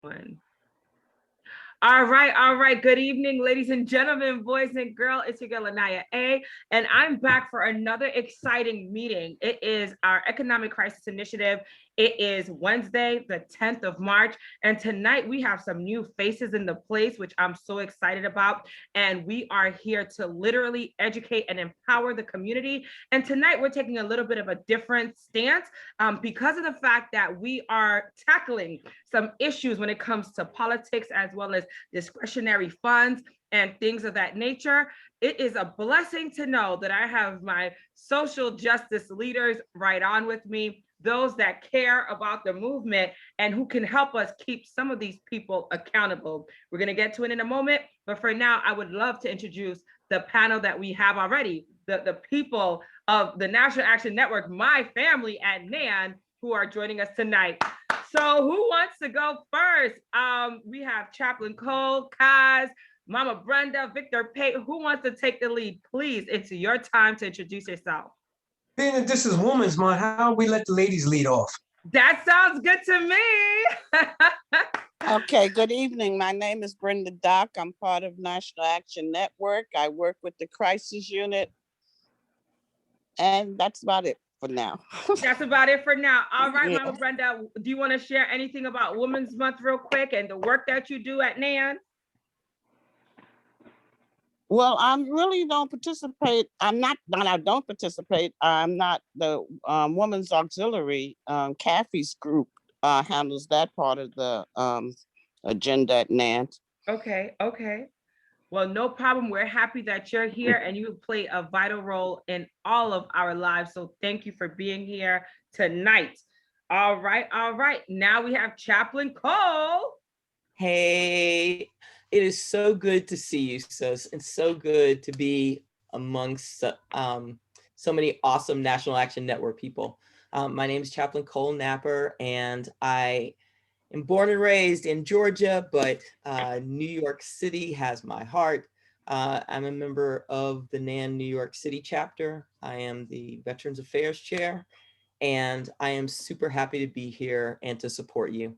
One. All right. Good evening, ladies and gentlemen, boys and girls. It's your girl, AniYa, and I'm back for another exciting meeting. It is our Economic Crisis Initiative. It is Wednesday, the 10th of March, and tonight we have some new faces in the place, which I'm so excited about, and we are here to literally educate and empower the community. And tonight we're taking a little bit of a different stance because of the fact that we are tackling some issues when it comes to politics as well as discretionary funds and things of that nature. It is a blessing to know that I have my social justice leaders right on with me, those that care about the movement and who can help us keep some of these people accountable. We're going to get to it in a moment, but for now, I would love to introduce the panel that we have already, the people of the National Action Network, my family at NAN, who are joining us tonight. So who wants to go first? We have Chaplain Cole, Kaz, Mama Brenda, Victor, Pate. Who wants to take the lead? Please, it's your time to introduce yourself. Being that this is Women's Month, how we let the ladies lead off? That sounds good to me. Okay, good evening. My name is Brenda Dock. I'm part of National Action Network. I work with the Crisis Unit. And that's about it for now. That's about it for now. All right, yeah. Mama Brenda, do you want to share anything about Women's Month real quick and the work that you do at NAN? Well, I really don't participate. I don't participate. I'm not the Women's Auxiliary. Kathy's group handles that part of the agenda at NAN. Okay. Well, no problem. We're happy that you're here and you play a vital role in all of our lives. So thank you for being here tonight. All right. Now we have Chaplain Cole. Hey, it is so good to see you, sis. It's so good to be amongst so many awesome National Action Network people. My name is Chaplain Cole Napper, and I am born and raised in Georgia, but New York City has my heart. I'm a member of the NAN New York City chapter. I am the Veterans Affairs Chair, and I am super happy to be here and to support you.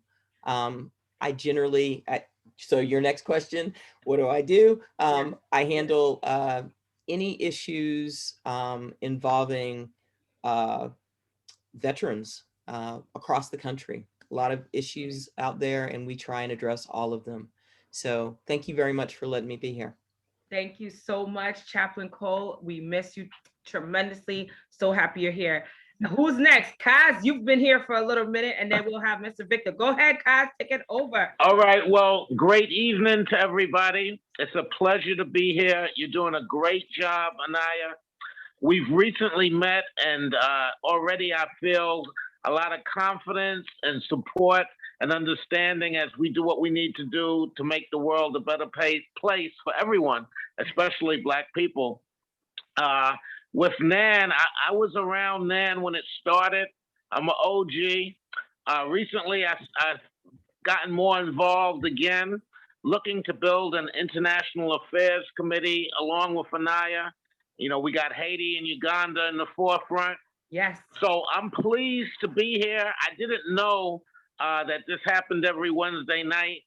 So your next question, what do I do? I handle any issues involving veterans across the country. A lot of issues out there, and we try and address all of them. So thank you very much for letting me be here. Thank you so much, Chaplain Cole. We miss you tremendously. So happy you're here. Who's next? Kaz, you've been here for a little minute, and then we'll have Mr. Victor. Go ahead, Kaz, take it over. All right. Well, great evening to everybody. It's a pleasure to be here. You're doing a great job, AniYa. We've recently met, and already I feel a lot of confidence and support and understanding as we do what we need to do to make the world a better place for everyone, especially Black people. With NAN, I was around NAN when it started. I'm an OG. Recently, I've gotten more involved again, looking to build an international affairs committee along with AniYa. You know, we got Haiti and Uganda in the forefront. Yes. So I'm pleased to be here. I didn't know that this happened every Wednesday night.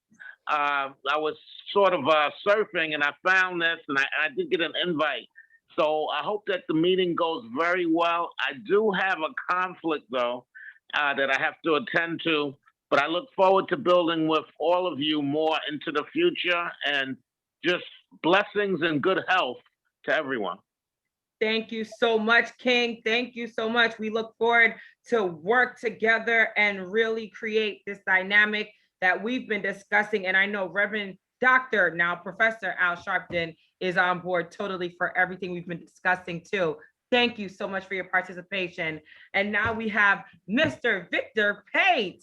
I was sort of surfing and I found this, and I did get an invite. So I hope that the meeting goes very well. I do have a conflict, though, that I have to attend to, but I look forward to building with all of you more into the future, and just blessings and good health to everyone. Thank you so much, King. Thank you so much. We look forward to work together and really create this dynamic that we've been discussing. And I know Reverend Dr. now Professor Al Sharpton is on board totally for everything we've been discussing too. Thank you so much for your participation. And now we have Mr. Victor Pate.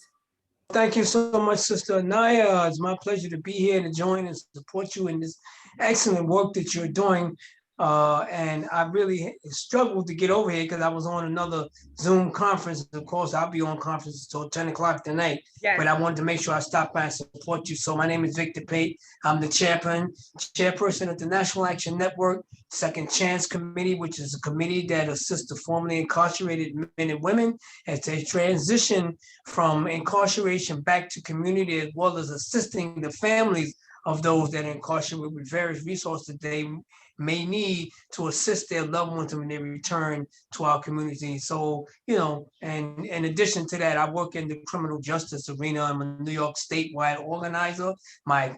Thank you so much, Sister AniYa. It's my pleasure to be here to join and support you in this excellent work that you're doing. And I really struggled to get over here because I was on another Zoom conference. Of course, I'll be on conference until 10 o'clock tonight, but I wanted to make sure I stop by and support you. So my name is Victor Pate. I'm the chairperson of the National Action Network Second Chance Committee, which is a committee that assists the formerly incarcerated men and women as they transition from incarceration back to community, as well as assisting the families of those that are incarcerated with various resources they may need to assist their loved ones when they return to our community. So, and in addition to that, I work in the criminal justice arena. I'm a New York statewide organizer. My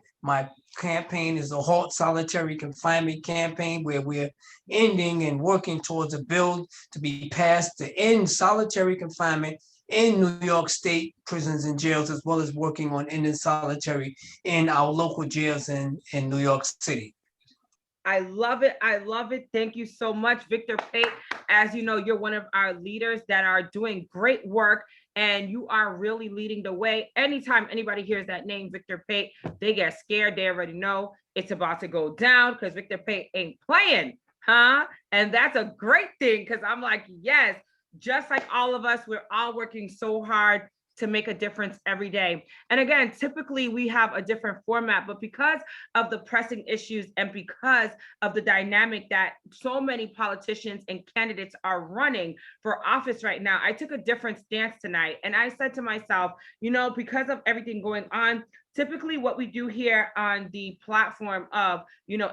campaign is the Halt Solitary Confinement campaign, where we're ending and working towards a bill to be passed to end solitary confinement in New York State prisons and jails, as well as working on ending solitary in our local jails in New York City. I love it. I love it. Thank you so much, Victor Pate. As you know, you're one of our leaders that are doing great work, and you are really leading the way. Anytime anybody hears that name, Victor Pate, they get scared. They already know it's about to go down because Victor Pate ain't playing, huh? And that's a great thing, because I'm like, yes, just like all of us, we're all working so hard to make a difference every day. And again, typically we have a different format, but because of the pressing issues and because of the dynamic that so many politicians and candidates are running for office right now, I took a different stance tonight. And I said to myself, because of everything going on, typically what we do here on the platform of,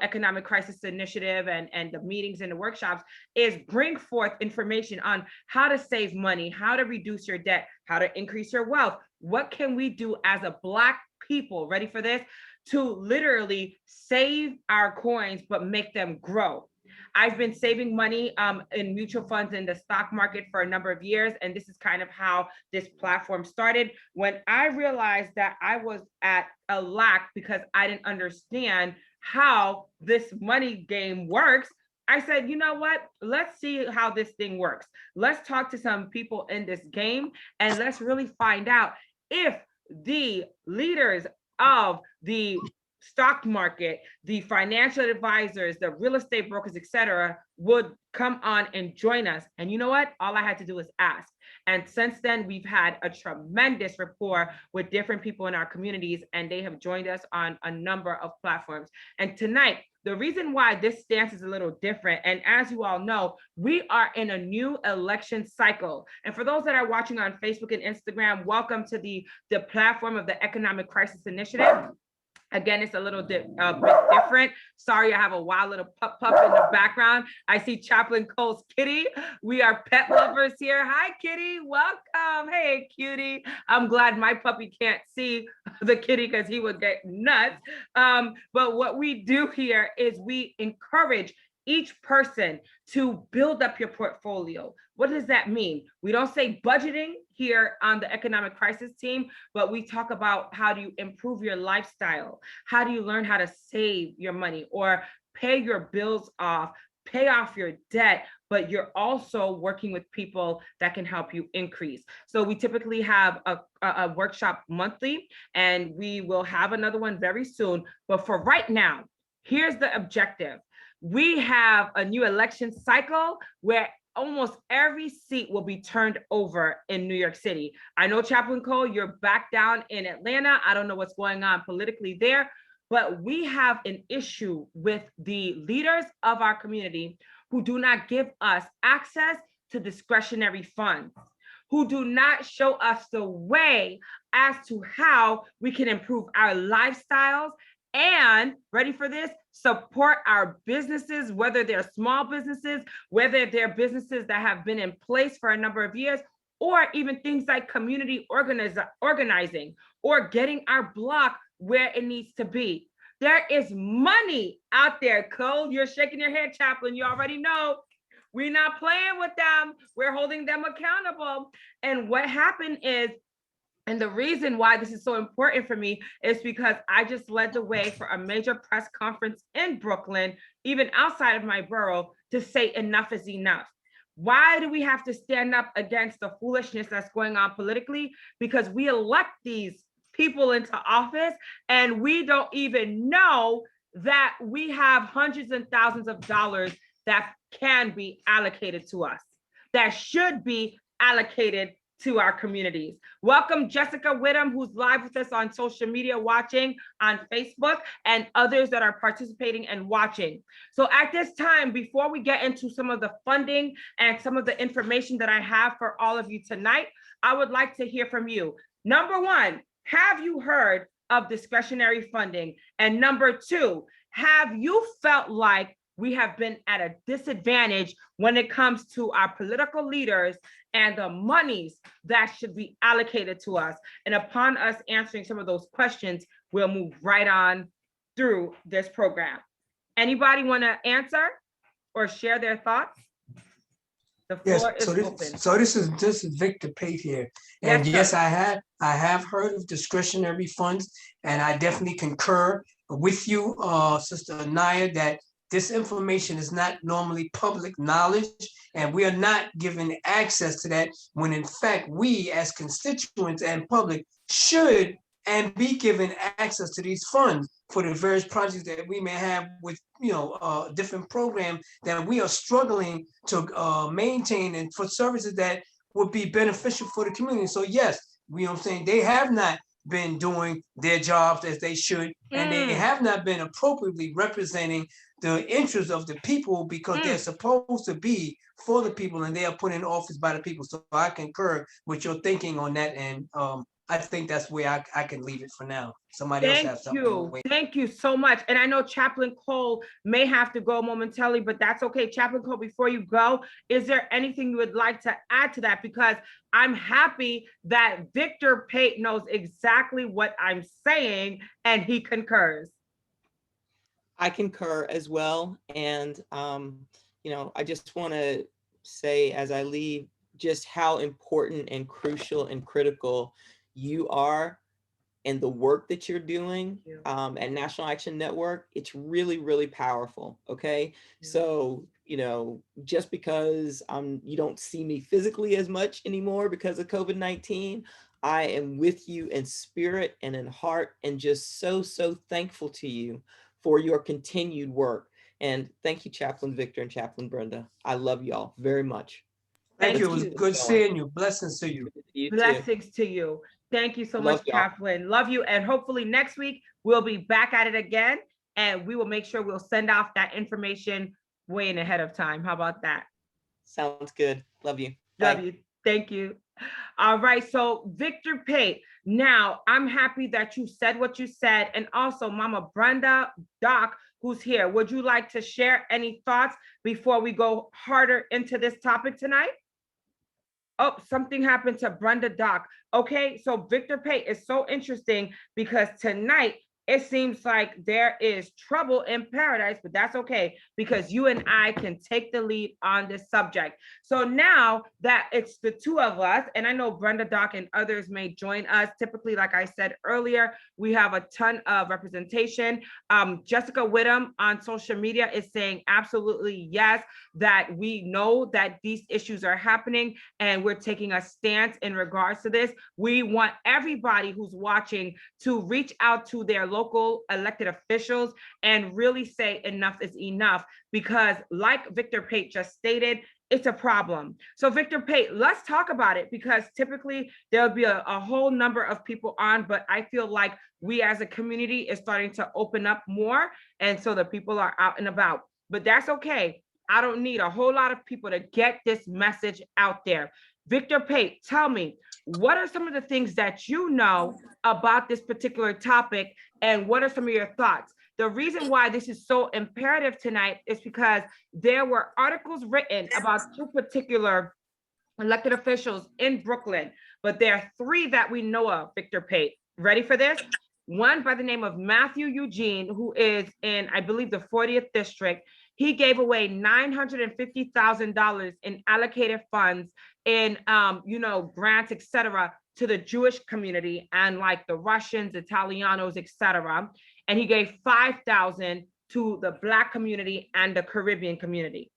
Economic Crisis Initiative and the meetings and the workshops is bring forth information on how to save money, how to reduce your debt, how to increase your wealth. What can we do as a Black people, ready for this, to literally save our coins, but make them grow? I've been saving money in mutual funds in the stock market for a number of years. And this is kind of how this platform started. When I realized that I was at a lack because I didn't understand how this money game works, I said, you know what? Let's see how this thing works. Let's talk to some people in this game and let's really find out if the leaders of the stock market, the financial advisors, the real estate brokers, etc., would come on and join us. And you know what? All I had to do was ask. And since then, we've had a tremendous rapport with different people in our communities, and they have joined us on a number of platforms. And tonight, the reason why this stance is a little different, and as you all know, we are in a new election cycle. And for those that are watching on Facebook and Instagram, welcome to the platform of the Economic Crisis Initiative. Again, it's a little bit different. Sorry, I have a wild little pup in the background. I see Chaplain Cole's kitty. We are pet lovers here. Hi, kitty. Welcome. Hey, cutie. I'm glad my puppy can't see the kitty because he would get nuts. But what we do here is we encourage each person to build up your portfolio. What does that mean? We don't say budgeting here on the Economic Crisis team, but we talk about how do you improve your lifestyle? How do you learn how to save your money or pay your bills off, pay off your debt, but you're also working with people that can help you increase. So we typically have a workshop monthly, and we will have another one very soon. But for right now, here's the objective. We have a new election cycle where almost every seat will be turned over in New York City. I know, Chaplain Cole, you're back down in Atlanta. I don't know what's going on politically there, but we have an issue with the leaders of our community who do not give us access to discretionary funds, who do not show us the way as to how we can improve our lifestyles and, ready for this, support our businesses, whether they're small businesses, whether they're businesses that have been in place for a number of years, or even things like community organizing or getting our block where it needs to be. There is money out there, Cole. You're shaking your head, Chaplain. You already know. We're not playing with them. We're holding them accountable. And what happened is, and the reason why this is so important for me is because I just led the way for a major press conference in Brooklyn, even outside of my borough, to say enough is enough. Why do we have to stand up against the foolishness that's going on politically? Because we elect these people into office and we don't even know that we have hundreds and thousands of dollars that can be allocated to us, that should be allocated to our communities. Welcome Jessica Whittam, who's live with us on social media, watching on Facebook, and others that are participating and watching. So at this time, before we get into some of the funding and some of the information that I have for all of you tonight, I would like to hear from you. Number one, have you heard of discretionary funding? And number two, have you felt like we have been at a disadvantage when it comes to our political leaders and the monies that should be allocated to us? And upon us answering some of those questions, we'll move right on through this program. Anybody want to answer or share their thoughts? The floor is open. So this is Victor Pate here. And yes, I have heard of discretionary funds, and I definitely concur with you, Sister AniYa, that this information is not normally public knowledge, and we are not given access to that when in fact we as constituents and public should and be given access to these funds for the various projects that we may have with, different programs that we are struggling to maintain, and for services that would be beneficial for the community. So yes, they have not been doing their jobs as they should, and they have not been appropriately representing the interests of the people, because they're supposed to be for the people and they are put in office by the people. So I concur with your thinking on that, and I think that's where I can leave it for now. Somebody else has something. Thank you so much. And I know Chaplain Cole may have to go momentarily, but that's okay. Chaplain Cole, before you go, is there anything you would like to add to that? Because I'm happy that Victor Pate knows exactly what I'm saying and he concurs. I concur as well. And, I just want to say as I leave just how important and crucial and critical you are and the work that you're doing at National Action Network. It's really, really powerful. Okay. So, just because you don't see me physically as much anymore because of COVID-19, I am with you in spirit and in heart, and just so thankful to you for your continued work. And thank you, Chaplain Victor and Chaplain Brenda. I love y'all very much. Thank you. It was good seeing you. Blessings to you. Blessings to you. Thank you so much, Chaplain. Love you. And hopefully next week we'll be back at it again, and we will make sure we'll send off that information way in ahead of time. How about that? Sounds good. Love you. Love you. Thank you. All right. So Victor Pate, now I'm happy that you said what you said. And also Mama Brenda, Doc, who's here, would you like to share any thoughts before we go harder into this topic tonight? Oh, something happened to Brenda Doc. Okay, so Victor Pate is so interesting because tonight it seems like there is trouble in paradise, but that's okay because you and I can take the lead on this subject. So now that it's the two of us, and I know Brenda Doc and others may join us. Typically, like I said earlier, we have a ton of representation. Jessica Whittam on social media is saying absolutely yes, that we know that these issues are happening and we're taking a stance in regards to this. We want everybody who's watching to reach out to their local elected officials and really say enough is enough, because like Victor Pate just stated, it's a problem. So Victor Pate, let's talk about it, because typically there'll be a whole number of people on, but I feel like we as a community is starting to open up more. And so the people are out and about, but that's okay. I don't need a whole lot of people to get this message out there. Victor Pate, tell me, what are some of the things that you know about this particular topic, and what are some of your thoughts? The reason why this is so imperative tonight is because there were articles written about two particular elected officials in Brooklyn, but there are three that we know of, Victor Pate. Ready for this? One by the name of Matthew Eugene, who is in, I believe, the 40th district. He gave away $950,000 in allocated funds in, grants, et cetera, to the Jewish community and like the Russians, Italianos, et cetera. And he gave $5,000 to the Black community and the Caribbean community.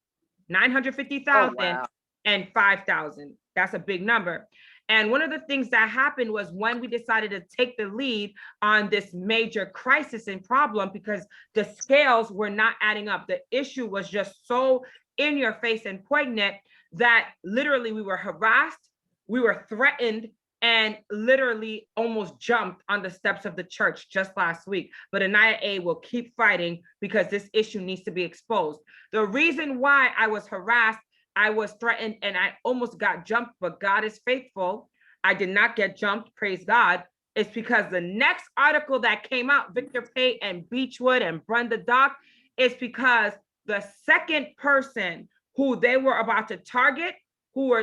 $950,000 and $5,000. That's a big number. And one of the things that happened was when we decided to take the lead on this major crisis and problem, because the scales were not adding up. The issue was just so in your face and poignant that literally we were harassed, we were threatened, and literally almost jumped on the steps of the church just last week. But AniYa A will keep fighting because this issue needs to be exposed. The reason why I was harassed, I was threatened, and I almost got jumped, but God is faithful. I did not get jumped, praise God. It's because the next article that came out, Victor Pate and Beechwood and Brenda Dock, is because the second person who they were about to target,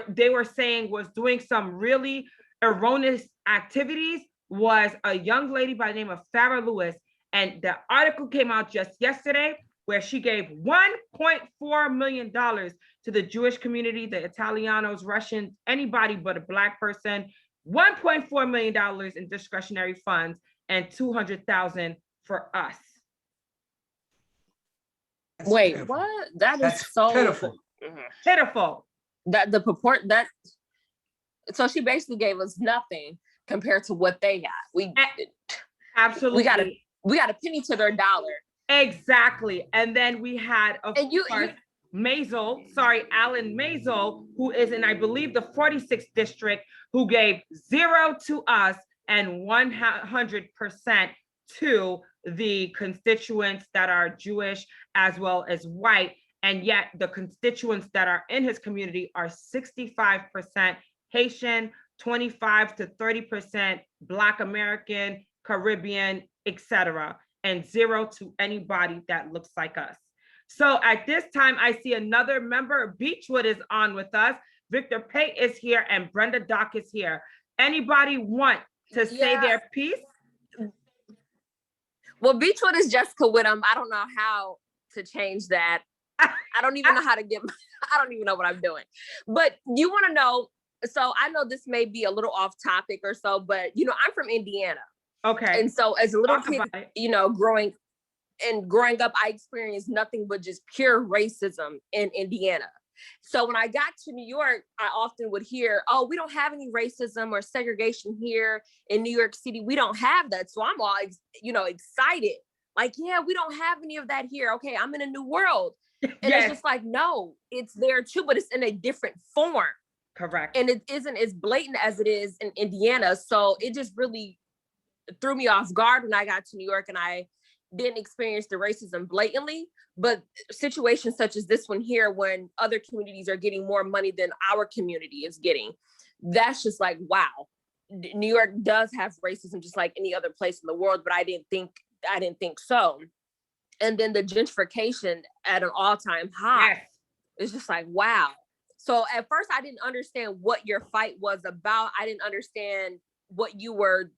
they were saying was doing some really erroneous activities, was a young lady by the name of Farrah Lewis. And the article came out just yesterday where she gave $1.4 million to the Jewish community, the Italianos, Russians, anybody but a Black person, $1.4 million in discretionary funds and $200,000 for us. Wait, pitiful. What? That's so pitiful. Pitiful. That the purport that, so she basically gave us nothing compared to what they got. We absolutely we got a penny to their dollar. Exactly. And then we had, of course, Alan Maisel, who is in, I believe, the 46th district, who gave 0 to us and 100% to the constituents that are Jewish as well as white. And yet the constituents that are in his community are 65% Haitian, 25 to 30% Black American, Caribbean, etc., and 0 to anybody that looks like us. So at this time, I see another member, Beechwood is on with us. Victor Pate is here and Brenda Dock is here. Anybody want to say their piece? Well, Beechwood is Jessica Whittam. I don't know how to change that. I don't even know how to I don't even know what I'm doing. But you want to know, so I know this may be a little off topic or so, but I'm from Indiana. Okay. And so as a little kid, growing up, I experienced nothing but just pure racism in Indiana. So when I got to New York, I often would hear, oh, we don't have any racism or segregation here in New York City. We don't have that. So I'm all, excited. Like, yeah, we don't have any of that here. Okay, I'm in a new world. And It's just like, no, it's there too, but it's in a different form. Correct. And it isn't as blatant as it is in Indiana. So it just really threw me off guard when I got to New York, and I didn't experience the racism blatantly, but situations such as this one here, when other communities are getting more money than our community is getting, that's just like, wow, New York does have racism just like any other place in the world, but I didn't think so. And then the gentrification at an all-time high. Yes. It's just like, wow. So at first I didn't understand what your fight was about. I didn't understand what you were,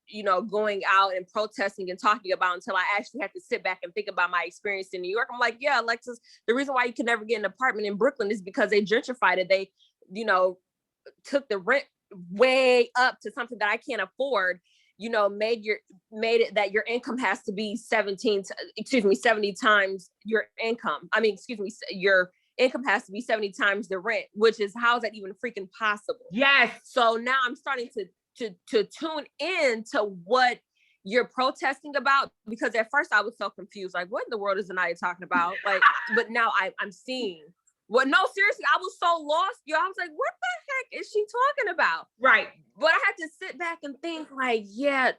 going out and protesting and talking about until I actually had to sit back and think about my experience in New York. I'm like, yeah, Alexis, the reason why you can never get an apartment in Brooklyn is because they gentrified it. They, took the rent way up to something that I can't afford, made it that your income has to be 70 times your income. Your income has to be 70 times the rent, which is, how is that even freaking possible? Yes. So now I'm starting to tune in to what you're protesting about, because at first I was so confused, like, what in the world is AniYa talking about? Like, but now I'm seeing. Well, no, seriously, I was so lost, I was like, what the heck is she talking about? Right. But I had to sit back and think, like, yeah.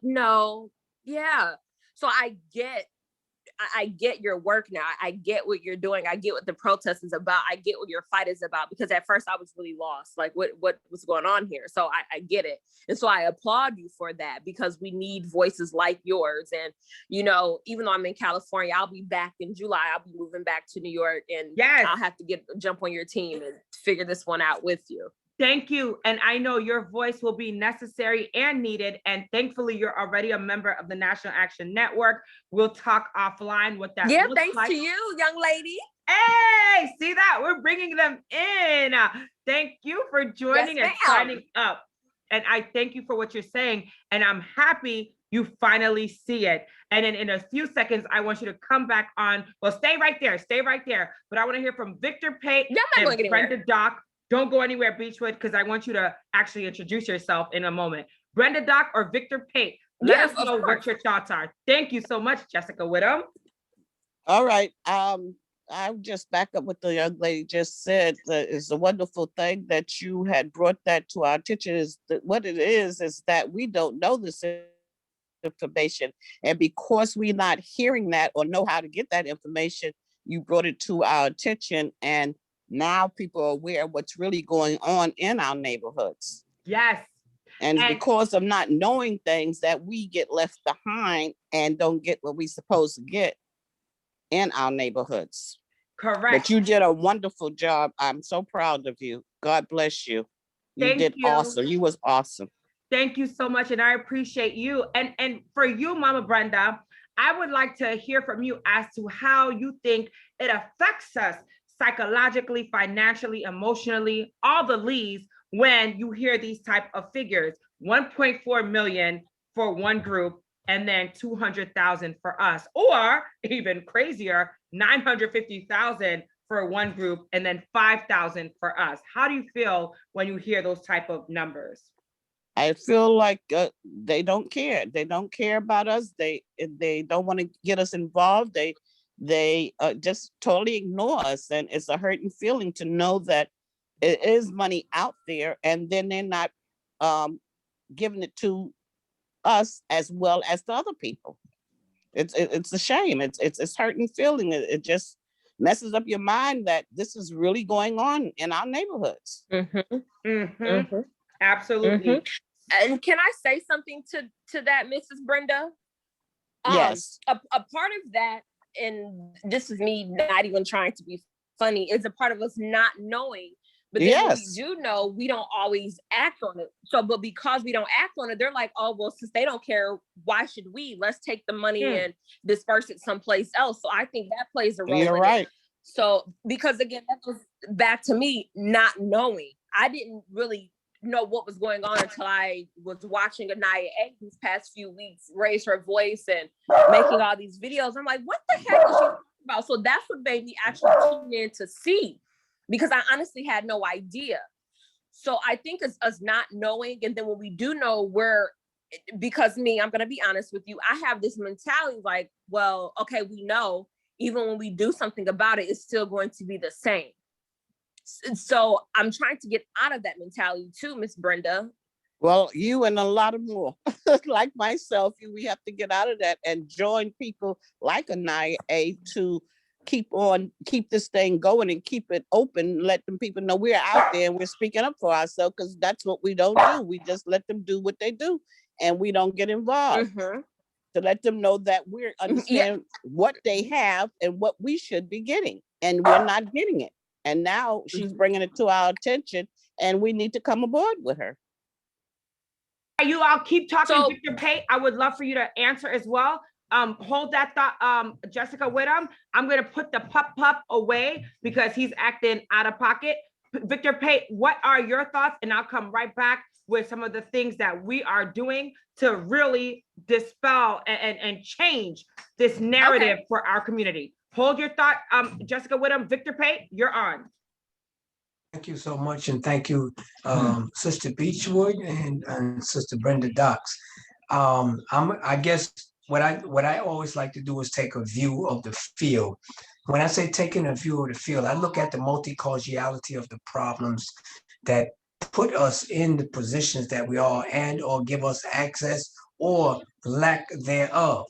So I get your work now. I get what you're doing. I get what the protest is about. I get what your fight is about, because at first I was really lost. Like, what was going on here? So I get it. And so I applaud you for that, because we need voices like yours. And, even though I'm in California, I'll be back in July. I'll be moving back to New York, and I'll have to jump on your team and figure this one out with you. Thank you. And I know your voice will be necessary and needed. And thankfully, you're already a member of the National Action Network. We'll talk offline what that looks thanks like. To you, young lady. Hey, see that? We're bringing them in. Thank you for joining and signing up. And I thank you for what you're saying. And I'm happy you finally see it. And then in a few seconds, I want you to come back on. Well, stay right there. But I want to hear from Victor Pate and Brenda Dock. Don't go anywhere, Beechwood, because I want you to actually introduce yourself in a moment. Brenda Doc or Victor Pate, let us know what your thoughts are. Thank you so much, Jessica Whittam. All right. I'll just back up what the young lady just said. It's a wonderful thing that you had brought that to our attention. Is that what it is that we don't know this information. And because we're not hearing that or know how to get that information, you brought it to our attention. And now people are aware of what's really going on in our neighborhoods. Yes. And because of not knowing things that we get left behind and don't get what we're supposed to get in our neighborhoods. Correct. But you did a wonderful job. I'm so proud of you. God bless you. You did awesome. You was awesome. Thank you so much. And I appreciate you. And for you, Mama Brenda, I would like to hear from you as to how you think it affects us psychologically, financially, emotionally, all the leads when you hear these type of figures. 1.4 million for one group, and then 200,000 for us, or even crazier, 950,000 for one group, and then 5,000 for us. How do you feel when you hear those type of numbers? I feel like they don't care. They don't care about us. They don't want to get us involved. They just totally ignore us, and it's a hurting feeling to know that it is money out there, and then they're not giving it to us as well as the other people. It's a shame. It's hurting feeling. It just messes up your mind that this is really going on in our neighborhoods. Mm-hmm. Mm-hmm. Mm-hmm. Absolutely. Mm-hmm. And can I say something to that, Mrs. Brenda? Yes. A part of that, and this is me not even trying to be funny, is a part of us not knowing. But then when we do know, we don't always act on it. So, but because we don't act on it, they're like, oh, well, since they don't care, why should we? Let's take the money and disperse it someplace else. So I think that plays a role. You're right. So, because again, that goes back to me not knowing. I didn't really know what was going on until I was watching AniYa these past few weeks raise her voice and making all these videos. I'm like, what the heck is she talking about? So that's what made me actually tune in to see, because I honestly had no idea. So I think it's us not knowing. And then when we do know, because I'm going to be honest with you, I have this mentality like, well, okay, we know, even when we do something about it, it's still going to be the same. So I'm trying to get out of that mentality too, Miss Brenda. Well, you and a lot of more, like myself, we have to get out of that and join people like AniYa to keep this thing going and keep it open. Let them people know we're out there and we're speaking up for ourselves, because that's what we don't do. We just let them do what they do and we don't get involved. To let them know that we're understand what they have and what we should be getting, and we're not getting it. And now she's bringing it to our attention, and we need to come aboard with her. You all keep talking, so, Victor Pate. I would love for you to answer as well. Hold that thought, Jessica Whittam. I'm going to put the pup away because he's acting out of pocket. Victor Pate, what are your thoughts? And I'll come right back with some of the things that we are doing to really dispel and change this narrative for our community. Hold your thought, Jessica Whittam. Victor Pate, you're on. Thank you so much, and thank you, Sister Beechwood and Sister Brenda Docs. I guess what I always like to do is take a view of the field. When I say taking a view of the field, I look at the multi-causality of the problems that put us in the positions that we are, and or give us access or lack thereof.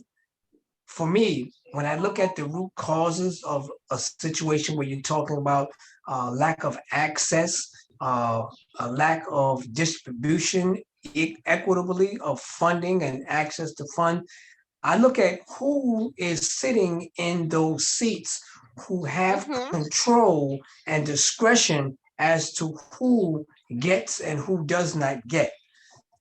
For me, when I look at the root causes of a situation where you're talking about lack of access, a lack of distribution equitably of funding and access to fund, I look at who is sitting in those seats, who have control and discretion as to who gets and who does not get.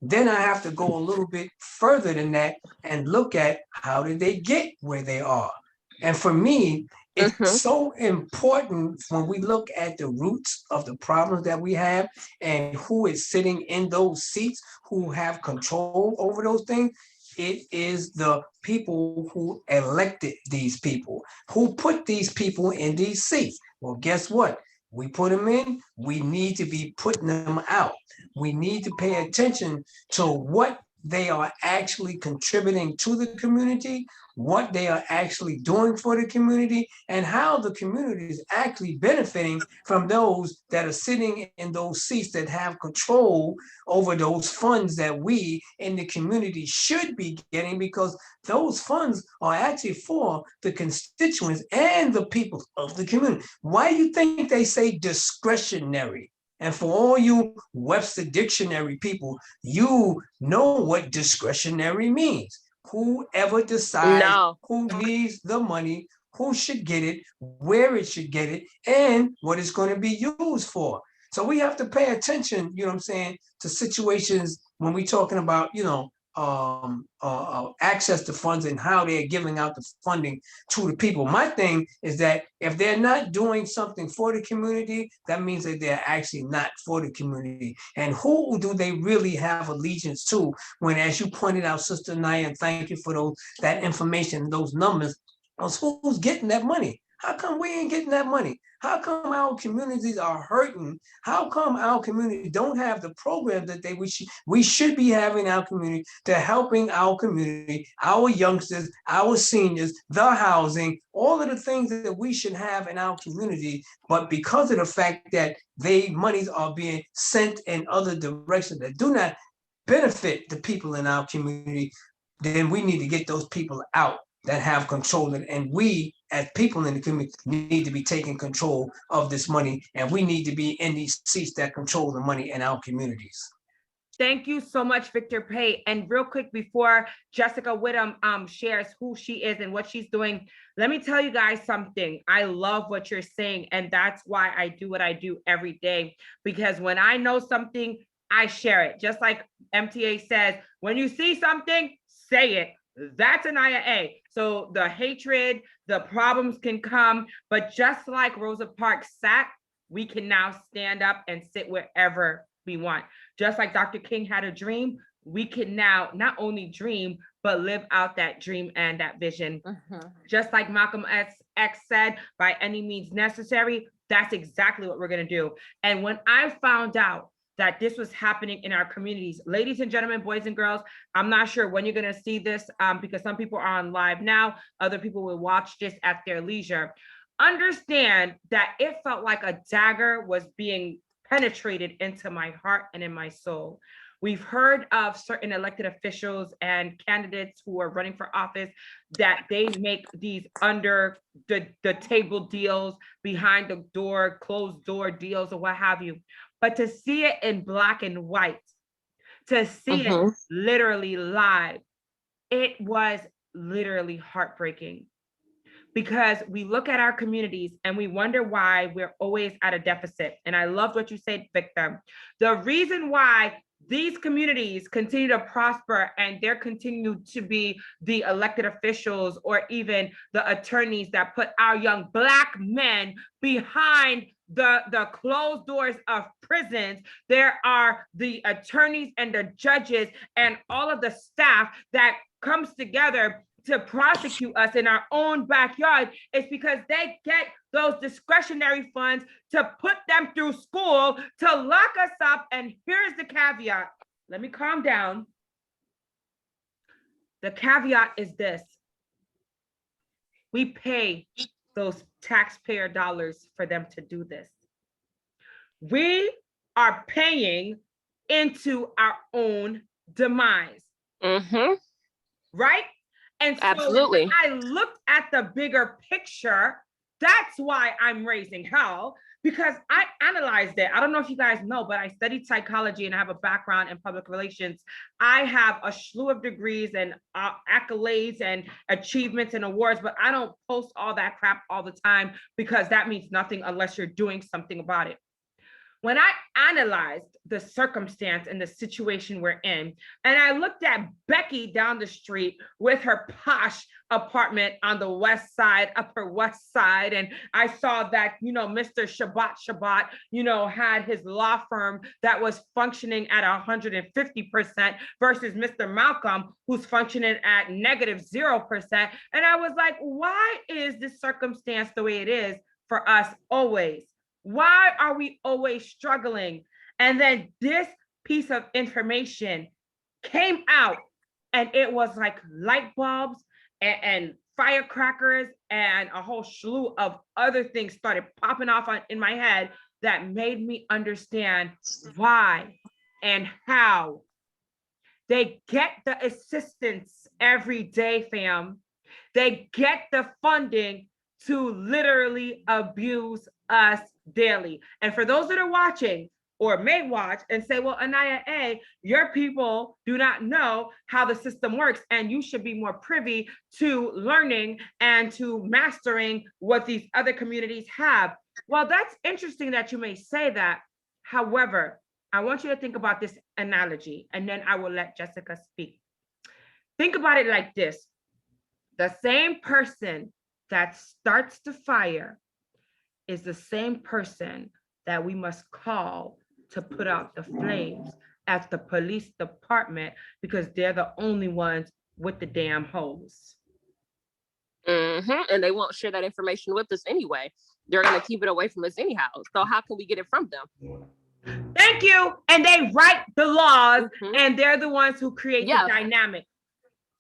Then I have to go a little bit further than that and look at how did they get where they are. And for me, it's so important when we look at the roots of the problems that we have and who is sitting in those seats, who have control over those things. It is the people who elected these people, who put these people in these seats. Well, guess what? We put them in, we need to be putting them out. We need to pay attention to what they are actually contributing to the community, what they are actually doing for the community, and how the community is actually benefiting from those that are sitting in those seats that have control over those funds that we in the community should be getting, because those funds are actually for the constituents and the people of the community. Why do you think they say discretionary? And for all you Webster Dictionary people, you know what discretionary means. Whoever decides who needs the money, who should get it, where it should get it, and what it's going to be used for. So we have to pay attention, you know what I'm saying, to situations when we're talking about, access to funds and how they're giving out the funding to the people. My thing is that if they're not doing something for the community, that means that they're actually not for the community. And who do they really have allegiance to when, as you pointed out, Sister Naya, and thank you for that information, those numbers, who's getting that money? How come we ain't getting that money? How come our communities are hurting? How come our community don't have the programs that we should be having in our community to helping our community, our youngsters, our seniors, the housing, all of the things that we should have in our community, but because of the fact that monies are being sent in other directions that do not benefit the people in our community, then we need to get those people out that have control, and we as people in the community need to be taking control of this money, and we need to be in these seats that control the money in our communities. Thank you so much, Victor Pate. And real quick, before Jessica Whittam shares who she is and what she's doing, let me tell you guys something. I love what you're saying, and that's why I do what I do every day, because when I know something, I share it. Just like MTA says, when you see something, say it. That's AniYa. So the hatred, the problems can come, but just like Rosa Parks sat, we can now stand up and sit wherever we want. Just like Dr. King had a dream, we can now not only dream, but live out that dream and that vision. Just like Malcolm X said, by any means necessary, that's exactly what we're gonna do. And when I found out that this was happening in our communities. Ladies and gentlemen, boys and girls, I'm not sure when you're gonna see this because some people are on live now, other people will watch this at their leisure. Understand that it felt like a dagger was being penetrated into my heart and in my soul. We've heard of certain elected officials and candidates who are running for office that they make these under the table deals, behind the door, closed door deals, or what have you. But to see it in black and white, to see it literally live, it was literally heartbreaking. Because we look at our communities and we wonder why we're always at a deficit. And I loved what you said, Victor. The reason why these communities continue to prosper and there continue to be the elected officials or even the attorneys that put our young Black men behind the closed doors of prisons, there are the attorneys and the judges and all of the staff that comes together to prosecute us in our own backyard. It's because they get those discretionary funds to put them through school, to lock us up. And here's the caveat. Let me calm down. The caveat is this. We pay those taxpayer dollars for them to do this. We are paying into our own demise. Right? And so absolutely, when I looked at the bigger picture, that's why I'm raising hell, because I analyzed it. I don't know if you guys know, but I studied psychology and I have a background in public relations. I have a slew of degrees and accolades and achievements and awards, but I don't post all that crap all the time because that means nothing unless you're doing something about it. When I analyzed the circumstance and the situation we're in, and I looked at Becky down the street with her posh apartment on the west side, Upper West Side, and I saw that, Mr. Shabbat, had his law firm that was functioning at 150% versus Mr. Malcolm, who's functioning at -0%. And I was like, why is this circumstance the way it is for us always? Why are we always struggling? And then this piece of information came out, and it was like light bulbs and firecrackers and a whole slew of other things started popping off in my head that made me understand why and how they get the assistance every day, fam. They get the funding to literally abuse us daily. And for those that are watching or may watch and say, well, AniYa A, your people do not know how the system works, and you should be more privy to learning and to mastering what these other communities have. Well, that's interesting that you may say that. However, I want you to think about this analogy, and then I will let Jessica speak. Think about it like this. The same person that starts the fire is the same person that we must call to put out the flames at the police department, because they're the only ones with the damn hose. And they won't share that information with us anyway. They're going to keep it away from us anyhow. So how can we get it from them? Thank you. And they write the laws, and they're the ones who create the dynamic.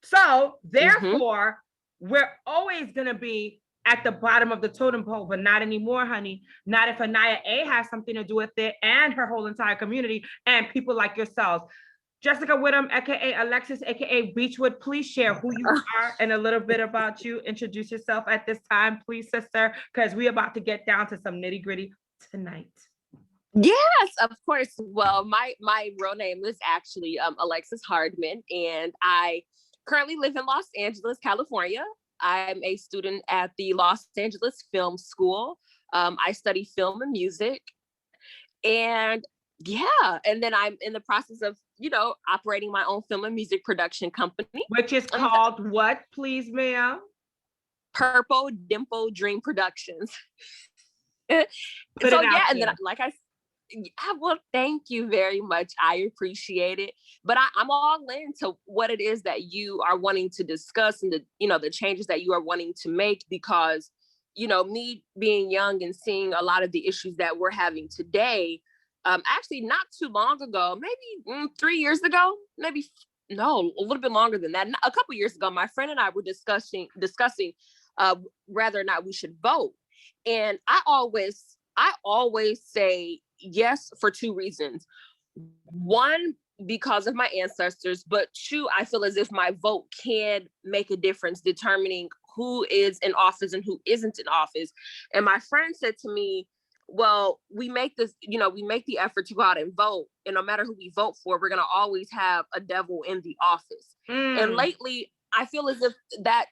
So therefore, we're always going to be at the bottom of the totem pole, but not anymore, honey. Not if AniYa A has something to do with it, and her whole entire community and people like yourselves. Jessica Whittam, aka Alexis, aka Beechwood, please share who you are and a little bit about you. Introduce yourself at this time, please, sister, because we're about to get down to some nitty gritty tonight. Yes, of course. Well, my real name is actually Alexis Hardman, and I currently live in Los Angeles, California. I'm a student at the Los Angeles Film School. I study film and music. And and then I'm in the process of, operating my own film and music production company. Which is called what, please, ma'am? Purple Dimple Dream Productions. And then like I well, thank you very much. I appreciate it. But I'm all into what it is that you are wanting to discuss, and the changes that you are wanting to make, because, me being young and seeing a lot of the issues that we're having today, actually not too long ago, maybe 3 years ago, a little bit longer than that. A couple years ago, my friend and I were discussing whether or not we should vote. And I always say yes for two reasons. One, because of my ancestors, but two, I feel as if my vote can make a difference determining who is in office and who isn't in office. And my friend said to me, well, we make the effort to go out and vote, and no matter who we vote for, we're going to always have a devil in the office. And lately, I feel as if that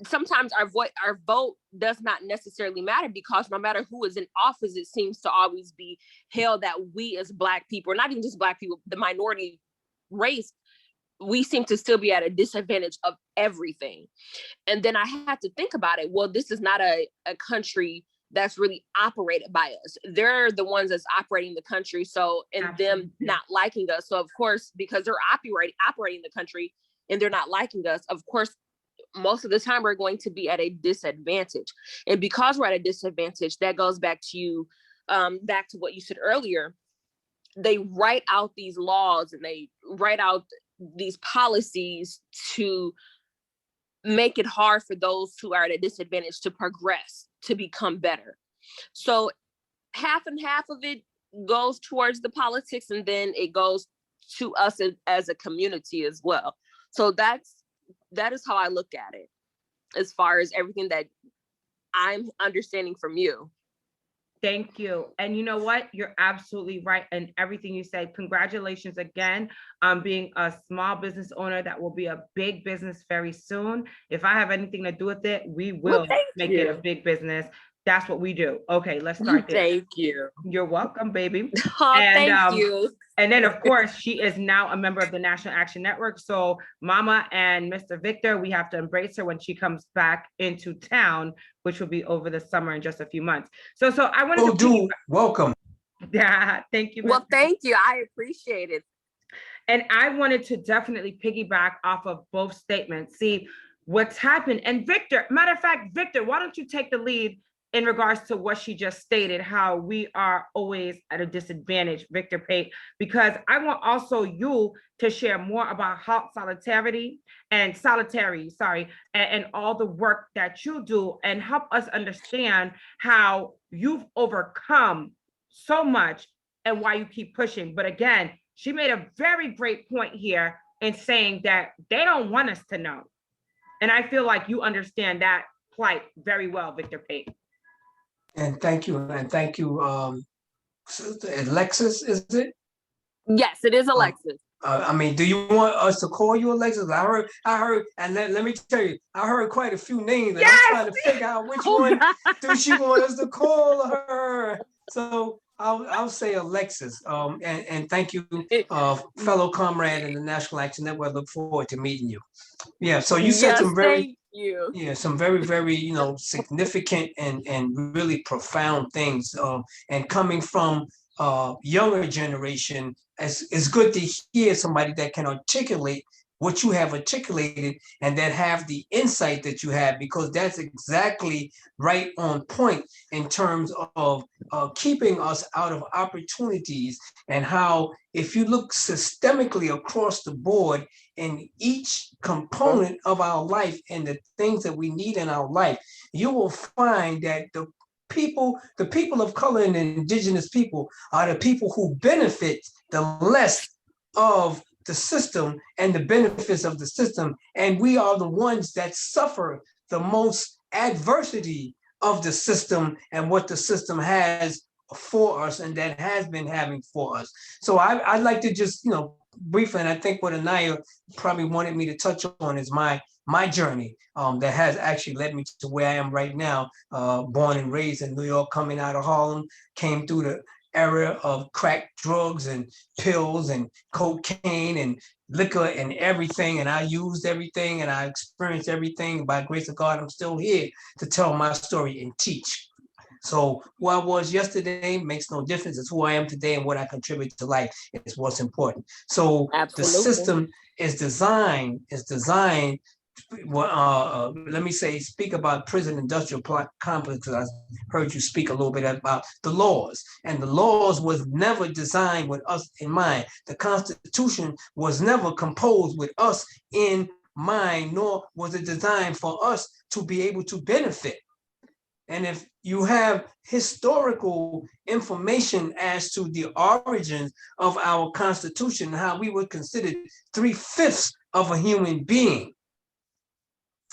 sometimes our vote does not necessarily matter, because no matter who is in office, it seems to always be held that we as Black people, or not even just Black people, the minority race, we seem to still be at a disadvantage of everything. And then I had to think about it. Well, this is not a country that's really operated by us. They're the ones that's operating the country. So, and Absolutely. Them not liking us. So of course, because they're operating the country and they're not liking us, of course, most of the time we're going to be at a disadvantage. And because we're at a disadvantage, that goes back to what you said earlier. They write out these laws and they write out these policies to make it hard for those who are at a disadvantage to progress, to become better. So half and half of it goes towards the politics, and then it goes to us as a community as well. So that is how I look at it, as far as everything that I'm understanding from you. Thank you. And you know what? You're absolutely right in everything you said. Congratulations again on being a small business owner that will be a big business very soon. If I have anything to do with it, we will make it a big business. That's what we do. Okay, let's start there. Thank you. You're welcome, baby. Thank you. And then, of course, she is now a member of the National Action Network. So Mama and Mr. Victor, we have to embrace her when she comes back into town, which will be over the summer in just a few months. So I wanted to welcome. Yeah, thank you. Well, thank you. I appreciate it. And I wanted to definitely piggyback off of both statements. See what's happened. And Victor, matter of fact, Victor, why don't you take the lead in regards to what she just stated, how we are always at a disadvantage, Victor Pate, because I want also you to share more about Halt Solitary, and all the work that you do, and help us understand how you've overcome so much and why you keep pushing. But again, she made a very great point here in saying that they don't want us to know. And I feel like you understand that plight very well, Victor Pate. And thank you. Alexis, is it? Yes, it is Alexis. I mean, do you want us to call you Alexis? I heard, and let me tell you, I heard quite a few names, and yes! I'm trying to figure out which one do she want us to call her. So I'll say Alexis. And thank you, fellow comrade in the National Action Network. I look forward to meeting you. Yeah. So you said some very. Yeah, some very, very, significant and really profound things. And coming from younger generation, it's good to hear somebody that can articulate what you have articulated and that have the insight that you have, because that's exactly right on point in terms of keeping us out of opportunities, and how if you look systemically across the board in each component of our life and the things that we need in our life, you will find that the people of color and indigenous people are the people who benefit the less of the system and the benefits of the system. And we are the ones that suffer the most adversity of the system and what the system has for us and that has been having for us. So I'd like to just, briefly, and I think what AniYa probably wanted me to touch on is my journey that has actually led me to where I am right now, born and raised in New York, coming out of Harlem, came through the era of crack drugs and pills and cocaine and liquor and everything. And I used everything and I experienced everything. By grace of God, I'm still here to tell my story and teach. So who I was yesterday makes no difference. It's who I am today, and what I contribute to life is what's important. So absolutely. The system is designed, let me speak about prison industrial complex, because I heard you speak a little bit about the laws. And the laws was never designed with us in mind. The Constitution was never composed with us in mind, nor was it designed for us to be able to benefit. And if you have historical information as to the origins of our Constitution, how we were considered 3/5 of a human being.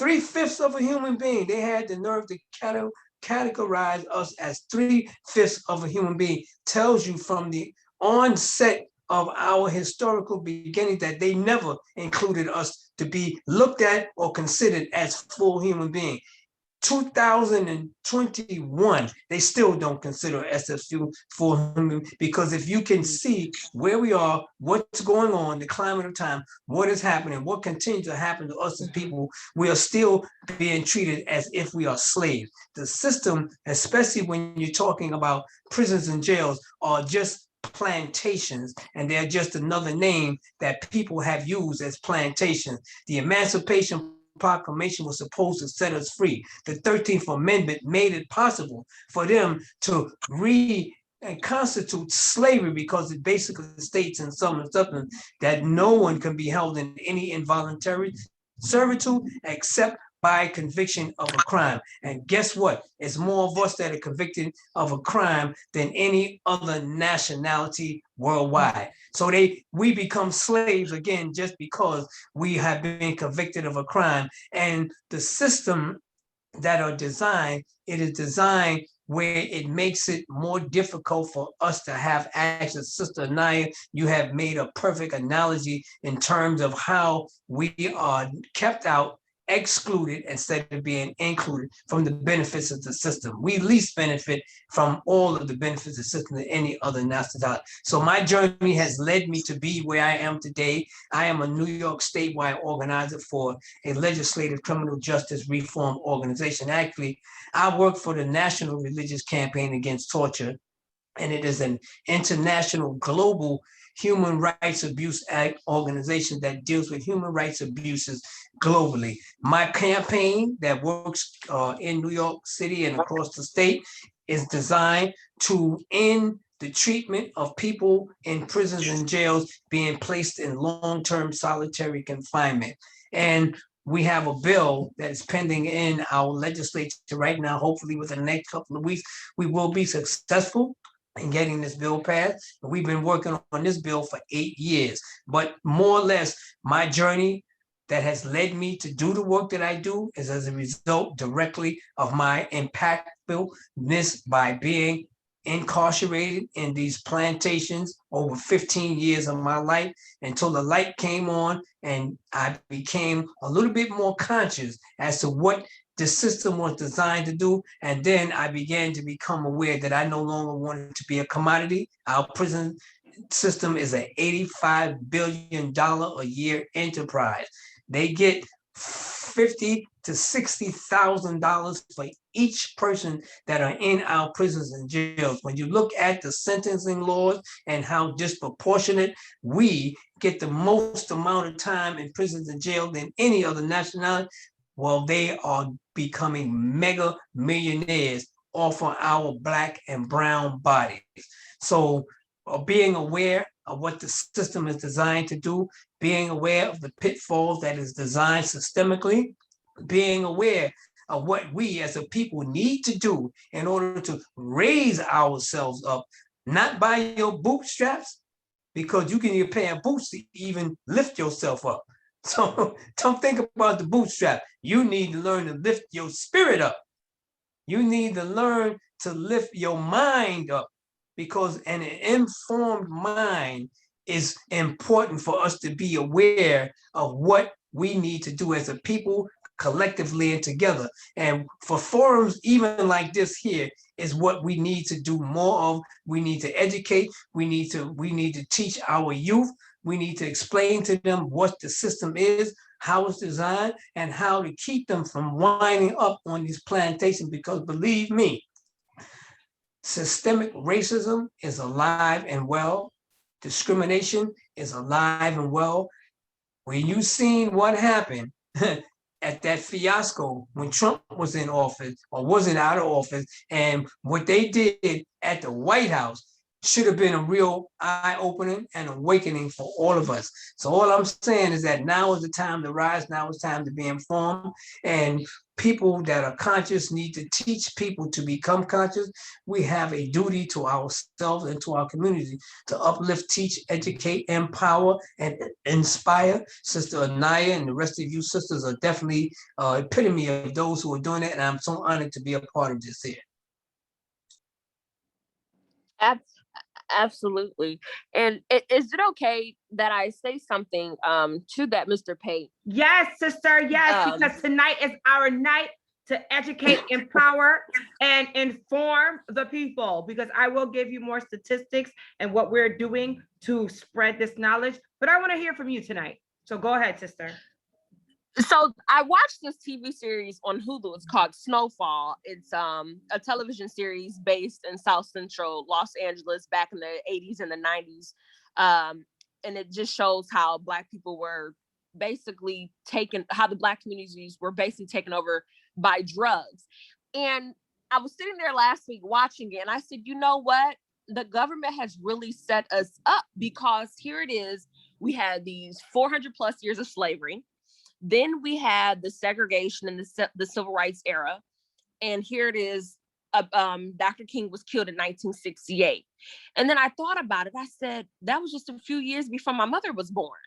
3/5 of a human being. They had the nerve to categorize us as 3/5 of a human being. Tells you from the onset of our historical beginning that they never included us to be looked at or considered as full human being. 2021, they still don't consider SFU full human, because if you can see where we are, what's going on, the climate of time, what is happening, what continues to happen to us as people, we are still being treated as if we are slaves. The system, especially when you're talking about prisons and jails, are just plantations, and they're just another name that people have used as plantations. The Emancipation Proclamation was supposed to set us free. The 13th Amendment made it possible for them to constitute slavery, because it basically states in some substance that no one can be held in any involuntary servitude except by conviction of a crime. And guess what? It's more of us that are convicted of a crime than any other nationality worldwide. So we become slaves again just because we have been convicted of a crime. And the system that are designed, it is designed where it makes it more difficult for us to have access. Sister AniYa, you have made a perfect analogy in terms of how we are kept out, excluded, instead of being included from the benefits of the system. We least benefit from all of the benefits of the system than any other nationality. So my journey has led me to be where I am today. I am a New York statewide organizer for a legislative criminal justice reform organization. Actually, I work for the National Religious Campaign Against Torture. and it is an international global human rights abuse act organization that deals with human rights abuses globally. My campaign that works in New York City and across the state is designed to end the treatment of people in prisons and jails being placed in long-term solitary confinement. And we have a bill that is pending in our legislature right now. Hopefully within the next couple of weeks, we will be successful in getting this bill passed. We've been working on this bill for 8 years, but more or less my journey that has led me to do the work that I do is as a result directly of my impactfulness by being incarcerated in these plantations over 15 years of my life until the light came on and I became a little bit more conscious as to what the system was designed to do. And then I began to become aware that I no longer wanted to be a commodity. Our prison system is an $85 billion a year enterprise. They get $50,000 to $60,000 for each person that are in our prisons and jails. When you look at the sentencing laws and how disproportionate, we get the most amount of time in prisons and jail than any other nationality. Well, they are becoming mega millionaires off of our Black and brown bodies. So being aware of what the system is designed to do, being aware of the pitfalls that is designed systemically, being aware of what we as a people need to do in order to raise ourselves up, not by your bootstraps, because you can get a pair of boots to even lift yourself up. So don't think about the bootstrap. You need to learn to lift your spirit up. You need to learn to lift your mind up, because an informed mind is important for us to be aware of what we need to do as a people, collectively and together. And for forums even like this here is what we need to do more of. We need to educate. We need to teach our youth. We need to explain to them what the system is, how it's designed, and how to keep them from winding up on these plantations. Because believe me, systemic racism is alive and well. Discrimination is alive and well. When you seen what happened at that fiasco when Trump was in office or wasn't out of office, and what they did at the White House should have been a real eye-opening and awakening for all of us. So all I'm saying is that now is the time to rise. Now is time to be informed. And people that are conscious need to teach people to become conscious. We have a duty to ourselves and to our community to uplift, teach, educate, empower, and inspire. Sister AniYa and the rest of you sisters are definitely epitome of those who are doing it. And I'm so honored to be a part of this here. Absolutely. And is it okay that I say something to that, Mr. Pate? Yes, sister. Yes, because tonight is our night to educate, empower, and inform the people, because I will give you more statistics and what we're doing to spread this knowledge. But I want to hear from you tonight. So go ahead, sister. So I watched this TV series on Hulu. It's called Snowfall. It's a television series based in South Central Los Angeles back in the 80s and the 90s. And it just shows how Black people were basically how the Black communities were basically taken over by drugs. And I was sitting there last week watching it, and I said, you know what? The government has really set us up, because here it is. We had these 400 plus years of slavery. Then we had the segregation in the civil rights era. And here it is, Dr. King was killed in 1968. And then I thought about it. I said, that was just a few years before my mother was born.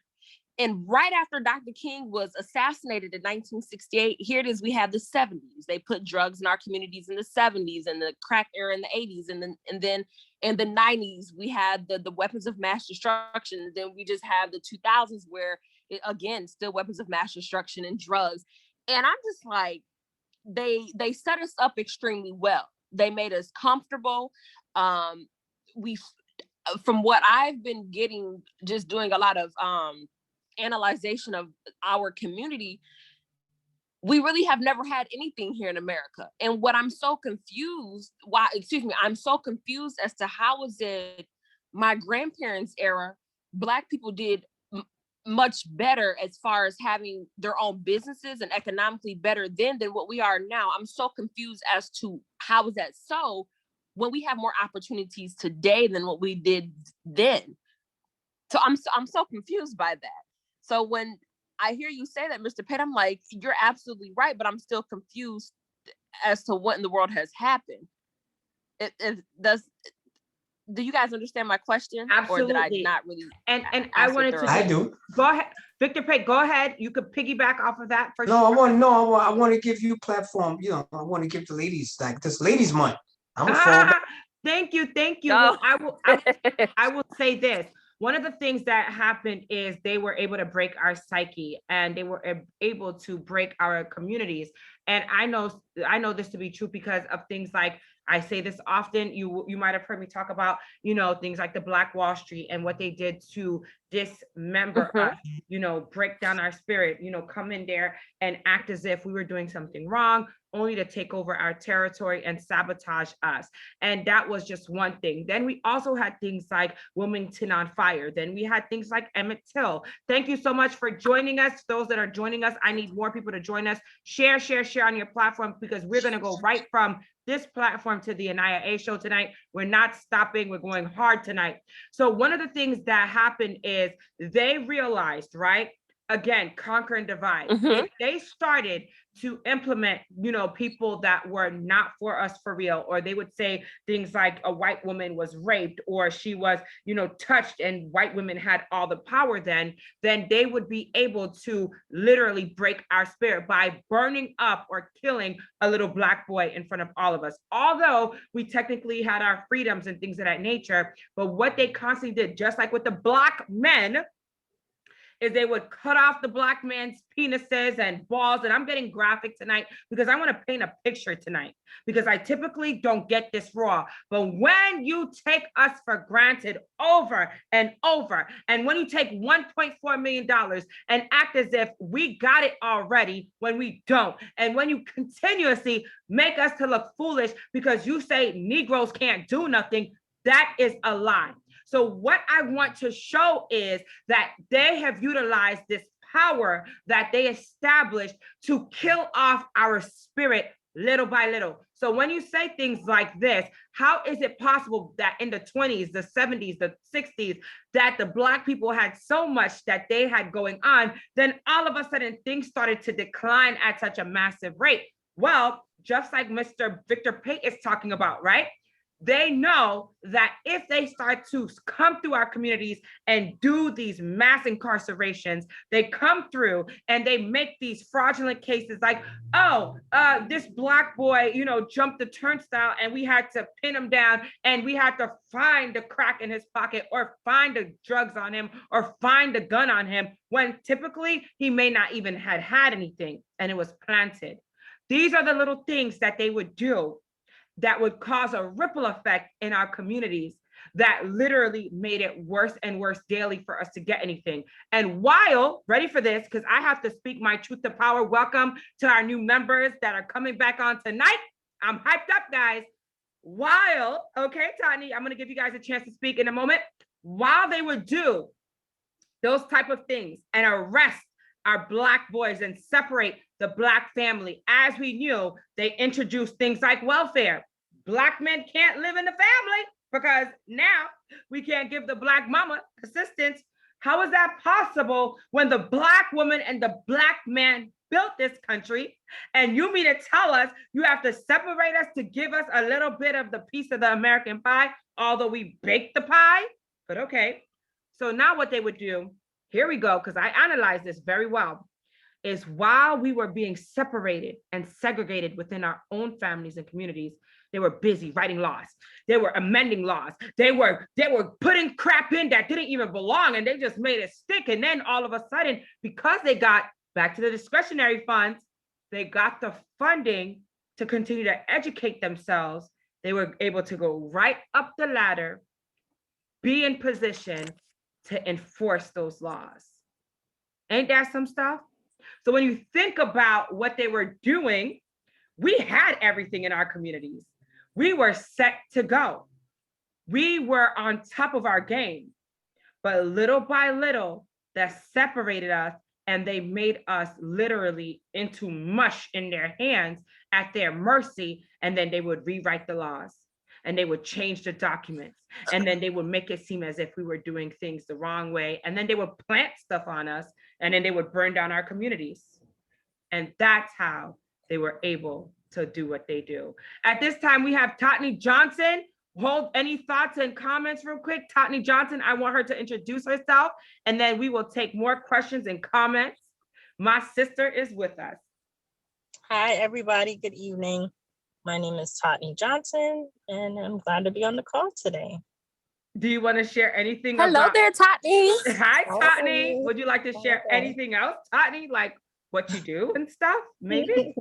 And right after Dr. King was assassinated in 1968, here it is, we have the 70s. They put drugs in our communities in the 70s, and the crack era in the 80s. And then in the 90s, we had the weapons of mass destruction. And then we just have the 2000s where, again, still weapons of mass destruction and drugs. And I'm just like, they set us up extremely well. They made us comfortable. From what I've been getting, just doing a lot of analyzation of our community, we really have never had anything here in America. And what I'm so confused, I'm so confused as to how is it my grandparents' era, Black people did much better as far as having their own businesses and economically better then than what we are now. I'm so confused as to how is that so when we have more opportunities today than what we did then. So I'm so confused by that. So when I hear you say that, Mr. Pate, I'm like, you're absolutely right, but I'm still confused as to what in the world has happened. Do you guys understand my question? Absolutely. Or did I not really? And I wanted to. I do. Go ahead, Victor Pate. Go ahead. You could piggyback off of that for No, sure. I want to give you platform. You know, I want to give the ladies like this ladies month. I'm a fall. Thank you. No. Well, I will say this. One of the things that happened is they were able to break our psyche and they were able to break our communities. And I know this to be true because of things like, I say this often, you might have heard me talk about, things like the Black Wall Street and what they did to dismember us, break down our spirit, come in there and act as if we were doing something wrong, only to take over our territory and sabotage us. And that was just one thing. Then we also had things like Wilmington on Fire. Then we had things like Emmett Till. Thank you so much for joining us. Those that are joining us, I need more people to join us. Share on your platform, because we're going to go right from this platform to the AniYa show tonight. We're not stopping. We're going hard tonight. So one of the things that happened is they realized, right? Again, conquer and divide. Mm-hmm. They started to implement, people that were not for us for real, or they would say things like a white woman was raped or she was, touched, and white women had all the power then they would be able to literally break our spirit by burning up or killing a little Black boy in front of all of us. Although we technically had our freedoms and things of that nature, but what they constantly did, just like with the Black men, is they would cut off the Black man's penises and balls. And I'm getting graphic tonight because I want to paint a picture tonight, because I typically don't get this raw. But when you take us for granted over and over, and when you take $1.4 million and act as if we got it already when we don't, and when you continuously make us to look foolish because you say Negroes can't do nothing, that is a lie. So what I want to show is that they have utilized this power that they established to kill off our spirit little by little. So when you say things like this, how is it possible that in the 20s, the 70s, the 60s, that the Black people had so much that they had going on, then all of a sudden things started to decline at such a massive rate? Well, just like Mr. Victor Pate is talking about, right? They know that if they start to come through our communities and do these mass incarcerations, they come through and they make these fraudulent cases like, this Black boy, jumped the turnstile and we had to pin him down and we had to find the crack in his pocket or find the drugs on him or find the gun on him, when typically he may not even had anything and it was planted. These are the little things that they would do that would cause a ripple effect in our communities that literally made it worse and worse daily for us to get anything. And while, ready for this, because I have to speak my truth to power. Welcome to our new members that are coming back on tonight. I'm hyped up, guys. While, okay, Tani, I'm going to give you guys a chance to speak in a moment. While they would do those type of things and arrest our Black boys and separate the Black family, as we knew, they introduced things like welfare. Black men can't live in the family because now we can't give the Black mama assistance. How is that possible when the Black woman and the Black man built this country? And you mean to tell us you have to separate us to give us a little bit of the piece of the American pie, although we baked the pie? But okay. So now what they would do, here we go, because I analyzed this very well, is while we were being separated and segregated within our own families and communities, they were busy writing laws. They were amending laws. They were putting crap in that didn't even belong, and they just made it stick. And then all of a sudden, because they got back to the discretionary funds, they got the funding to continue to educate themselves. They were able to go right up the ladder, be in position to enforce those laws. Ain't that some stuff? So when you think about what they were doing, we had everything in our communities. We were set to go. We were on top of our game. But little by little, that separated us, and they made us literally into mush in their hands at their mercy. And then they would rewrite the laws, and they would change the documents, and then they would make it seem as if we were doing things the wrong way. And then they would plant stuff on us, and then they would burn down our communities. And that's how they were able to do what they do. At this time, we have Tottenham Johnson. Hold any thoughts and comments real quick. Tottenham Johnson, I want her to introduce herself, and then we will take more questions and comments. My sister is with us. Hi, everybody. Good evening. My name is Tottenham Johnson, and I'm glad to be on the call today. Do you want to share anything? Hello there, Tottenham. Hi, Tottenham. Would you like to share anything else, Tottenham, like what you do and stuff, maybe?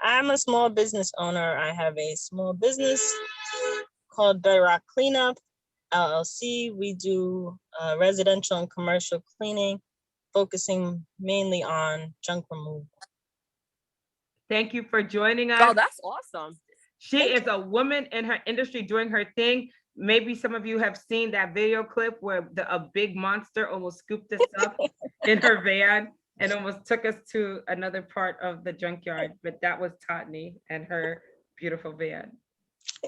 I'm a small business owner. I have a small business called Bedrock Cleanup, LLC. We do residential and commercial cleaning, focusing mainly on junk removal. Thank you for joining us. Oh, that's awesome. She is a woman in her industry doing her thing. Maybe some of you have seen that video clip where a big monster almost scooped us up in her van and almost took us to another part of the junkyard. But that was Tottenham and her beautiful van.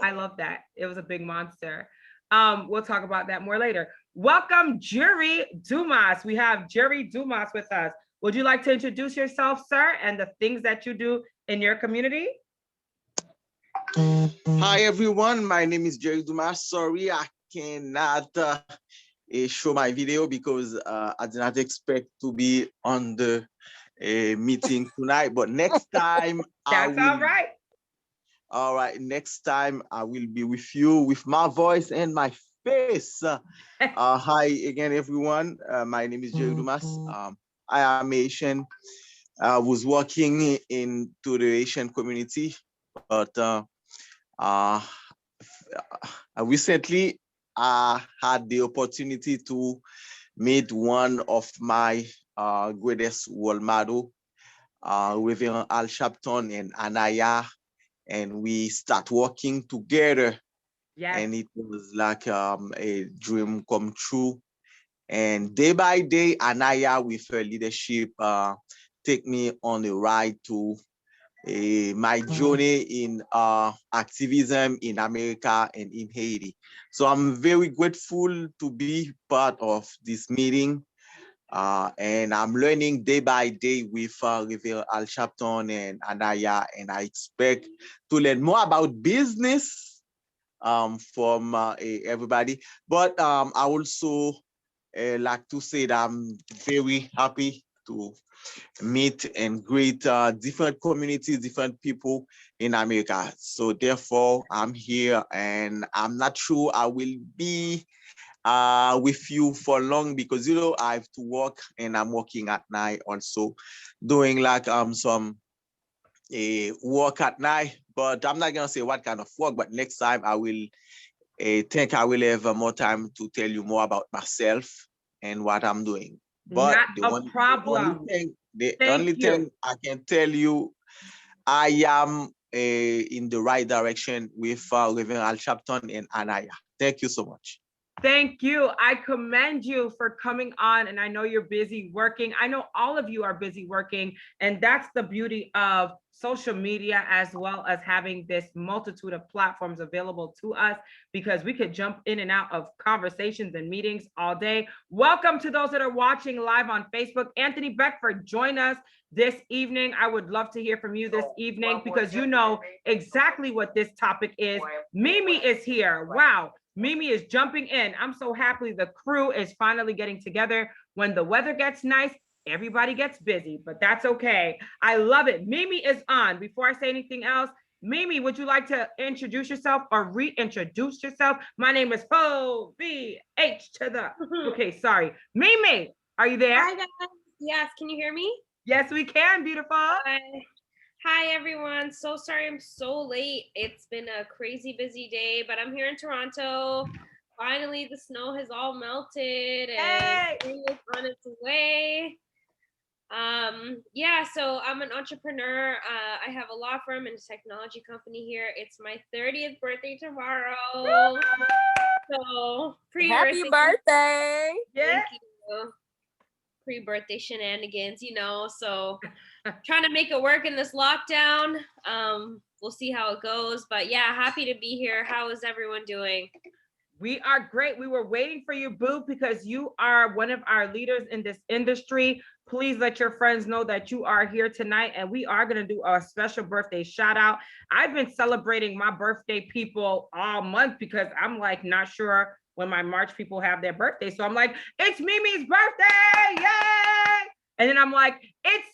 I love that. It was a big monster. We'll talk about that more later. Welcome, Jerry Dumas. We have Jerry Dumas with us. Would you like to introduce yourself, sir, and the things that you do in your community? Hi, everyone. My name is Jerry Dumas. Sorry, I cannot show my video because I did not expect to be on the meeting tonight. But next time, that's all right. All right, next time I will be with you with my voice and my face. Hi again, everyone. My name is Jerry Dumas. I am Asian. I was working into the Asian community, but recently I had the opportunity to meet one of my greatest role model, Reverend Al Sharpton and AniYa, and we start working together. Yes. And it was like a dream come true. And day by day, AniYa, with her leadership, take me on a ride to my journey in activism in America and in Haiti. So I'm very grateful to be part of this meeting. And I'm learning day by day with Reverend Al Sharpton and AniYa, and I expect to learn more about business from everybody. But I also like to say that I'm very happy to meet and greet different communities, different people in America. So therefore, I'm here, and I'm not sure I will be with you for long because, you know, I have to work, and I'm working at night also, doing like some work at night. But I'm not gonna say what kind of work, but next time I will think I will have more time to tell you more about myself and what I'm doing. But not a problem. The only thing I can tell you, I am in the right direction with Reverend Al Sharpton and AniYa. Thank you so much. Thank you. I commend you for coming on, and I know you're busy working. I know all of you are busy working, and that's the beauty of social media, as well as having this multitude of platforms available to us, because we could jump in and out of conversations and meetings all day. Welcome to those that are watching live on Facebook. Anthony Beckford, join us this evening. I would love to hear from you this evening because you know exactly what this topic is. Mimi is here. Wow. Mimi is jumping in. I'm so happy the crew is finally getting together. When the weather gets nice, everybody gets busy, but that's okay. I love it. Mimi is on. Before I say anything else, Mimi, would you like to introduce yourself or reintroduce yourself? My name is O-B-H to the... Okay, sorry. Mimi, are you there? Hi, guys. Yes, can you hear me? Yes, we can, beautiful. Hi, everyone. So sorry I'm so late. It's been a crazy busy day, but I'm here in Toronto. Finally, the snow has all melted and spring is on its way. Yeah, so I'm an entrepreneur. I have a law firm and a technology company here. It's my 30th birthday tomorrow. So Happy birthday. Thank you. Pre-birthday shenanigans, so trying to make it work in this lockdown. We'll see how it goes, but yeah, happy to be here. How is everyone doing? We are great. We were waiting for you, Boo, because you are one of our leaders in this industry. Please let your friends know that you are here tonight, and we are going to do a special birthday shout out. I've been celebrating my birthday people all month because I'm like not sure when my March people have their birthday. So I'm like, it's Mimi's birthday. Yay! And then I'm like, it's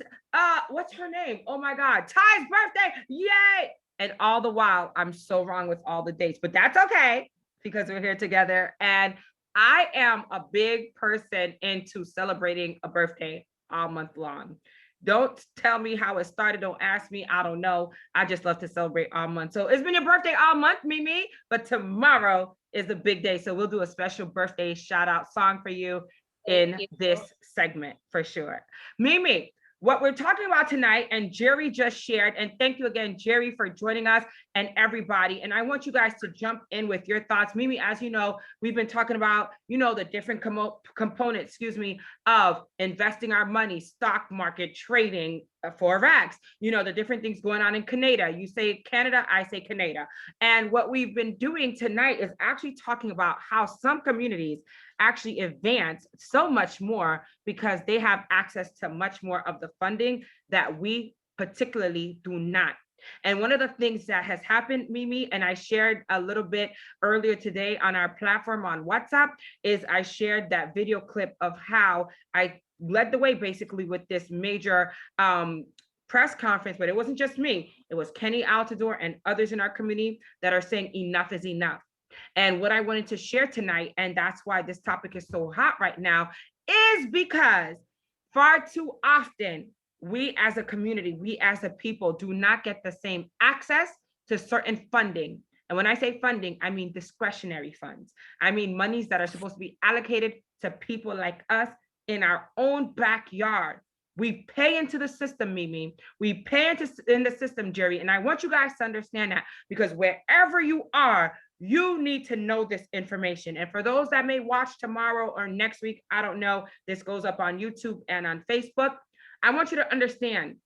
what's her name? Oh my God, Ty's birthday. Yay! And all the while, I'm so wrong with all the dates, but that's okay, because we're here together. And I am a big person into celebrating a birthday all month long. Don't tell me how it started. Don't ask me. I don't know. I just love to celebrate all month. So it's been your birthday all month, Mimi, but tomorrow is a big day. So we'll do a special birthday shout out song for you in this segment for sure. Mimi, what we're talking about tonight, and Jerry just shared, and thank you again, Jerry, for joining us and everybody. And I want you guys to jump in with your thoughts. Mimi, as you know, we've been talking about, the different components, of investing our money, stock market, trading, Forex, the different things going on in Canada. You say Canada, I say Canada. And what we've been doing tonight is actually talking about how some communities actually advance so much more because they have access to much more of the funding that we particularly do not. And one of the things that has happened, Mimi, and I shared a little bit earlier today on our platform on WhatsApp, is I shared that video clip of how I led the way basically with this major press conference, but it wasn't just me. It was Kenny Altador and others in our community that are saying enough is enough. And what I wanted to share tonight, and that's why this topic is so hot right now, is because far too often, we as a community, we as a people do not get the same access to certain funding. And when I say funding, I mean discretionary funds. I mean monies that are supposed to be allocated to people like us in our own backyard. We pay into the system, Mimi. We pay in the system, Jerry. And I want you guys to understand that, because wherever you are, you need to know this information. And for those that may watch tomorrow or next week, I don't know, this goes up on YouTube and on Facebook. I want you to understand,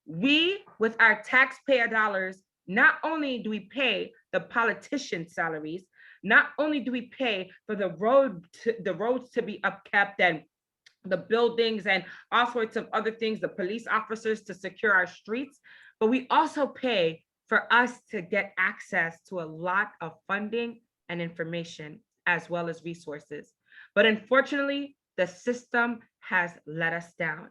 we, with our taxpayer dollars, not only do we pay the politicians' salaries, not only do we pay for the roads to be upkept and the buildings and all sorts of other things, the police officers to secure our streets, but we also pay for us to get access to a lot of funding and information, as well as resources. But unfortunately, the system has let us down.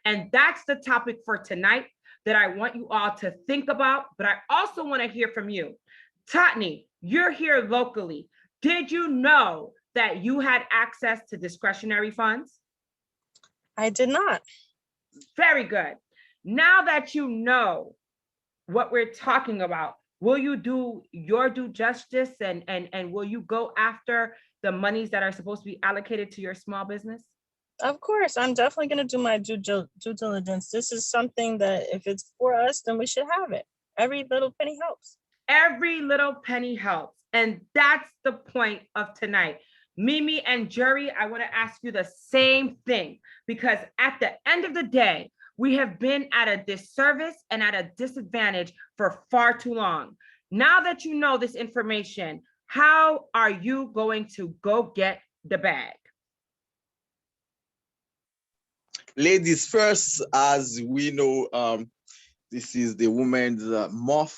And that's the topic for tonight that I want you all to think about, but I also want to hear from you. Totney, you're here locally. Did you know that you had access to discretionary funds? I did not. Very good. Now that you know what we're talking about, will you do your due justice and will you go after the monies that are supposed to be allocated to your small business? Of course, I'm definitely going to do my due diligence. This is something that if it's for us, then we should have it. Every little penny helps. Every little penny helps. And that's the point of tonight. Mimi and Jerry, I want to ask you the same thing, because at the end of the day, we have been at a disservice and at a disadvantage for far too long. Now that you know this information, how are you going to go get the bag? Ladies first, as we know, this is the women's month.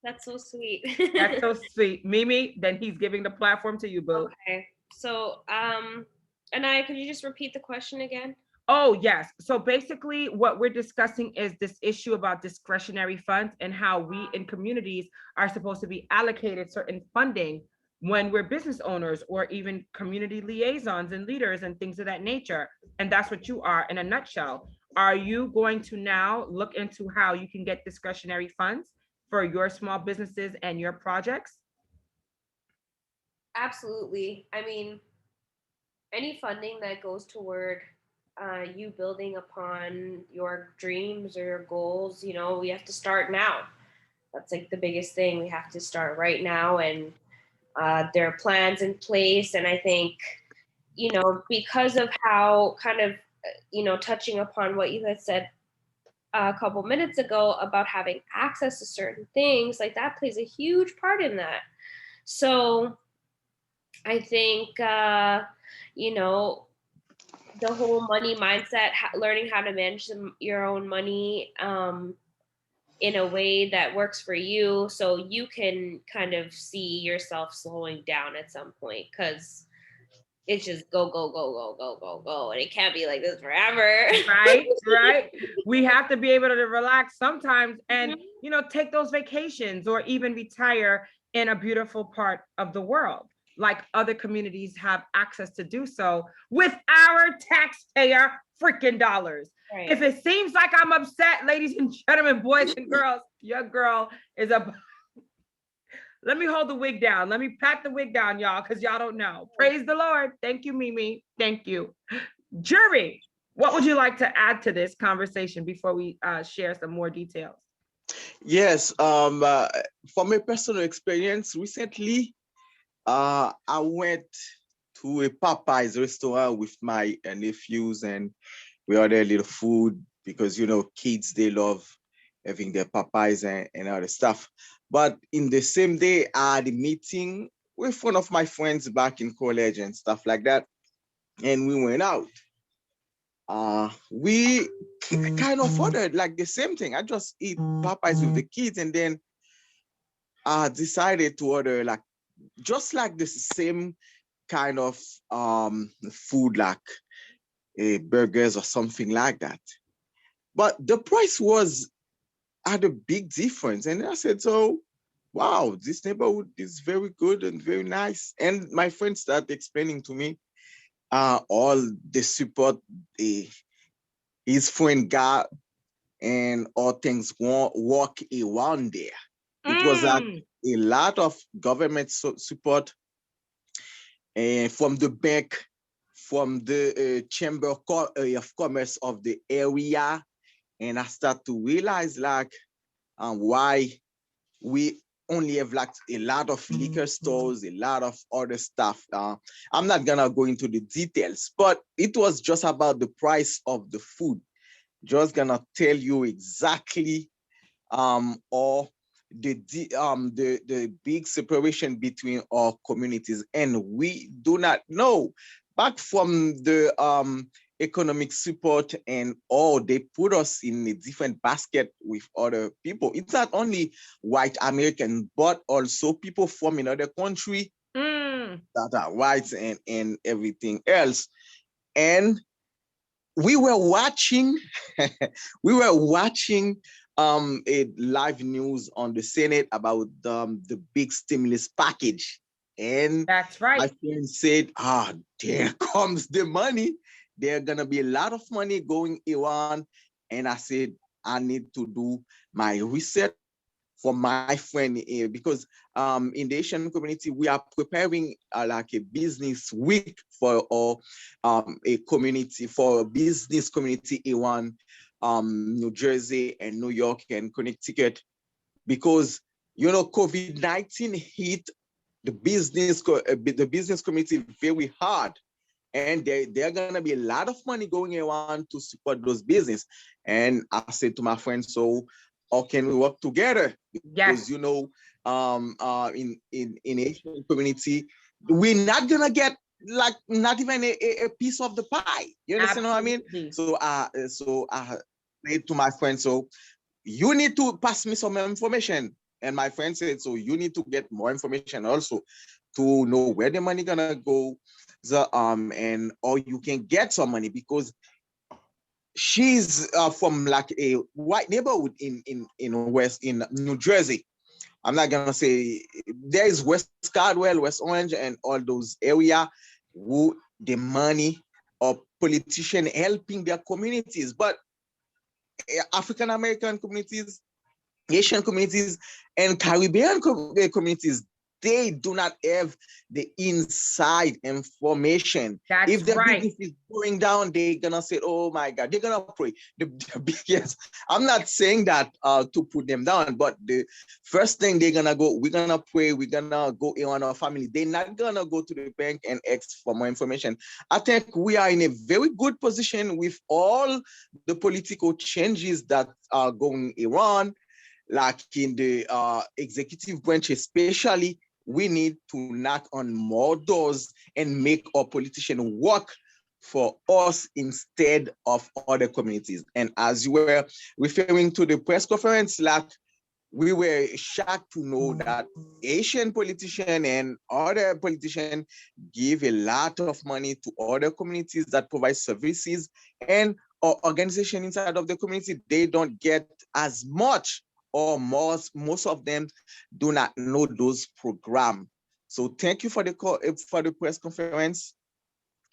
That's so sweet. That's so sweet. Mimi, then he's giving the platform to you, boo. Okay. So, AniYa, could you just repeat the question again? Oh, yes. So basically what we're discussing is this issue about discretionary funds and how we in communities are supposed to be allocated certain funding when we're business owners or even community liaisons and leaders and things of that nature. And that's what you are in a nutshell. Are you going to now look into how you can get discretionary funds for your small businesses and your projects? Absolutely. I mean, any funding that goes toward you building upon your dreams or your goals, you know, we have to start now. That's like the biggest thing. We have to start right now, and there are plans in place. And I think, you know, because of how kind of, you know, touching upon what you had said a couple minutes ago about having access to certain things, like that plays a huge part in that. So I think, you know, the whole money mindset, learning how to manage your own money in a way that works for you, so you can kind of see yourself slowing down at some point, because it's just go, go, go, go, go, go, go. And it can't be like this forever. Right, right. We have to be able to relax sometimes and, you know, take those vacations or even retire in a beautiful part of the world, like other communities have access to do so with our taxpayer freaking dollars. Right. If it seems like I'm upset, ladies and gentlemen, boys and girls, your girl is a... Let me hold the wig down. Let me pat the wig down, y'all, because y'all don't know. Praise the Lord. Thank you, Mimi. Thank you. Jury, what would you like to add to this conversation before we share some more details? Yes, from a personal experience, recently, I went to a Popeyes restaurant with my nephews, and we ordered a little food because, you know, kids, they love having their Popeyes and other stuff. But in the same day, I had a meeting with one of my friends back in college and stuff like that. And we went out. We kind of ordered like the same thing. I just eat Popeyes with the kids, and then I decided to order like just like the same kind of food, like burgers or something like that. But the price had a big difference. And I said, so, wow, this neighborhood is very good and very nice. And my friend started explaining to me all the support his friend got and all things work around there. It was like a lot of government support from the bank, from the Chamber of Commerce of the area. And I start to realize like why we only have like a lot of liquor stores, a lot of other stuff. I'm not gonna go into the details, but it was just about the price of the food. Just gonna tell you exactly or the big separation between our communities, and we do not know. Back from the economic support and all, they put us in a different basket with other people. It's not only white American, but also people from another country that are whites and everything else. And we were watching, a live news on the Senate about the big stimulus package. And that's right. My friend said, there comes the money. There's gonna be a lot of money going around. And I said, I need to do my research for my friend here, because in the Asian community, we are preparing like a business week for a community, for a business community around New Jersey and New York and Connecticut, because, you know, COVID-19 hit the business community very hard. And there are gonna be a lot of money going around to support those business. And I said to my friend, so how can we work together? Because, you know, in Asian community, we're not gonna get like not even a piece of the pie. You understand what I mean? So I said to my friend, so you need to pass me some information. And my friend said, so you need to get more information also to know where the money gonna go, and or you can get some money, because she's from like a white neighborhood in New Jersey. I'm not gonna say there is West Caldwell, West Orange, and all those area who the money of politician helping their communities, but African American communities, Asian communities, and Caribbean communities, they do not have the inside information. That's if their right. business is going down, they're gonna say, oh my God, they're gonna pray. The biggest, I'm not saying that to put them down, but the first thing they're gonna go, we're gonna pray, we're gonna go in on our family. They're not gonna go to the bank and ask for more information. I think we are in a very good position with all the political changes that are going around, like in the executive branch especially. We need to knock on more doors and make our politicians work for us instead of other communities. And as you were referring to the press conference, like, we were shocked to know that Asian politicians and other politicians give a lot of money to other communities that provide services, and our organization inside of the community, they don't get as much, or most of them do not know those programs. So thank you for the press conference.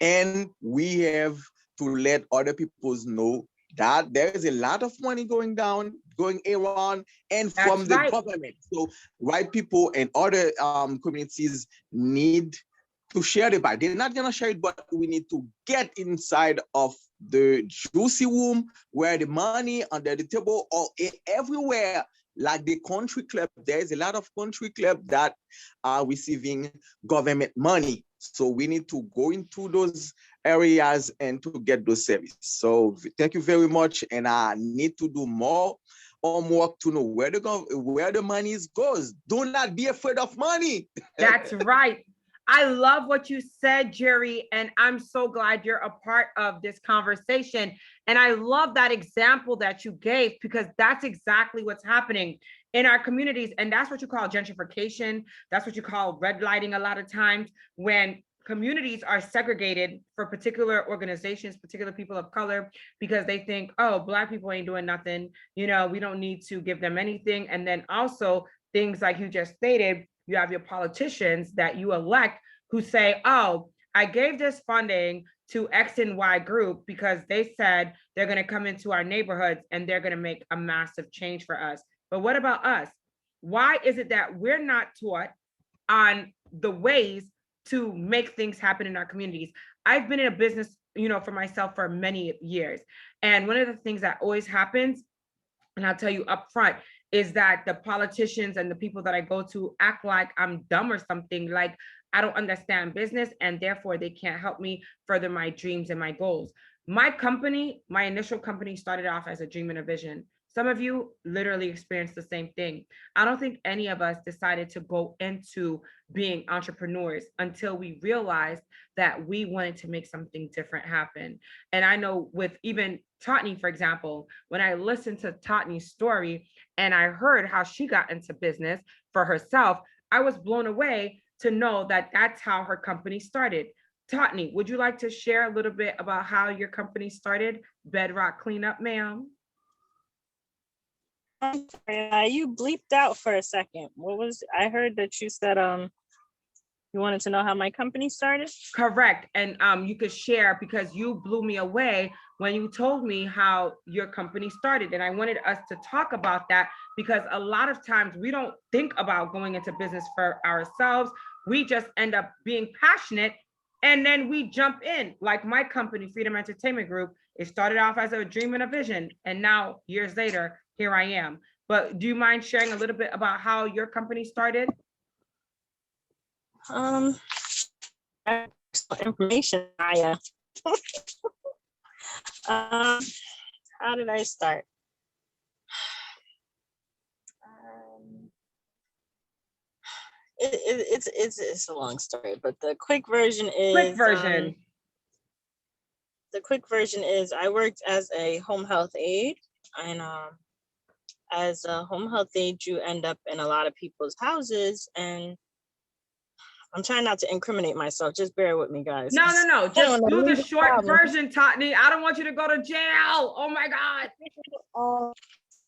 And we have to let other people know that there is a lot of money going around, and from the government. So white people and other communities need to share the pie. They're not gonna share it, but we need to get inside of the juicy room where the money under the table or everywhere, like the country club. There's a lot of country clubs that are receiving government money. So we need to go into those areas and to get those services. So thank you very much. And I need to do more homework to know where the money goes. Do not be afraid of money. That's right. I love what you said, Jerry, and I'm so glad you're a part of this conversation. And I love that example that you gave, because that's exactly what's happening in our communities. And that's what you call gentrification. That's what you call redlighting a lot of times, when communities are segregated for particular organizations, particular people of color, because they think, oh, Black people ain't doing nothing. You know, we don't need to give them anything. And then also things like you just stated, you have your politicians that you elect who say, oh, I gave this funding to X and Y group because they said they're going to come into our neighborhoods and they're going to make a massive change for us. But what about us? Why is it that we're not taught on the ways to make things happen in our communities? I've been in a business, for myself for many years. And one of the things that always happens, and I'll tell you up front, is that the politicians and the people that I go to act like I'm dumb or something, like I don't understand business, and therefore they can't help me further my dreams and my goals. My company, my initial company, started off as a dream and a vision. Some of you literally experienced the same thing. I don't think any of us decided to go into being entrepreneurs until we realized that we wanted to make something different happen. And I know with even Tottenham, for example, when I listened to Tottenham's story and I heard how she got into business for herself, I was blown away to know that that's how her company started. Tottenham, would you like to share a little bit about how your company started, Bedrock Cleanup, ma'am? I'm sorry, you bleeped out for a second. I heard that you said you wanted to know how my company started? Correct. And you could share, because you blew me away when you told me how your company started. And I wanted us to talk about that, because a lot of times we don't think about going into business for ourselves. We just end up being passionate and then we jump in. Like my company, Freedom Entertainment Group, it started off as a dream and a vision. And now years later, here I am. But do you mind sharing a little bit about how your company started? Information, AniYa. How did I start? It's a long story, but the quick version is I worked as a home health aide, and as a home health aide, you end up in a lot of people's houses, and I'm trying not to incriminate myself. Just bear with me, guys. No. Just do the short version, Tottenham. I don't want you to go to jail. Oh my God.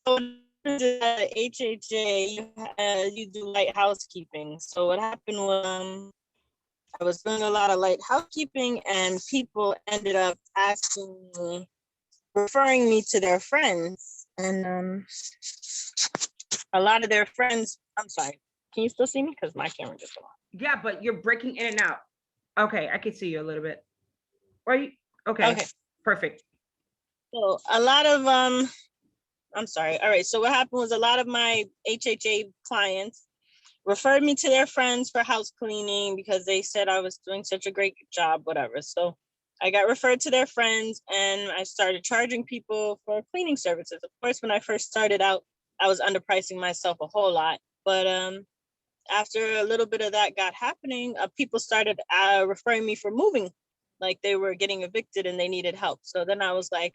So HHA, you do light housekeeping. So what happened was I was doing a lot of light housekeeping, and people ended up referring me to their friends. And a lot of their friends, I'm sorry, Can you still see me? Because my camera just went off. Yeah, but you're breaking in and out. Okay, I can see you a little bit. Are you okay? Okay, perfect. So a lot of I'm sorry. All right. So what happened was a lot of my HHA clients referred me to their friends for house cleaning because they said I was doing such a great job, whatever. So I got referred to their friends and I started charging people for cleaning services. Of course, when I first started out, I was underpricing myself a whole lot. But after a little bit of that got happening, people started referring me for moving, like they were getting evicted and they needed help. So then I was like,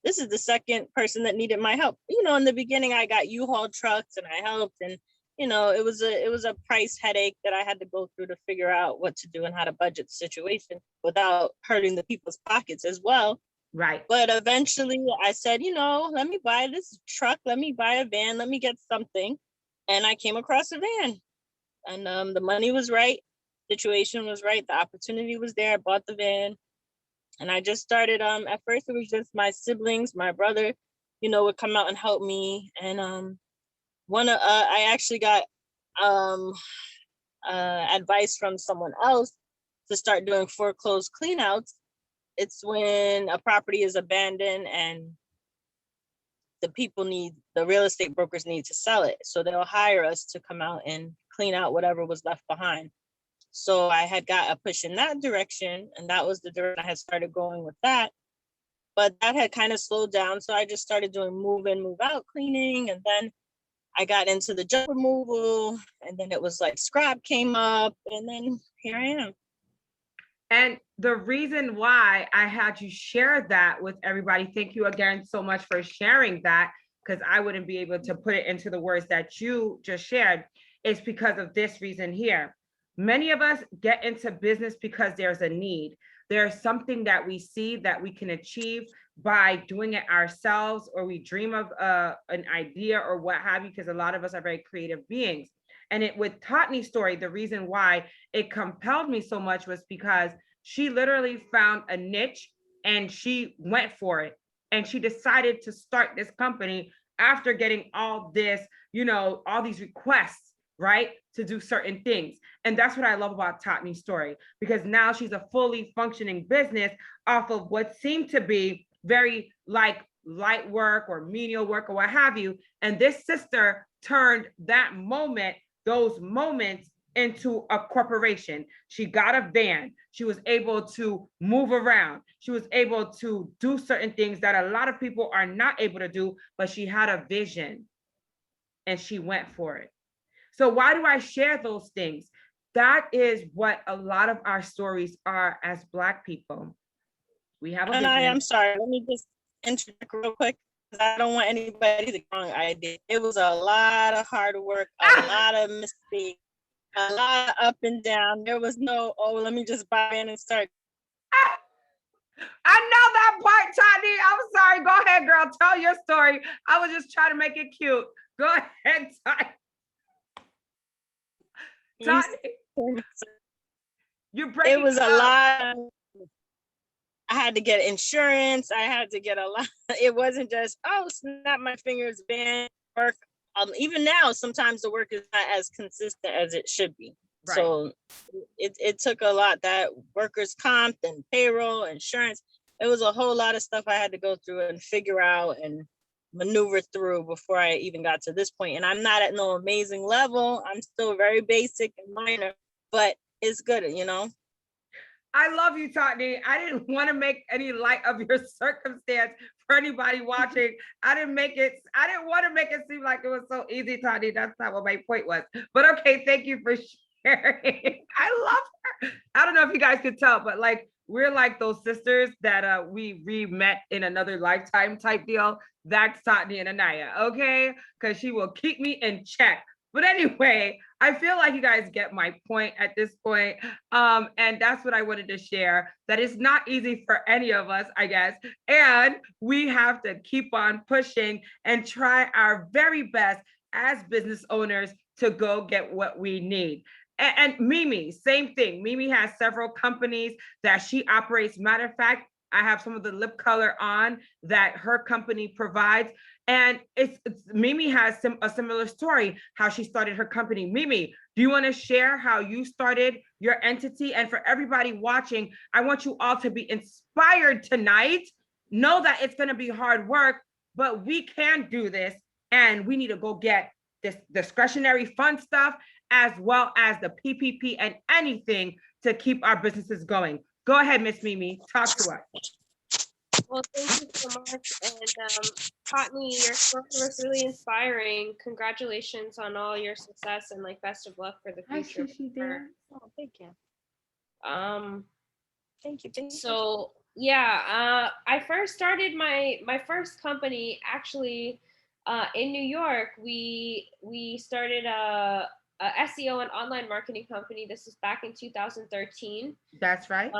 this is the second person that needed my help. You know, in the beginning, I got U-Haul trucks and I helped, and you know, it was a price headache that I had to go through to figure out what to do and how to budget the situation without hurting the people's pockets as well. Right. But eventually, I said, you know, let me buy this truck, let me buy a van, let me get something, and I came across a van, and the money was right, situation was right, the opportunity was there. I bought the van. And I just started, at first it was just my siblings, my brother, you know, would come out and help me. And I actually got advice from someone else to start doing foreclosed cleanouts. It's when a property is abandoned and the real estate brokers need to sell it. So they'll hire us to come out and clean out whatever was left behind. So I had got a push in that direction, and that was the direction I had started going with that. But that had kind of slowed down. So I just started doing move in, move out cleaning. And then I got into the junk removal, and then it was like scrap came up, and then here I am. And the reason why I had you share that with everybody, thank you again so much for sharing that, because I wouldn't be able to put it into the words that you just shared, is because of this reason here. Many of us get into business because there's a need. There's something that we see that we can achieve by doing it ourselves, or we dream of an idea or what have you, because a lot of us are very creative beings. And with Tottenham's story, the reason why it compelled me so much was because she literally found a niche and she went for it. And she decided to start this company after getting all this, you know, all these requests, right, to do certain things. And that's what I love about Tottenham's story, because now she's a fully functioning business off of what seemed to be very like light work or menial work or what have you. And this sister turned that moment, those moments, into a corporation. She got a van. She was able to move around. She was able to do certain things that a lot of people are not able to do, but she had a vision and she went for it. So why do I share those things? That is what a lot of our stories are as Black people. We have a vision. And I'm sorry, let me just interject real quick, because I don't want anybody to get the wrong idea. It was a lot of hard work, a lot of mistakes, a lot of up and down. There was no, oh, let me just buy in and start. I know that part, Tati. I'm sorry. Go ahead, girl. Tell your story. I was just trying to make it cute. Go ahead, Tati. You're breaking. It was a lot. I had to get insurance. I had to get a lot. It wasn't just, oh, snap my fingers, van work. Even now, sometimes the work is not as consistent as it should be. Right. So it took a lot, that workers' comp and payroll, insurance. It was a whole lot of stuff I had to go through and figure out and maneuver through before I even got to this point. And I'm not at no amazing level. I'm still very basic and minor, but it's good, you know. I love you, Tottenham. I didn't want to make any light of your circumstance for anybody watching. I didn't want to make it seem like it was so easy, Tottenham. That's not what my point was. But okay, thank you for sharing. I love her. I don't know if you guys could tell, but like, we're like those sisters that we re-met in another lifetime type deal. That's Tottenham and AniYa, okay? Because she will keep me in check. But anyway, I feel like you guys get my point at this point. And that's what I wanted to share, that it's not easy for any of us, I guess. And we have to keep on pushing and try our very best as business owners to go get what we need. And Mimi, same thing. Mimi has several companies that she operates. Matter of fact, I have some of the lip color on that her company provides. And Mimi has a similar story, how she started her company. Mimi, do you want to share how you started your entity? And for everybody watching, I want you all to be inspired tonight. Know that it's going to be hard work, but we can do this. And we need to go get this discretionary fund stuff, as well as the PPP and anything to keep our businesses going. Go ahead, Miss Mimi, talk to us. Well, thank you so much. And Patney, your story was really inspiring. Congratulations on all your success and like best of luck for the future. Oh, thank you. Thank you. So yeah, I first started my first company actually in New York. We started a SEO and online marketing company. This was back in 2013. That's right.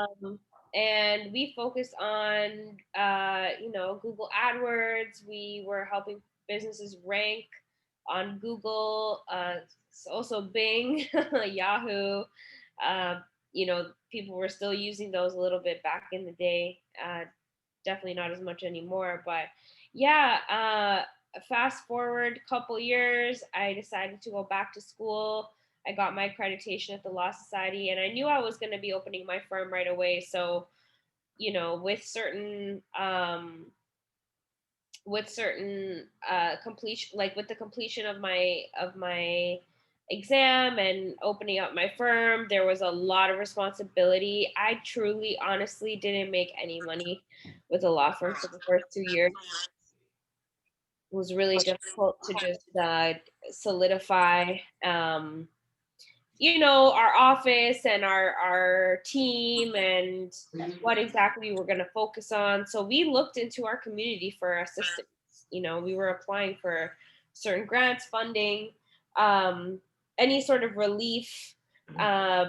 And we focused on, Google AdWords. We were helping businesses rank on Google, also Bing, Yahoo. People were still using those a little bit back in the day. Definitely not as much anymore. But yeah, fast forward a couple years, I decided to go back to school. I got my accreditation at the Law Society, and I knew I was going to be opening my firm right away. So, with certain completion, like with the completion of my exam and opening up my firm, there was a lot of responsibility. I truly, honestly didn't make any money with a law firm for the first 2 years. It was really difficult to just solidify our office and our team and what exactly we're going to focus on. So we looked into our community for assistance. We were applying for certain grants, funding, any sort of relief,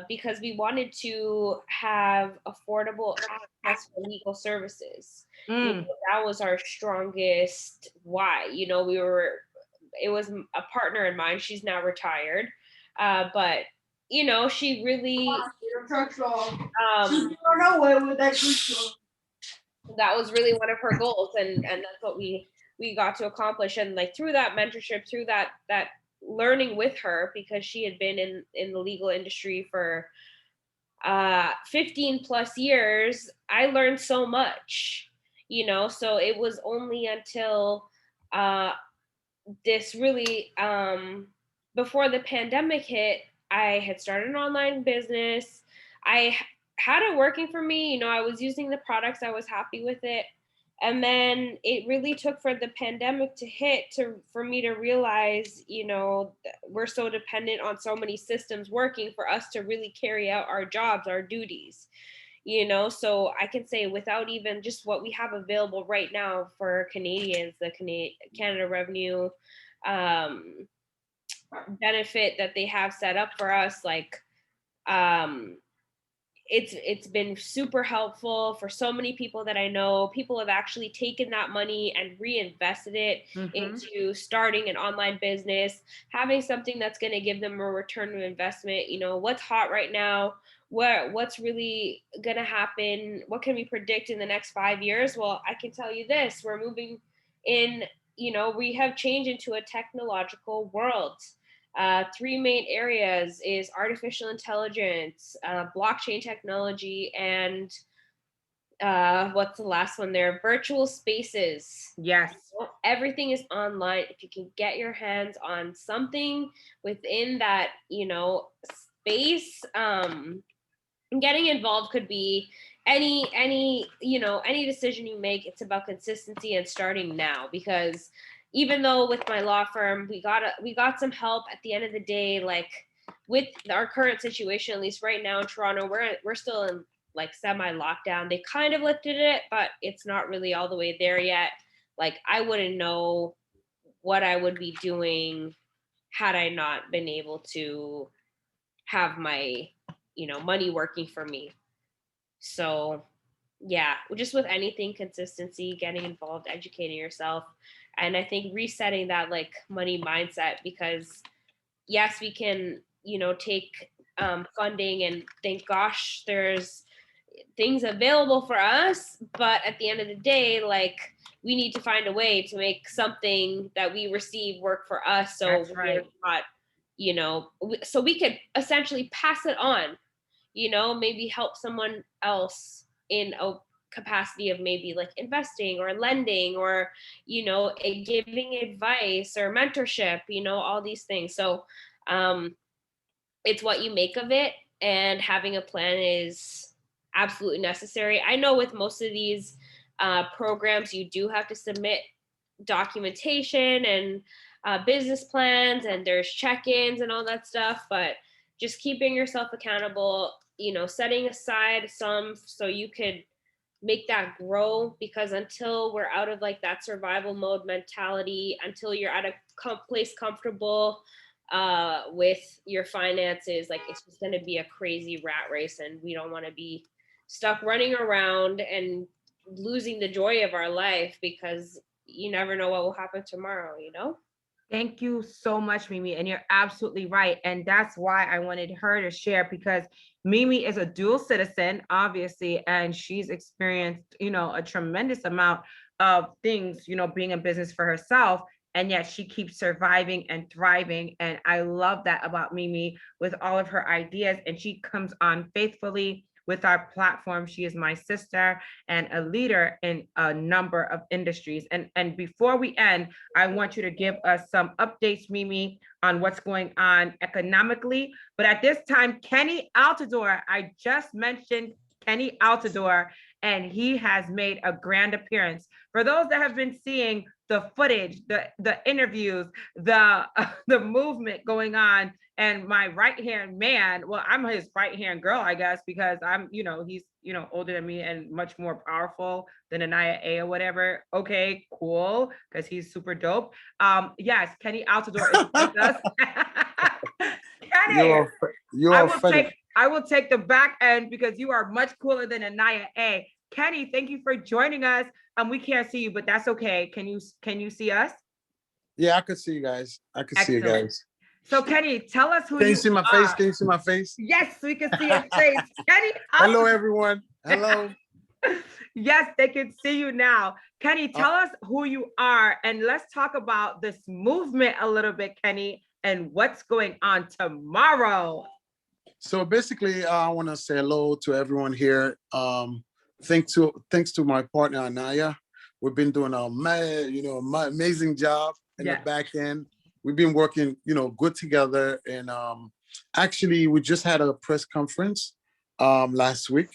because we wanted to have affordable access for legal services. That was our strongest why. It was a partner of mine. She's now retired. But she really that was really one of her goals, and that's what we got to accomplish. And like through that mentorship, through that learning with her, because she had been in the legal industry for 15 plus years, I learned so much, so it was only until this really before the pandemic hit, I had started an online business. I had it working for me. I was using the products. I was happy with it. And then it really took for the pandemic to hit for me to realize, we're so dependent on so many systems working for us to really carry out our jobs, our duties. So I can say without even just what we have available right now for Canadians, the Canada Revenue benefit that they have set up for us, like it's been super helpful for so many people that I know. People have actually taken that money and reinvested it into starting an online business, having something that's going to give them a return on investment. What's hot right now, what's really going to happen, what can we predict in the next 5 years? Well, I can tell you this, we're moving in, we have changed into a technological world. 3 main areas is artificial intelligence, blockchain technology, and what's the last one there? Virtual spaces. Yes. Everything is online. If you can get your hands on something within that, space, getting involved could be any decision you make. It's about consistency and starting now, because even though with my law firm, we got some help at the end of the day, like with our current situation, at least right now in Toronto, we're still in like semi lockdown. They kind of lifted it, but it's not really all the way there yet. Like I wouldn't know what I would be doing had I not been able to have my, money working for me. So yeah, just with anything, consistency, getting involved, educating yourself. And I think resetting that like money mindset, because yes, we can, take funding and think, gosh, there's things available for us, but at the end of the day, like, we need to find a way to make something that we receive work for us. So That's right. we're not, you know, so we could essentially pass it on, you know, maybe help someone else in a capacity of maybe like investing or lending or, you know, giving advice or mentorship, you know, all these things. So it's what you make of it, and having a plan is absolutely necessary. I know with most of these programs, you do have to submit documentation and business plans, and there's check-ins and all that stuff, but just keeping yourself accountable, you know, setting aside some so you could make that grow, because until we're out of like that survival mode mentality, until you're at a place comfortable with your finances, like, it's just going to be a crazy rat race, and we don't want to be stuck running around and losing the joy of our life, because you never know what will happen tomorrow, you know? Thank you so much, Mimi. And you're absolutely right. And that's why I wanted her to share, because Mimi is a dual citizen, obviously, and she's experienced, you know, a tremendous amount of things, you know, being in business for herself. And yet she keeps surviving and thriving. And I love that about Mimi with all of her ideas. And she comes on faithfully with our platform. She is my sister and a leader in a number of industries. And before we end, I want you to give us some updates, Mimi, on what's going on economically. But at this time, Kenny Altador, I just mentioned Kenny Altador, and he has made a grand appearance. For those that have been seeing the footage, the interviews, the movement going on, and my right-hand man, well, I'm his right-hand girl, I guess, because I'm, you know, he's, you know, older than me and much more powerful than AniYa or whatever. Okay, cool, because he's super dope. Yes, Kenny Altador is with us. Kenny, I will take the back end because you are much cooler than AniYa. Kenny, thank you for joining us. We can't see you, but that's okay. Can you see us? Yeah, I can see you guys. I can see you guys. So Kenny, tell us who Can you see my face? Can you see my face? Yes, we can see your face. Kenny. Hello, everyone. Hello. Yes, they can see you now. Kenny, tell us who you are, and let's talk about this movement a little bit, Kenny, and what's going on tomorrow. So basically, I want to say hello to everyone here. Thanks to my partner AniYa. We've been doing amazing job in the back end. We've been working, you know, good together. And actually, we just had a press conference last week.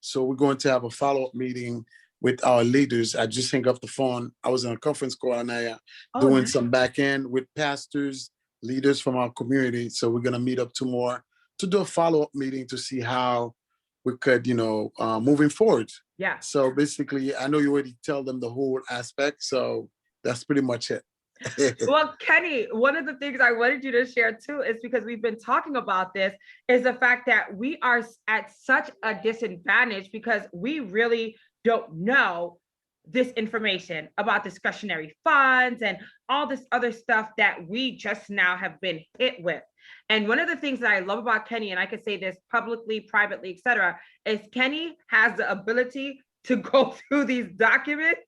So we're going to have a follow-up meeting with our leaders. I just hung up the phone. I was in a conference call, AniYa, doing some back end with pastors, leaders from our community. So we're going to meet up tomorrow to do a follow-up meeting to see how we could, you know, moving forward. Yeah. So basically, I know you already tell them the whole aspect. So that's pretty much it. Well, Kenny, one of the things I wanted you to share too is because we've been talking about this, is the fact that we are at such a disadvantage because we really don't know this information about discretionary funds and all this other stuff that we just now have been hit with. And one of the things that I love about Kenny, and I could say this publicly, privately, etc., is Kenny has the ability to go through these documents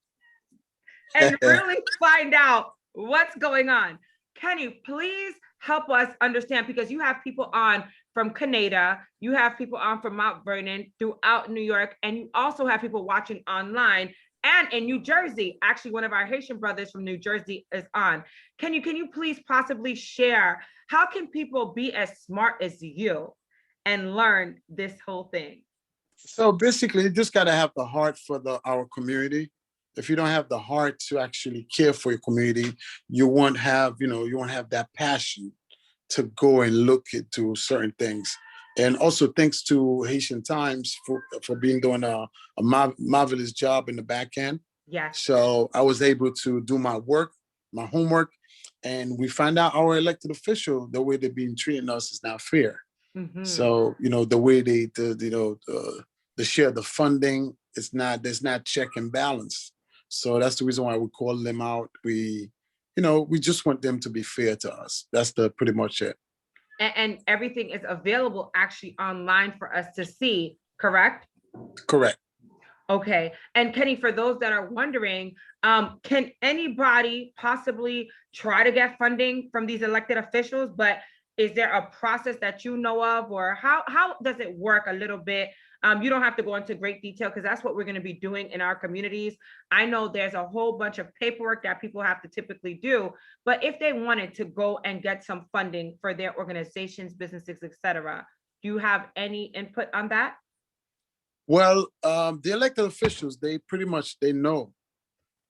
and really find out what's going on. Kenny, please help us understand, because you have people on from Canada, you have people on from Mount Vernon, throughout New York, and you also have people watching online and in New Jersey. Actually, one of our Haitian brothers from New Jersey is on. Can you please possibly share, how can people be as smart as you and learn this whole thing? So basically, you just got to have the heart for our community. If you don't have the heart to actually care for your community, you won't have that passion to go and look into certain things. And also thanks to Haitian Times for doing a marvelous job in the back end. Yeah. So I was able to do my work, my homework, and we find out our elected official, the way they've been treating us is not fair. Mm-hmm. So, you know, the way they share the funding, there's not check and balance. So that's the reason why we call them out. We just want them to be fair to us. That's pretty much it. And everything is available actually online for us to see, correct? Correct. Okay. And Kenny, for those that are wondering, can anybody possibly try to get funding from these elected officials? But is there a process that you know of, or how does it work a little bit? You don't have to go into great detail because that's what we're going to be doing in our communities. I know there's a whole bunch of paperwork that people have to typically do, but if they wanted to go and get some funding for their organizations, businesses, etc., do you have any input on that? Well, the elected officials, they pretty much, they know,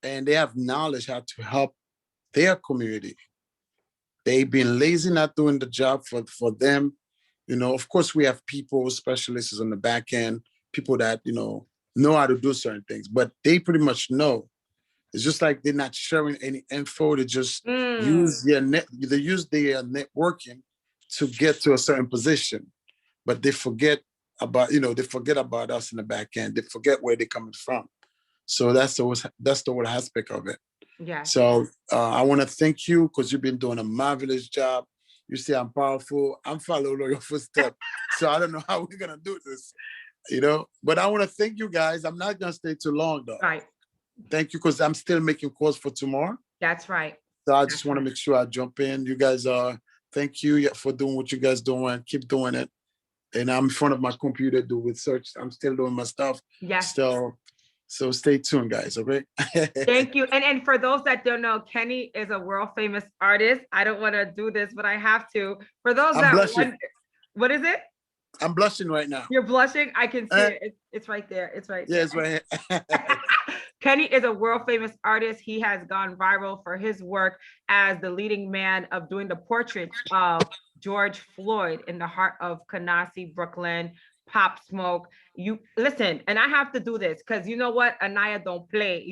and they have knowledge how to help their community. They've been lazy not doing the job for them. You know, of course, we have people, specialists on the back end, people that, know how to do certain things, but they pretty much know. It's just like they're not sharing any info. They just use their networking to get to a certain position, but they forget about, they forget about us in the back end. They forget where they're coming from. So that's the whole aspect of it. Yeah. So I want to thank you because you've been doing a marvelous job. You say I'm powerful. I'm following your footsteps. So I don't know how we're going to do this, but I want to thank you guys. I'm not going to stay too long though. Right. Thank you, because I'm still making calls for tomorrow. That's right. So I just want to make sure I jump in. You guys thank you for doing what you guys doing. Keep doing it. And I'm in front of my computer, do research. I'm still doing my stuff. Yeah. So stay tuned, guys. Okay. Thank you. And for those that don't know, Kenny is a world famous artist. I don't want to do this, but I have to. For those that wonder, what is it? I'm blushing right now. You're blushing? I can see it. It's right there. It's right there. Yeah, it's right here. Kenny is a world famous artist. He has gone viral for his work as the leading man of doing the portraits of George Floyd in the heart of Canarsie, Brooklyn. Pop Smoke. You listen, and I have to do this because you know what? AniYa don't play.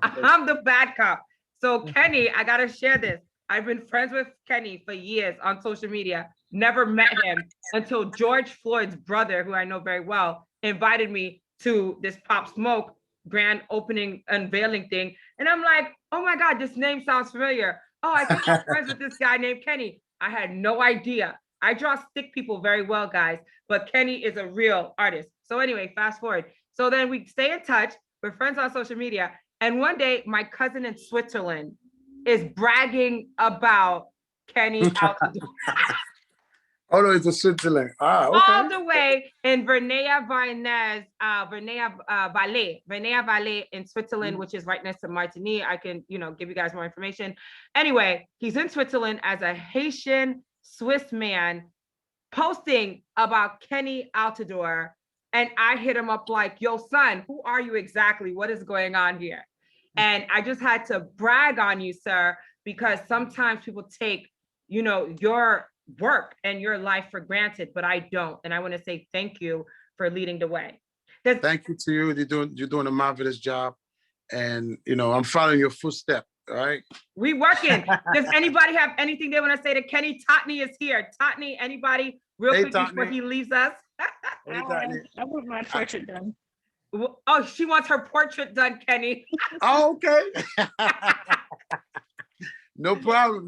I'm the bad cop. So Kenny, I gotta share this. I've been friends with Kenny for years on social media. Never met him until George Floyd's brother, who I know very well, invited me to this Pop Smoke grand opening unveiling thing. And I'm like, oh my God, this name sounds familiar. Oh, I think I'm friends with this guy named Kenny. I had no idea. I draw stick people very well, guys, but Kenny is a real artist. So anyway, fast forward. So then we stay in touch. We're friends on social media. And one day, my cousin in Switzerland is bragging about Kenny out the door. Oh, no, it's a Switzerland. Okay. All the way in Vernea Valley in Switzerland, which is right next to Martinique. I can, give you guys more information. Anyway, he's in Switzerland as a Haitian Swiss man posting about Kenny Altador. And I hit him up like, yo, son, who are you exactly? What is going on here? And I just had to brag on you, sir, because sometimes people take, your work and your life for granted, but I don't. And I want to say thank you for leading the way. Thank you to you. You're doing a marvelous job. And, I'm following your footsteps. All right. We working. Does anybody have anything they want to say to Kenny? Tottenham is here. Tottenham, anybody real quick before he leaves us? I want my portrait done. Oh, she wants her portrait done, Kenny. Oh, okay. No problem.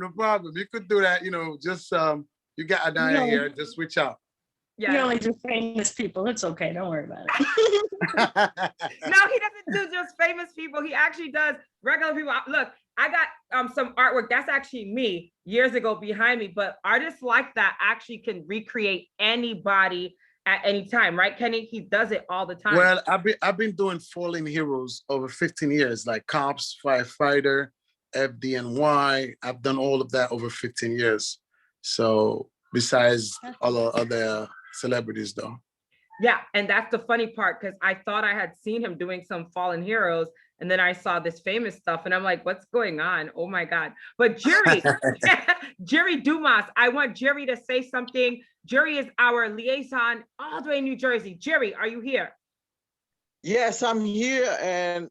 You could do that. Just you got AniYa here. Just switch out. Yeah. You only do famous people. It's okay. Don't worry about it. No, he doesn't do just famous people. He actually does regular people. Look, I got some artwork that's actually me years ago behind me, but artists like that actually can recreate anybody at any time, right, Kenny? He does it all the time. Well, I've been doing fallen heroes over 15 years, like cops, firefighter, FDNY. I've done all of that over 15 years. So besides all the other celebrities though. Yeah, and that's the funny part, because I thought I had seen him doing some fallen heroes, and then I saw this famous stuff, and I'm like, what's going on? Oh my God. But Jerry, Jerry Dumas, I want Jerry to say something. Jerry is our liaison all the way in New Jersey. Jerry, are you here? Yes, I'm here, and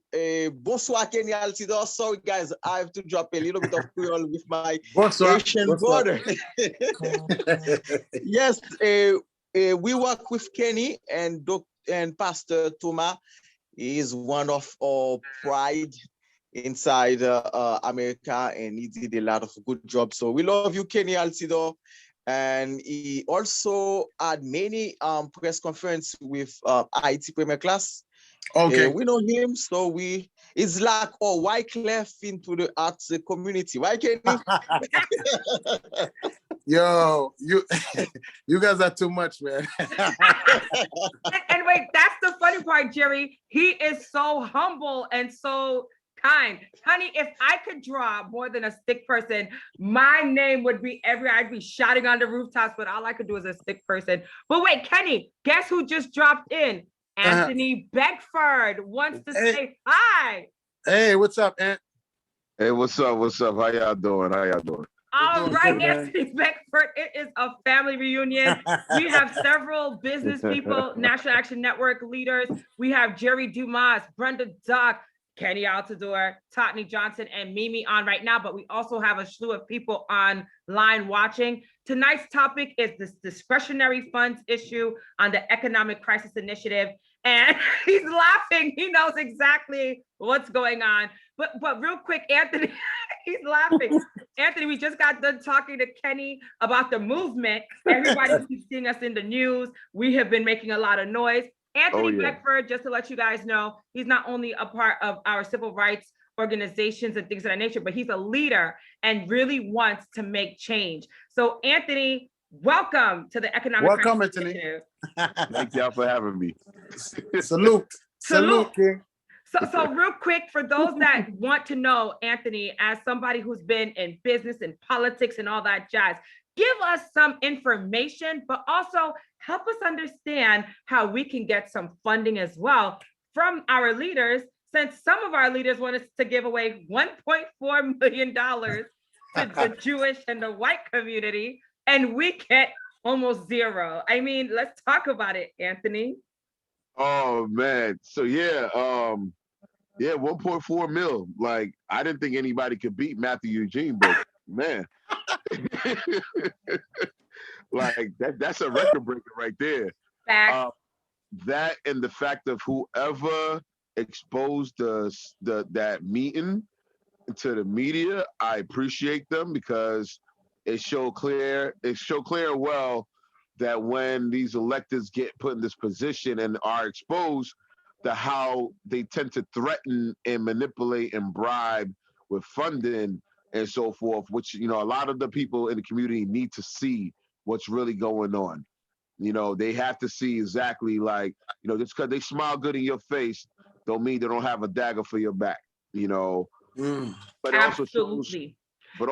bonsoir, Kenny Altador. Sorry, guys, I have to drop a little bit of Creole with my Asian border. Yes, we work with Kenny and Pastor Thomas. He is one of our pride inside America, and he did a lot of good job. So we love you, Kenny Altador. And he also had many press conference with IT Premier Class. Okay. We know him, so it's like Wyclef into the arts community. Why can't he? Yo, you guys are too much, man. And wait, that's the funny part, Jerry. He is so humble and so kind. Honey, if I could draw more than a stick person, my name would be I'd be shouting on the rooftops, but all I could do is a stick person. But wait, Kenny, guess who just dropped in? Anthony Beckford wants to say hi. Hey, what's up, Ant? Hey, what's up? What's up? How y'all doing? All right, Anthony Beckford, it is a family reunion. We have several business people, National Action Network leaders. We have Jerry Dumas, Brenda Duck, Kenny Altador, Tottenham Johnson, and Mimi on right now, but we also have a slew of people online watching. Tonight's topic is this discretionary funds issue on the Economic Crisis Initiative. And he's laughing. He knows exactly what's going on. But real quick, Anthony, he's laughing. Anthony, we just got done talking to Kenny about the movement. Everybody keeps seeing us in the news. We have been making a lot of noise. Anthony Beckford, just to let you guys know, he's not only a part of our civil rights organizations and things of that nature, but he's a leader and really wants to make change. So Anthony, welcome to the Economic Welcome, Crisis Anthony. Initiative. Thank y'all for having me. Salute. King. So real quick, for those that want to know Anthony as somebody who's been in business and politics and all that jazz, give us some information, but also help us understand how we can get some funding as well from our leaders, since some of our leaders want us to give away $1.4 million to the Jewish and the white community, and we get almost zero. I mean, let's talk about it, Anthony. Oh man. So yeah, 1.4 mil. Like, I didn't think anybody could beat Matthew Eugene, but man. Like that's a record breaker right there. That and the fact of whoever exposed that meeting to the media, I appreciate them, because it showed clear well that when these electeds get put in this position and are exposed to how they tend to threaten and manipulate and bribe with funding and so forth, which, a lot of the people in the community need to see what's really going on. They have to see exactly, like, just because they smile good in your face don't mean they don't have a dagger for your back, But it also shows what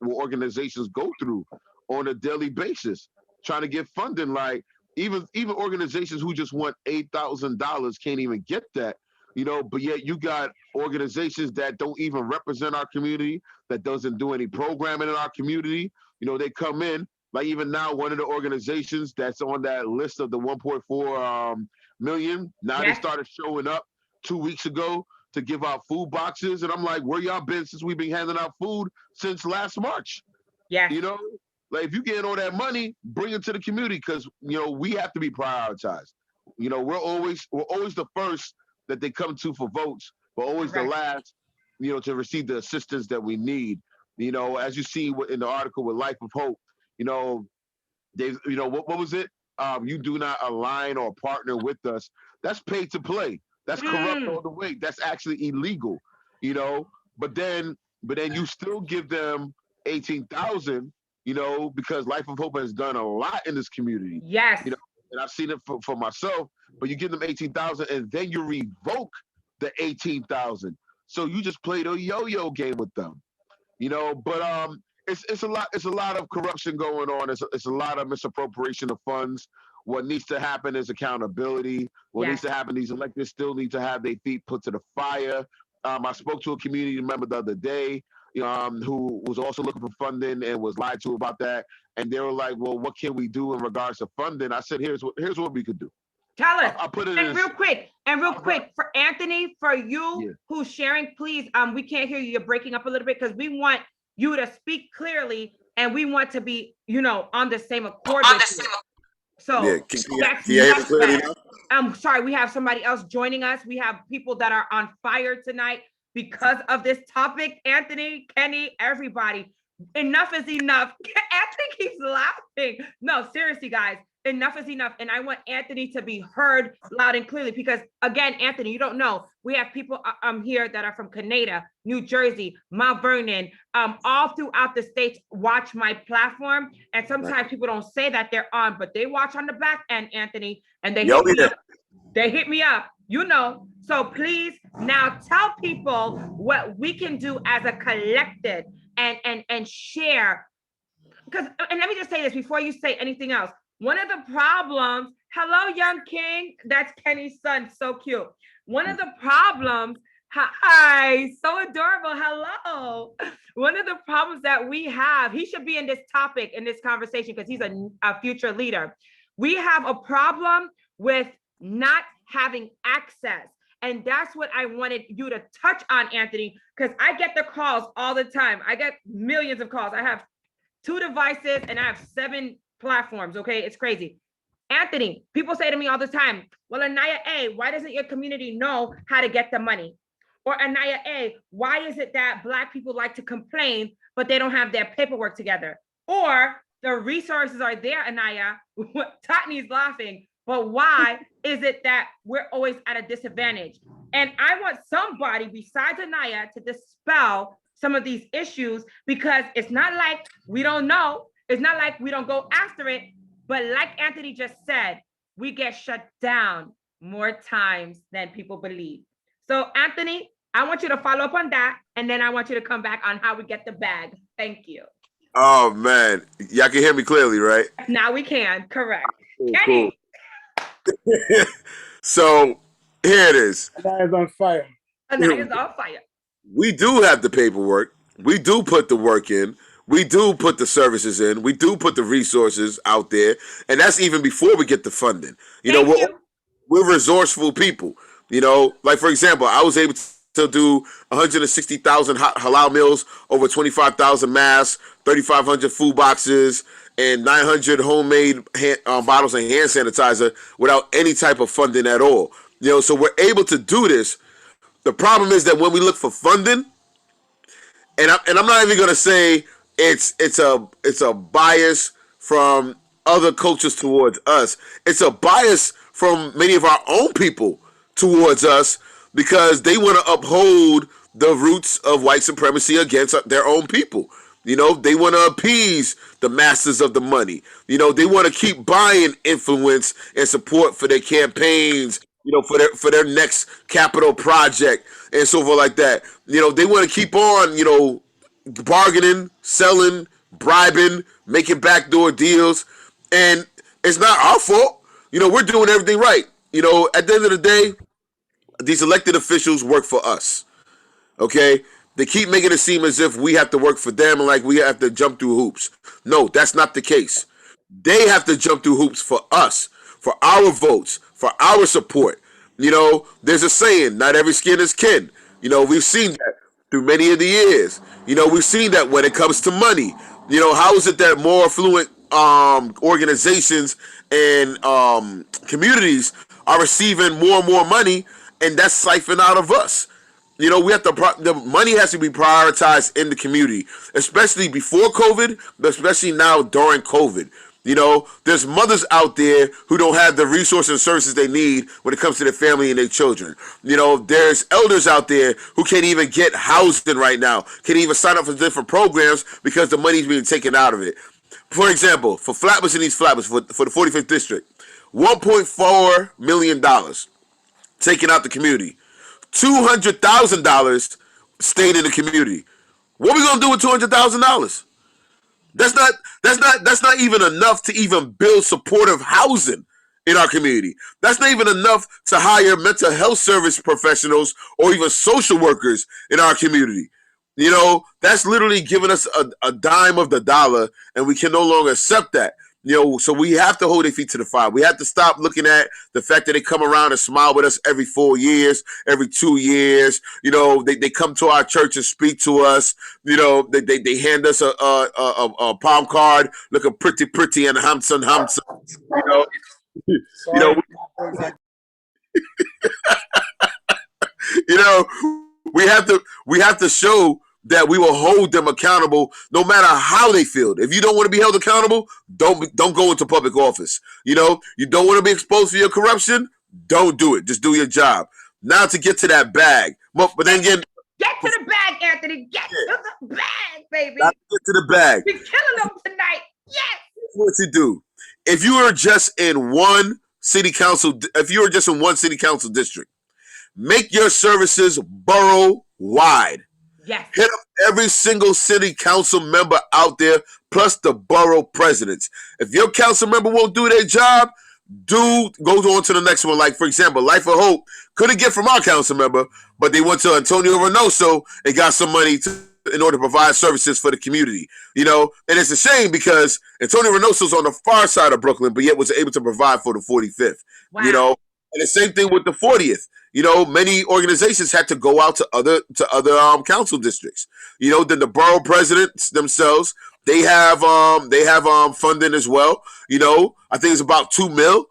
organizations go through on a daily basis, trying to get funding. Like, even organizations who just want $8,000 can't even get that, but yet you got organizations that don't even represent our community, that doesn't do any programming in our community. They come in, like even now, one of the organizations that's on that list of the 1.4 million, now they started showing up 2 weeks ago to give out food boxes. And I'm like, where y'all been since we've been handing out food since last March? Yeah. Like, if you get all that money, bring it to the community, because, we have to be prioritized. We're always the first that they come to for votes, but always the last, to receive the assistance that we need. As you see in the article with Life of Hope, what was it? You do not align or partner with us. That's pay to play. That's corrupt all the way. That's actually illegal, But then you still give them 18,000, because Life of Hope has done a lot in this community. Yes. And I've seen it for myself. But you give them 18,000, and then you revoke the 18,000. So you just played a yo-yo game with them, But it's a lot of corruption going on. It's a lot of misappropriation of funds. What needs to happen is accountability. What needs to happen, these electeds still need to have their feet put to the fire. I spoke to a community member the other day, who was also looking for funding and was lied to about that. And they were like, well, what can we do in regards to funding? I said, here's what we could do. Tell us. I'll put it and real quick, for Anthony, for you who's sharing, please, we can't hear you. You're breaking up a little bit, because we want you to speak clearly, and we want to be, on the same accord with you. So that's much better. I'm sorry, we have somebody else joining us. We have people that are on fire tonight because of this topic. Anthony, Kenny, everybody, enough is enough. Anthony keeps laughing. No, seriously, guys, enough is enough. And I want Anthony to be heard loud and clearly because, again, Anthony, you don't know, we have people here that are from Canada, New Jersey, Mount Vernon, all throughout the states watch my platform. And sometimes people don't say that they're on, but they watch on the back end, Anthony, and they hit me up. They hit me up, you know. So please now tell people what we can do as a collective and share. Because, and let me just say this before you say anything else. One of the problems, hello, young king, that's Kenny's son, so cute. One of the problems, hi, so adorable, hello. One of the problems that we have, he should be in this topic, in this conversation, because he's a future leader. We have a problem with not having access. And that's what I wanted you to touch on, Anthony, because I get the calls all the time. I get millions of calls. I have 2 devices and I have 7 platforms, okay? It's crazy. Anthony, people say to me all the time, well, AniYa, why doesn't your community know how to get the money? Or AniYa, why is it that Black people like to complain, but they don't have their paperwork together? Or the resources are there, AniYa. Tottenham's laughing, but why is it that we're always at a disadvantage? And I want somebody besides AniYa to dispel some of these issues, because it's not like we don't know. It's not like we don't go after it, but like Anthony just said, we get shut down more times than people believe. So Anthony, I want you to follow up on that, and then I want you to come back on how we get the bag. Thank you. Oh man, y'all can hear me clearly, right? Now we can, correct. Cool, Kenny. Cool. So here it is. AniYa's on fire. AniYa's on fire. We do have the paperwork. We do put the work in. We do put the services in. We do put the resources out there. And that's even before we get the funding. We're resourceful people. You know, like, for example, I was able to do 160,000 halal meals, over 25,000 masks, 3,500 food boxes, and 900 homemade bottles of hand sanitizer without any type of funding at all. You know, so we're able to do this. The problem is that when we look for funding, and I'm not even gonna say it's a bias from other cultures towards us. It's a bias from many of our own people towards us, because they want to uphold the roots of white supremacy against their own people. You know, they want to appease the masters of the money. You know, they want to keep buying influence and support for their campaigns, you know, for their next capital project and so forth like that. You know, they want to keep on, you know, bargaining, selling, bribing, making backdoor deals. And it's not our fault. You know, we're doing everything right. You know, at the end of the day, these elected officials work for us. Okay? They keep making it seem as if we have to work for them and like we have to jump through hoops. No, that's not the case. They have to jump through hoops for us, for our votes, for our support. You know, there's a saying, not every skin is kin. You know, we've seen that through many of the years. You know, we've seen that when it comes to money. You know, how is it that more affluent organizations and communities are receiving more and more money, and that's siphoned out of us? You know, we have to, the money has to be prioritized in the community, especially before COVID, but especially now during COVID. You know, there's mothers out there who don't have the resources and services they need when it comes to their family and their children. You know, there's elders out there who can't even get housing right now, can't even sign up for different programs because the money's being taken out of it. For example, for Flatbush and East Flatbush, for the 45th District, $1.4 million taken out the community. $200,000 stayed in the community. What are we gonna do with $200,000? That's not even enough to even build supportive housing in our community. That's not even enough to hire mental health service professionals or even social workers in our community. You know, that's literally giving us a dime of the dollar, and we can no longer accept that. You know, so we have to hold their feet to the fire. We have to stop looking at the fact that they come around and smile with us every 4 years, every 2 years. You know, they come to our church and speak to us. You know, they hand us a palm card, looking pretty and handsome. You know, you know, you know, we have to show that we will hold them accountable no matter how they feel. If you don't want to be held accountable, don't go into public office. You know, you don't want to be exposed for your corruption, don't do it. Just do your job. Now to get to that bag. But then again, get to the bag, Anthony. Get to the bag, baby. Get to the bag. You're killing them tonight. Yes. Here's what you do. If you are just in one city council district, make your services borough-wide. Yes. Hit up every single city council member out there, plus the borough presidents. If your council member won't do their job, go on to the next one. Like, for example, Life of Hope couldn't get from our council member, but they went to Antonio Reynoso and got some money in order to provide services for the community. You know, and it's a shame because Antonio Reynoso's on the far side of Brooklyn, but yet was able to provide for the 45th. Wow. You know, and the same thing with the 40th. You know, many organizations had to go out to other council districts. You know, then the borough presidents themselves, they have funding as well. You know, I think it's about $2 million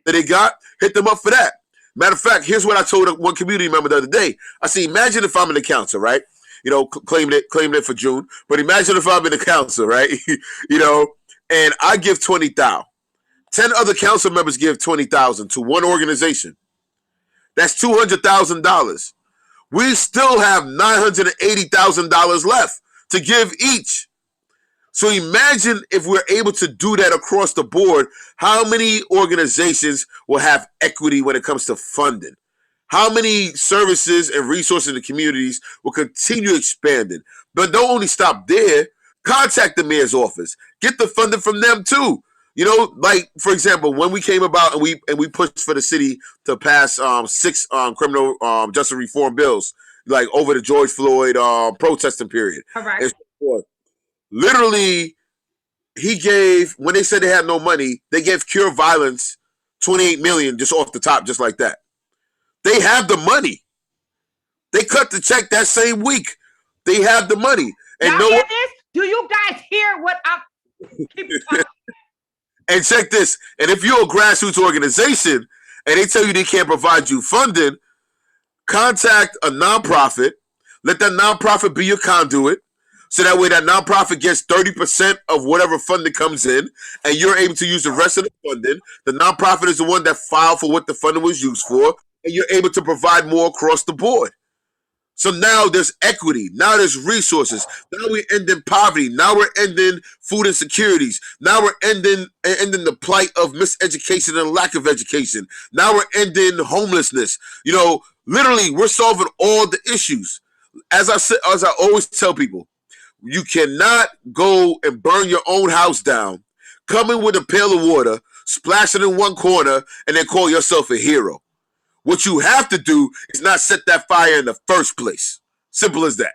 that they got. Hit them up for that. Matter of fact, here's what I told one community member the other day. I said, imagine if I'm in the council, right? You know, claimed it for June. But imagine if I'm in the council, right? You know, and I give $20,000. 10 other council members give $20,000 to one organization. That's $200,000. We still have $980,000 left to give each. So imagine if we're able to do that across the board, how many organizations will have equity when it comes to funding? How many services and resources in the communities will continue expanding? But don't only stop there. Contact the mayor's office. Get the funding from them too. You know, like, for example, when we came about and we pushed for the city to pass 6 criminal justice reform bills, like over the George Floyd protesting period. All right. Literally, he gave, when they said they had no money, they gave Cure Violence $28 million just off the top, just like that. They have the money. They cut the check that same week. They have the money. And y'all hear this? Do you guys hear what I'm keep talking? And check this. And if you're a grassroots organization and they tell you they can't provide you funding, contact a nonprofit. Let that nonprofit be your conduit. So that way that nonprofit gets 30% of whatever funding comes in, and you're able to use the rest of the funding. The nonprofit is the one that filed for what the funding was used for, and you're able to provide more across the board. So now there's equity. Now there's resources. Now we're ending poverty. Now we're ending food insecurities. Now we're ending the plight of miseducation and lack of education. Now we're ending homelessness. You know, literally, we're solving all the issues. As I always tell people, you cannot go and burn your own house down, come in with a pail of water, splash it in one corner, and then call yourself a hero. What you have to do is not set that fire in the first place. Simple as that.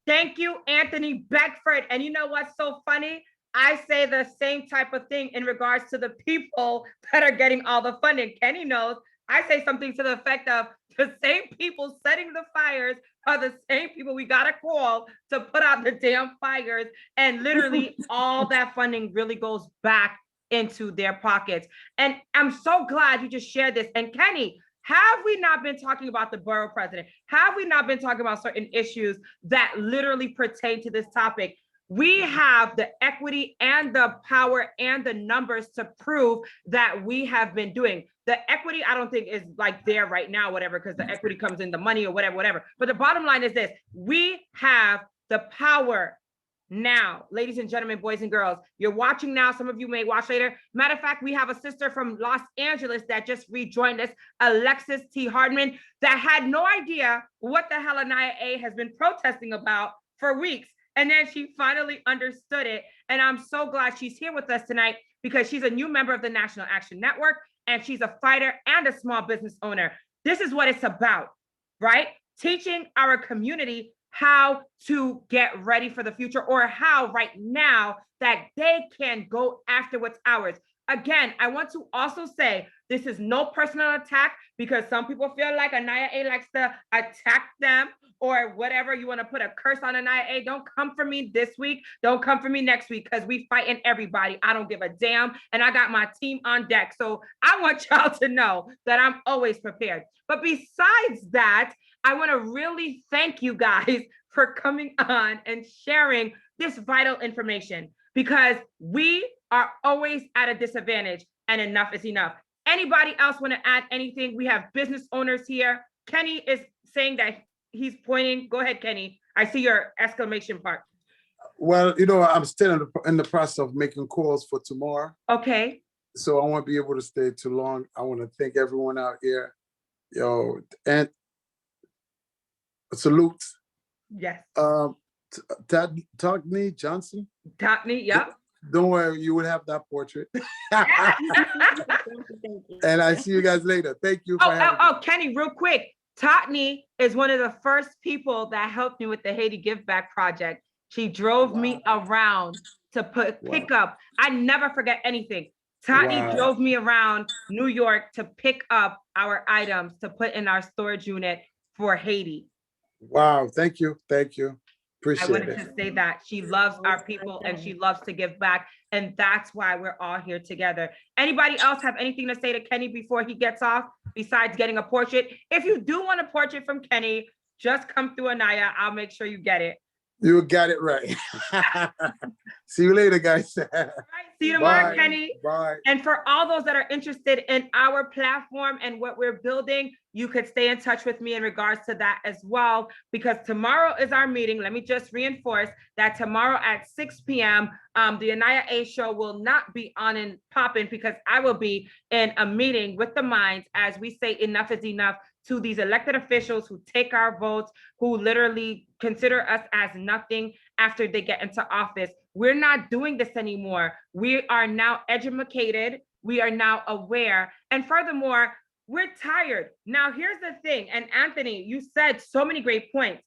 Thank you, Anthony Beckford. And you know what's so funny? I say the same type of thing in regards to the people that are getting all the funding. Kenny knows. I say something to the effect of the same people setting the fires are the same people we got to call to put out the damn fires. And literally all that funding really goes back into their pockets. And I'm so glad you just shared this. And Kenny, have we not been talking about the borough president? Have we not been talking about certain issues that literally pertain to this topic? We have the equity and the power and the numbers to prove that we have been doing. The equity, I don't think is like there right now, whatever, because the equity comes in the money or whatever. But the bottom line is this: we have the power now, ladies and gentlemen, boys and girls. You're watching now. Some of you may watch later. Matter of fact, we have a sister from Los Angeles that just rejoined us, Alexis T. Hardman, that had no idea what the hell AniYa has been protesting about for weeks. And then she finally understood it. And I'm so glad she's here with us tonight because she's a new member of the National Action Network and she's a fighter and a small business owner. This is what it's about, right? Teaching our community how to get ready for the future, or how right now that they can go after what's ours. Again, I want to also say this is no personal attack, because some people feel like AniYa likes to attack them or whatever. You want to put a curse on AniYa. Don't come for me this week. Don't come for me next week, because we fighting everybody. I don't give a damn. And I got my team on deck. So I want y'all to know that I'm always prepared. But besides that, I want to really thank you guys for coming on and sharing this vital information, because we are always at a disadvantage and enough is enough. Anybody else want to add anything? We have business owners here. Kenny is saying that he's pointing. Go ahead, Kenny. I see your exclamation part. Well, I'm still in the process of making calls for tomorrow. Okay. So I won't be able to stay too long. I want to thank everyone out here. And salute. Yes. Tottenham Johnson. Tottenham, yep. Don't worry, you would have that portrait. And I see you guys later. Thank you. Kenny, real quick. Tottenham is one of the first people that helped me with the Haiti Give Back project. She drove me around to pick up. I never forget anything. Tottenham drove me around New York to pick up our items to put in our storage unit for Haiti. Wow, thank you. Thank you. Appreciate it. I wanted to say that she loves our people and she loves to give back. And that's why we're all here together. Anybody else have anything to say to Kenny before he gets off, besides getting a portrait? If you do want a portrait from Kenny, just come through AniYa. I'll make sure you get it. You got it right. See you later, guys. Right, see you tomorrow, Bye. Kenny. Bye. And for all those that are interested in our platform and what we're building, you could stay in touch with me in regards to that as well, because tomorrow is our meeting. Let me just reinforce that tomorrow at 6 p.m., the AniYa A show will not be on and popping, because I will be in a meeting with the minds as we say enough is enough to these elected officials who take our votes, who literally consider us as nothing after they get into office. We're not doing this anymore. We are now educated. We are now aware. And furthermore, we're tired. Now, here's the thing. And Anthony, you said so many great points.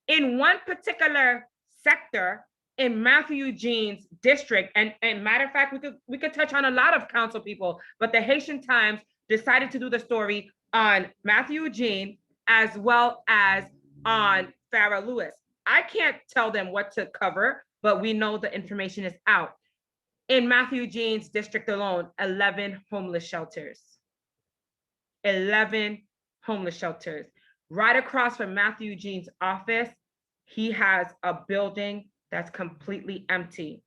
In one particular sector, in Matthew Eugene's district, and matter of fact, we could touch on a lot of council people, but the Haitian Times decided to do the story on Matthew Eugene as well as on Farrah Lewis. I can't tell them what to cover, but we know the information is out. In Matthew Eugene's district alone, 11 homeless shelters. 11 homeless shelters. Right across from Matthew Eugene's office, he has a building that's completely empty.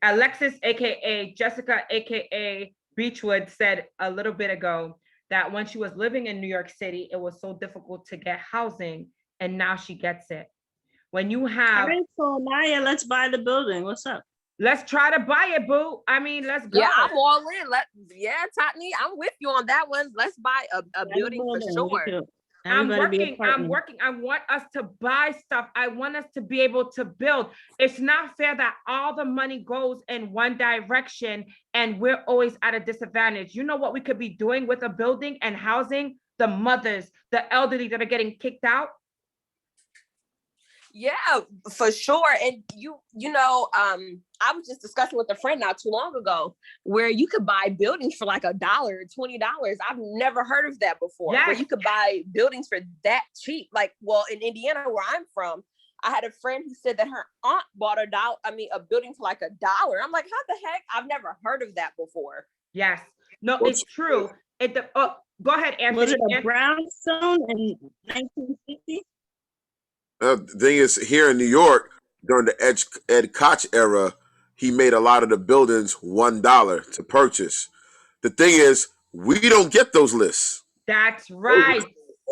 Alexis, AKA Jessica, AKA Beechwood, said a little bit ago that when she was living in New York City, it was so difficult to get housing, and now she gets it. When you have— All right, so Maya, let's buy the building. What's up? Let's try to buy it, boo. I mean, let's go. Yeah, I'm all in. Tottenham, I'm with you on that one. Let's buy a building for sure. I'm working. I want us to buy stuff. I want us to be able to build. It's not fair that all the money goes in one direction and we're always at a disadvantage. You know what we could be doing with a building and housing the mothers, the elderly that are getting kicked out? Yeah, for sure. And I was just discussing with a friend not too long ago where you could buy buildings for like $1, $20. I've never heard of that before. Yes. Where you could buy buildings for that cheap. Like, well, in Indiana, where I'm from, I had a friend who said that her aunt bought a building for like $1. I'm like, how the heck? I've never heard of that before. Yes. No, it's true. Go ahead, Anthony. Was it a brownstone in 1950? The thing is, here in New York, during the Ed Koch era, he made a lot of the buildings $1 to purchase. The thing is, we don't get those lists. That's right.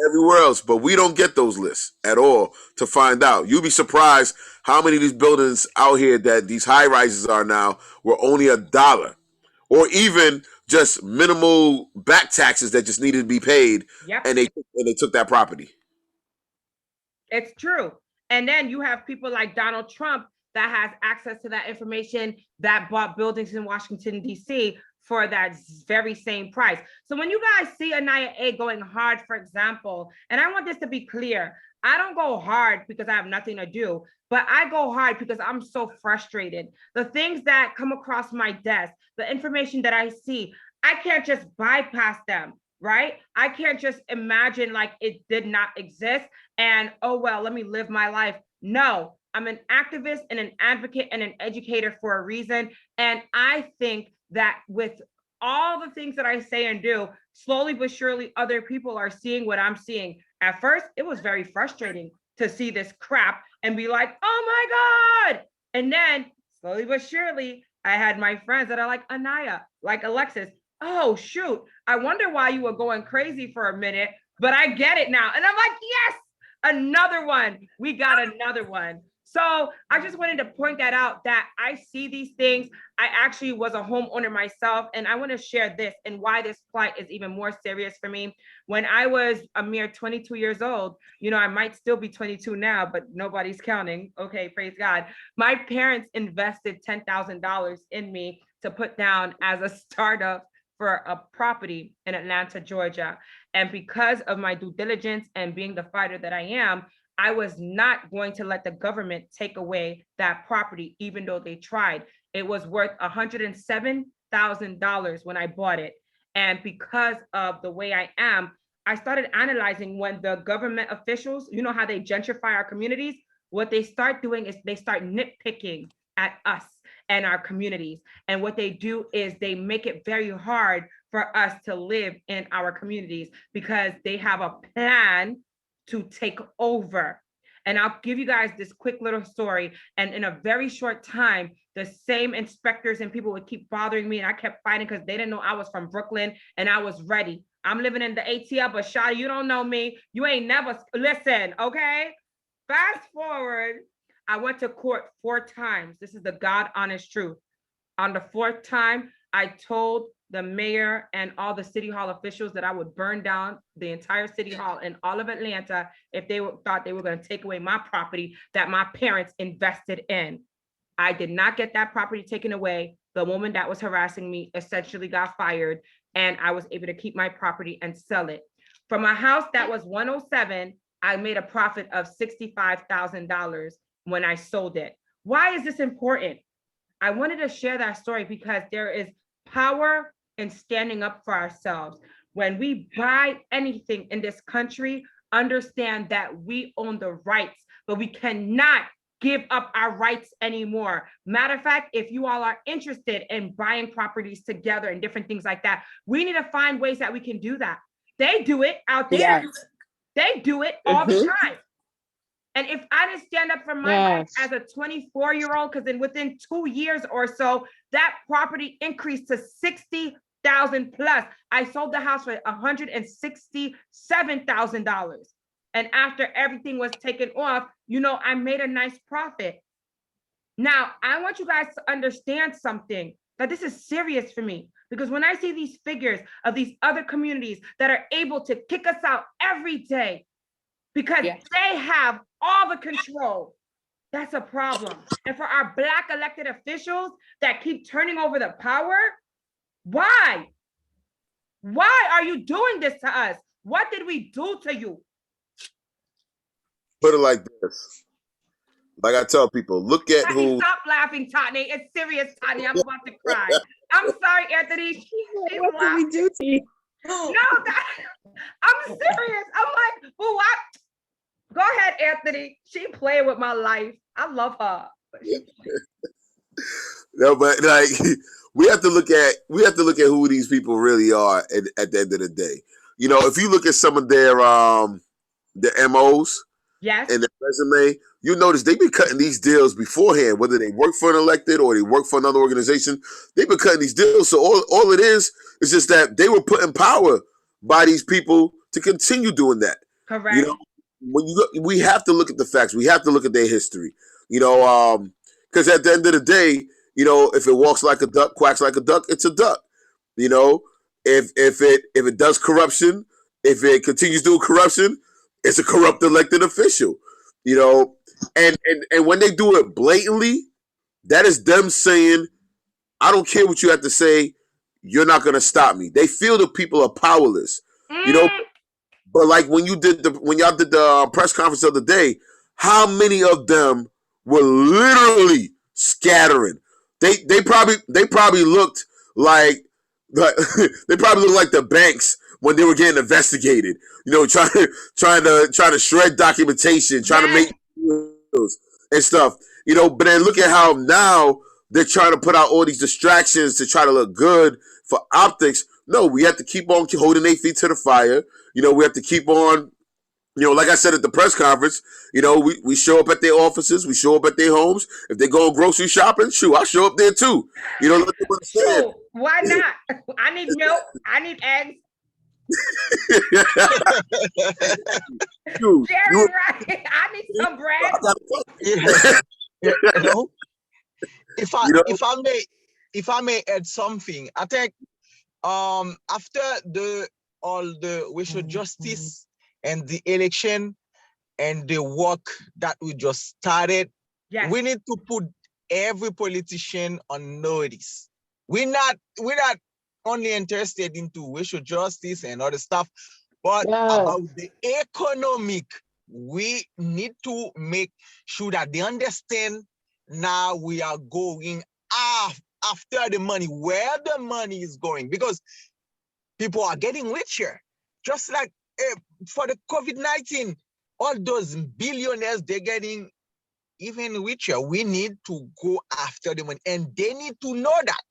Everywhere else, but we don't get those lists at all to find out. You'll be surprised how many of these buildings out here that these high rises are now were only $1, or even just minimal back taxes that just needed to be paid. Yep. And they took that property. It's true. And then you have people like Donald Trump that has access to that information that bought buildings in Washington, D.C. for that very same price. So when you guys see AniYa A going hard, for example, and I want this to be clear, I don't go hard because I have nothing to do, but I go hard because I'm so frustrated. The things that come across my desk, the information that I see, I can't just bypass them. Right? I can't just imagine like it did not exist and, oh, well, let me live my life. No, I'm an activist and an advocate and an educator for a reason. And I think that with all the things that I say and do, slowly but surely, other people are seeing what I'm seeing. At first, it was very frustrating. to see this crap and be like, oh my God. And then slowly but surely, I had my friends that are like AniYa, like Alexis. Oh, shoot. I wonder why you were going crazy for a minute, but I get it now. And I'm like, yes, another one. We got another one. So I just wanted to point that out, that I see these things. I actually was a homeowner myself, and I want to share this and why this plight is even more serious for me. When I was a mere 22 years old, you know, I might still be 22 now, but nobody's counting. Okay, praise God. My parents invested $10,000 in me to put down as a startup for a property in Atlanta, Georgia. And because of my due diligence and being the fighter that I am, I was not going to let the government take away that property, even though they tried. It was worth $107,000 when I bought it. And because of the way I am, I started analyzing when the government officials, you know how they gentrify our communities, what they start doing is they start nitpicking at us and our communities. And what they do is they make it very hard for us to live in our communities because they have a plan to take over. And I'll give you guys this quick little story. And in a very short time, the same inspectors and people would keep bothering me. And I kept fighting because they didn't know I was from Brooklyn and I was ready. I'm living in the ATL, but Shawty, you don't know me. You ain't never, listen, okay? Fast forward, I went to court 4 times. This is the God honest truth. On the 4th time, I told the mayor and all the city hall officials that I would burn down the entire city hall in all of Atlanta if they thought they were going to take away my property that my parents invested in. I did not get that property taken away. The woman that was harassing me essentially got fired, and I was able to keep my property and sell it. From a house that was 107, I made a profit of $65,000 when I sold it. Why is this important? I wanted to share that story because there is power in standing up for ourselves. When we buy anything in this country, understand that we own the rights, but we cannot give up our rights anymore. Matter of fact, if you all are interested in buying properties together and different things like that, we need to find ways that we can do that. They do it out there. Yes. They do it all the time. And if I didn't stand up for my rights as a 24-year-old, because then within 2 years or so, that property increased to 60,000 plus. I sold the house for $167,000. And after everything was taken off, you know, I made a nice profit. Now, I want you guys to understand something, that this is serious for me, because when I see these figures of these other communities that are able to kick us out every day because they have all the control, that's a problem. And for our Black elected officials that keep turning over the power, why? Why are you doing this to us? What did we do to you? Put it like this. Like I tell people, look at who. Stop laughing, Tottenham. It's serious, Tottenham. I'm about to cry. I'm sorry, Anthony. What did we do to you? No, I'm serious. I'm like, well, what? Go ahead, Anthony. She playing with my life. I love her. No, but like we have to look at who these people really are at the end of the day. You know, if you look at some of their MOs, yes, and their resume, you notice they've been cutting these deals beforehand, whether they work for an elected or they work for another organization. They've been cutting these deals. So all it is just that they were put in power by these people to continue doing that. Correct. You know, we have to look at the facts. We have to look at their history. You know, because at the end of the day, you know, if it walks like a duck, quacks like a duck, it's a duck. You know, if it does corruption, if it continues doing corruption, it's a corrupt elected official. You know, and when they do it blatantly, that is them saying, I don't care what you have to say, you're not gonna stop me. They feel the people are powerless. You know, but like when y'all did the press conference the other day, how many of them were literally scattering? They probably looked like they probably looked like the banks when they were getting investigated. You know, trying to shred documentation, trying to make deals and stuff. You know, but then look at how now they're trying to put out all these distractions to try to look good for optics. No, we have to keep on holding their feet to the fire. You know, we have to keep on Like I said at the press conference, we show up at their offices, we show up at their homes. If they go grocery shopping, shoot, I'll show up there too. Let them understand. Shoot, why not? I need milk. I need eggs. Shoot, Jerry, right? I need some bread. If I may add something, I think after all the racial justice and the election and the work that we just started, we need to put every politician on notice. We're not only interested into racial justice and other stuff, but about the economic. We need to make sure that they understand now we are going after the money, where the money is going, because people are getting richer. Just like for the COVID-19, all those billionaires, they're getting even richer. We need to go after the money, and they need to know that.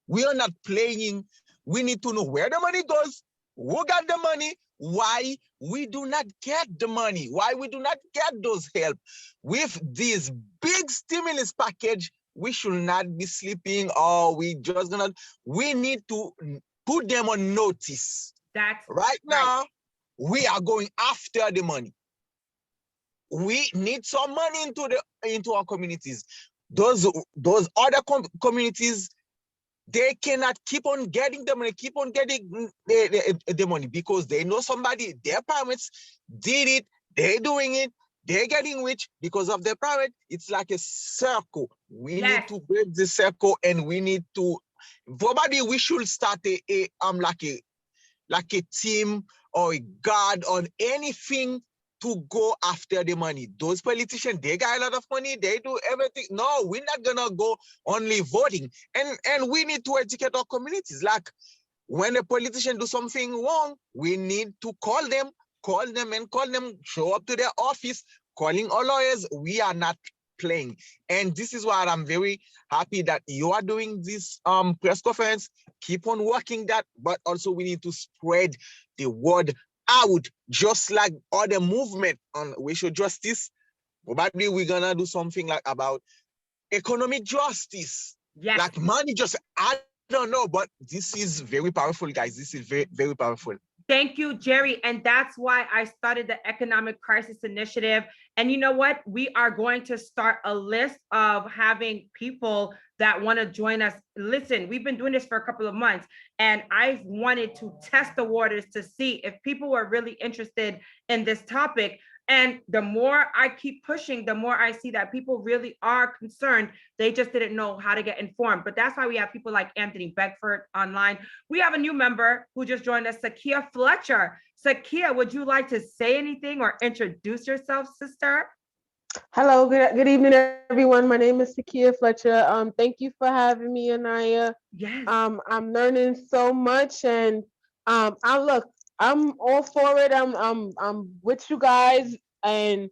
We are not playing. We need to know where the money goes, who got the money, why we do not get the money, why we do not get those help. With this big stimulus package, we should not be sleeping, or we need to put them on notice. That's right now. We are going after the money. We need some money into our communities. Those other communities, they cannot keep on getting the money, the money, because they know somebody, their parents did it, they're doing it, they're getting rich because of their parent. It's like a circle. We need to break the circle, and we need to, probably we should start like a team or a guard on anything to go after the money. Those politicians, they got a lot of money, they do everything. No, we're not gonna go only voting. And we need to educate our communities. Like when a politician do something wrong, we need to call them, show up to their office, calling our lawyers. We are not playing. And this is why I'm very happy that you are doing this press conference. Keep on working that, but also we need to spread the word out, just like other movement on racial justice. Probably we're gonna do something like about economic justice. Like money justice. I don't know, but this is very powerful, guys. This is very, very powerful. Thank you, Jerry. And that's why I started the Economic Crisis Initiative. And you know what? We are going to start a list of having people that want to join us. Listen, we've been doing this for a couple of months, and I wanted to test the waters to see if people were really interested in this topic. And the more I keep pushing, the more I see that people really are concerned. They just didn't know how to get informed. But that's why we have people like Anthony Beckford online. We have a new member who just joined us, Sakia Fletcher. Sakia, would you like to say anything or introduce yourself, sister? Hello, good evening, everyone. My name is Sakia Fletcher. Thank you for having me, AniYa. Yes. I'm learning so much, and I'm all for it. I'm with you guys, and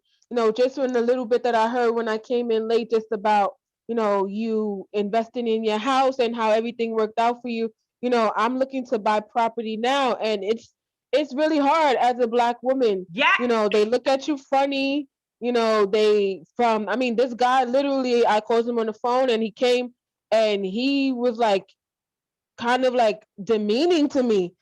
just in a little bit that I heard when I came in late, just about you investing in your house and how everything worked out for you. I'm looking to buy property now, and it's really hard as a Black woman. Yeah. They look at you funny. This guy, literally, I called him on the phone, and he came, and he was like, kind of like demeaning to me,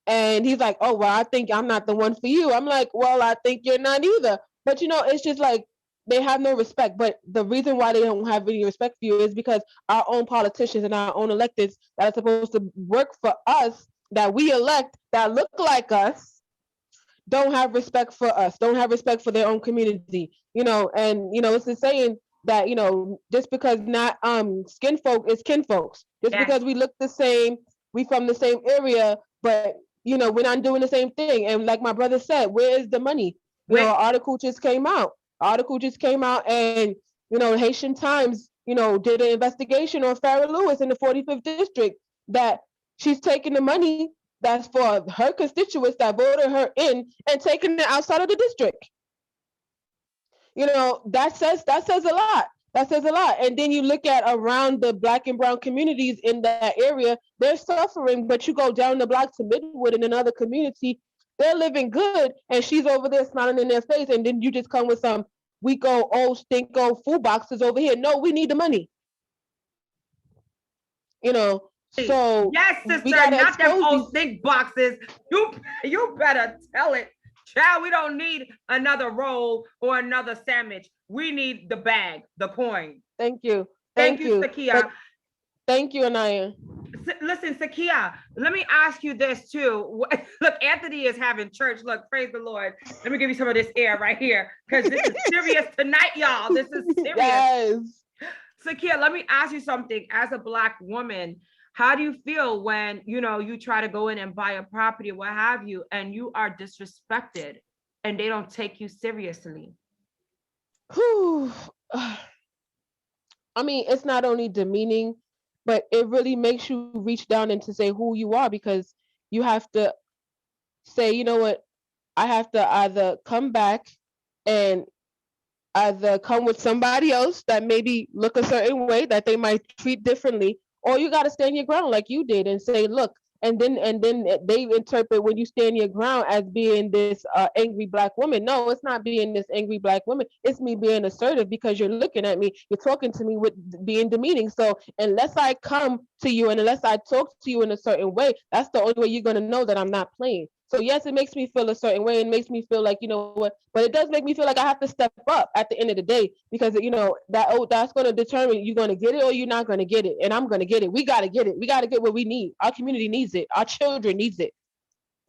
and he's like, oh, well, I think I'm not the one for you. I'm like, well, I think you're not either. But, it's just like, they have no respect. But the reason why they don't have any respect for you is because our own politicians and our own electeds that are supposed to work for us, that we elect, that look like us, don't have respect for us, don't have respect for their own community, and it's the saying that, just because not skin folk is kin folks, just because we look the same, we from the same area, but we're not doing the same thing. And like my brother said, where is the money? An article just came out, and Haitian Times did an investigation on Farrah Lewis in the 45th district, that she's taking the money that's for her constituents that voted her in and taking it outside of the district. That says a lot. That says a lot. And then you look at around the Black and brown communities in that area, they're suffering, but you go down the block to Midwood in another community, They're living good, and she's over there smiling in their face, and then you just come with some weak old stink old food boxes over here. No, we need the money. You know, so yes, we sister, gotta not them expose old these. stink boxes. You better tell it. Child, we don't need another roll or another sandwich. We need the bag, the coin. Thank you. Thank you, Sakia. But thank you, AniYa. Listen, Sakia, let me ask you this too. Look, Anthony is having church. Look, praise the Lord. Let me give you some of this air right here, because this is serious tonight, y'all. This is serious. Yes. Sakia, let me ask you something. As a Black woman, how do you feel when, you know, you try to go in and buy a property or what have you, and you are disrespected and they don't take you seriously? Whew. I mean, it's not only demeaning, but it really makes you reach down and to say who you are, because you have to say, you know what, I have to either come back and either come with somebody else that maybe look a certain way that they might treat differently, or you got to stand your ground like you did and say, look, and then they interpret when you stand your ground as being this angry Black woman. No, it's not being this angry Black woman. It's me being assertive, because you're looking at me, you're talking to me with being demeaning. So unless I come to you and unless I talk to you in a certain way, that's the only way you're going to know that I'm not playing. So yes, it makes me feel a certain way. It makes me feel like, you know what, but it does make me feel like I have to step up at the end of the day, because you know that's going to determine you're going to get it or you're not going to get it, and I'm going to get it. We got to get it. We got to get what we need. Our community needs it. Our children needs it.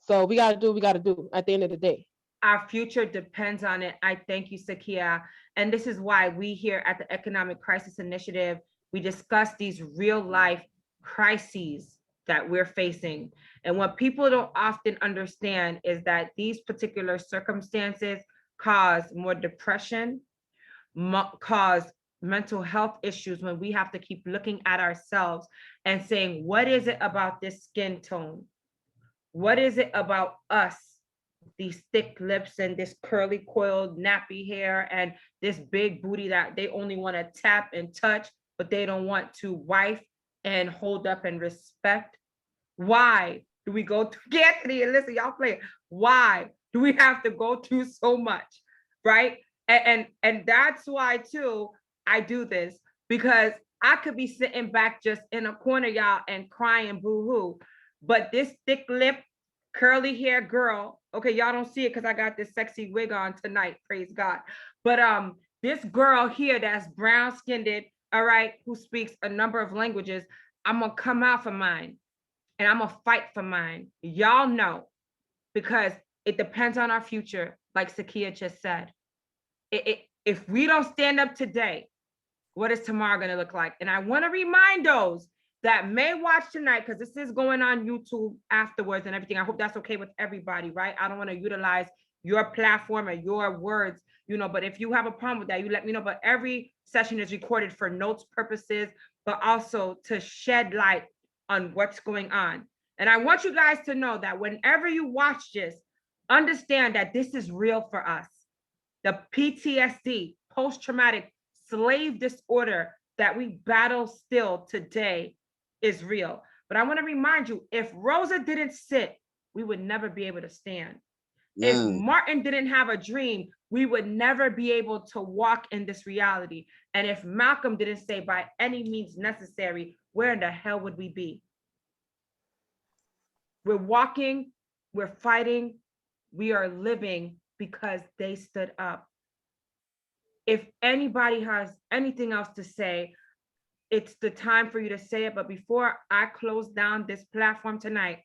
So we got to do what we got to do at the end of the day. Our future depends on it. I thank you, Sakia. And this is why we here at the Economic Crisis Initiative, we discuss these real life crises that we're facing. And what people don't often understand is that these particular circumstances cause more depression, cause mental health issues, when we have to keep looking at ourselves and saying, what is it about this skin tone? What is it about us? These thick lips and this curly coiled nappy hair and this big booty that they only want to tap and touch, but they don't want to wife and hold up and respect. Why do we go through, Anthony, and listen, y'all play it. Why do we have to go through so much, right? And that's why too, I do this, because I could be sitting back just in a corner, y'all, and crying boo-hoo. But this thick lip, curly hair girl, okay, y'all don't see it because I got this sexy wig on tonight, praise God. But this girl here that's brown skinned, all right, who speaks a number of languages, I'm gonna come out for mine and I'm gonna fight for mine. Y'all know, because it depends on our future, like Sakia just said. If we don't stand up today, what is tomorrow gonna look like? And I wanna remind those that may watch tonight, because this is going on YouTube afterwards and everything. I hope that's okay with everybody, right? I don't want to utilize your platform or your words, you know, but if you have a problem with that, you let me know. But every session is recorded for notes purposes, but also to shed light on what's going on. And I want you guys to know that whenever you watch this, understand that this is real for us. The PTSD, post-traumatic slave disorder that we battle still today is real. But I want to remind you, if Rosa didn't sit, we would never be able to stand. If Martin didn't have a dream, we would never be able to walk in this reality. And if Malcolm didn't say by any means necessary, where in the hell would we be? We're walking, we're fighting, we are living because they stood up. If anybody has anything else to say, it's the time for you to say it. But before I close down this platform tonight,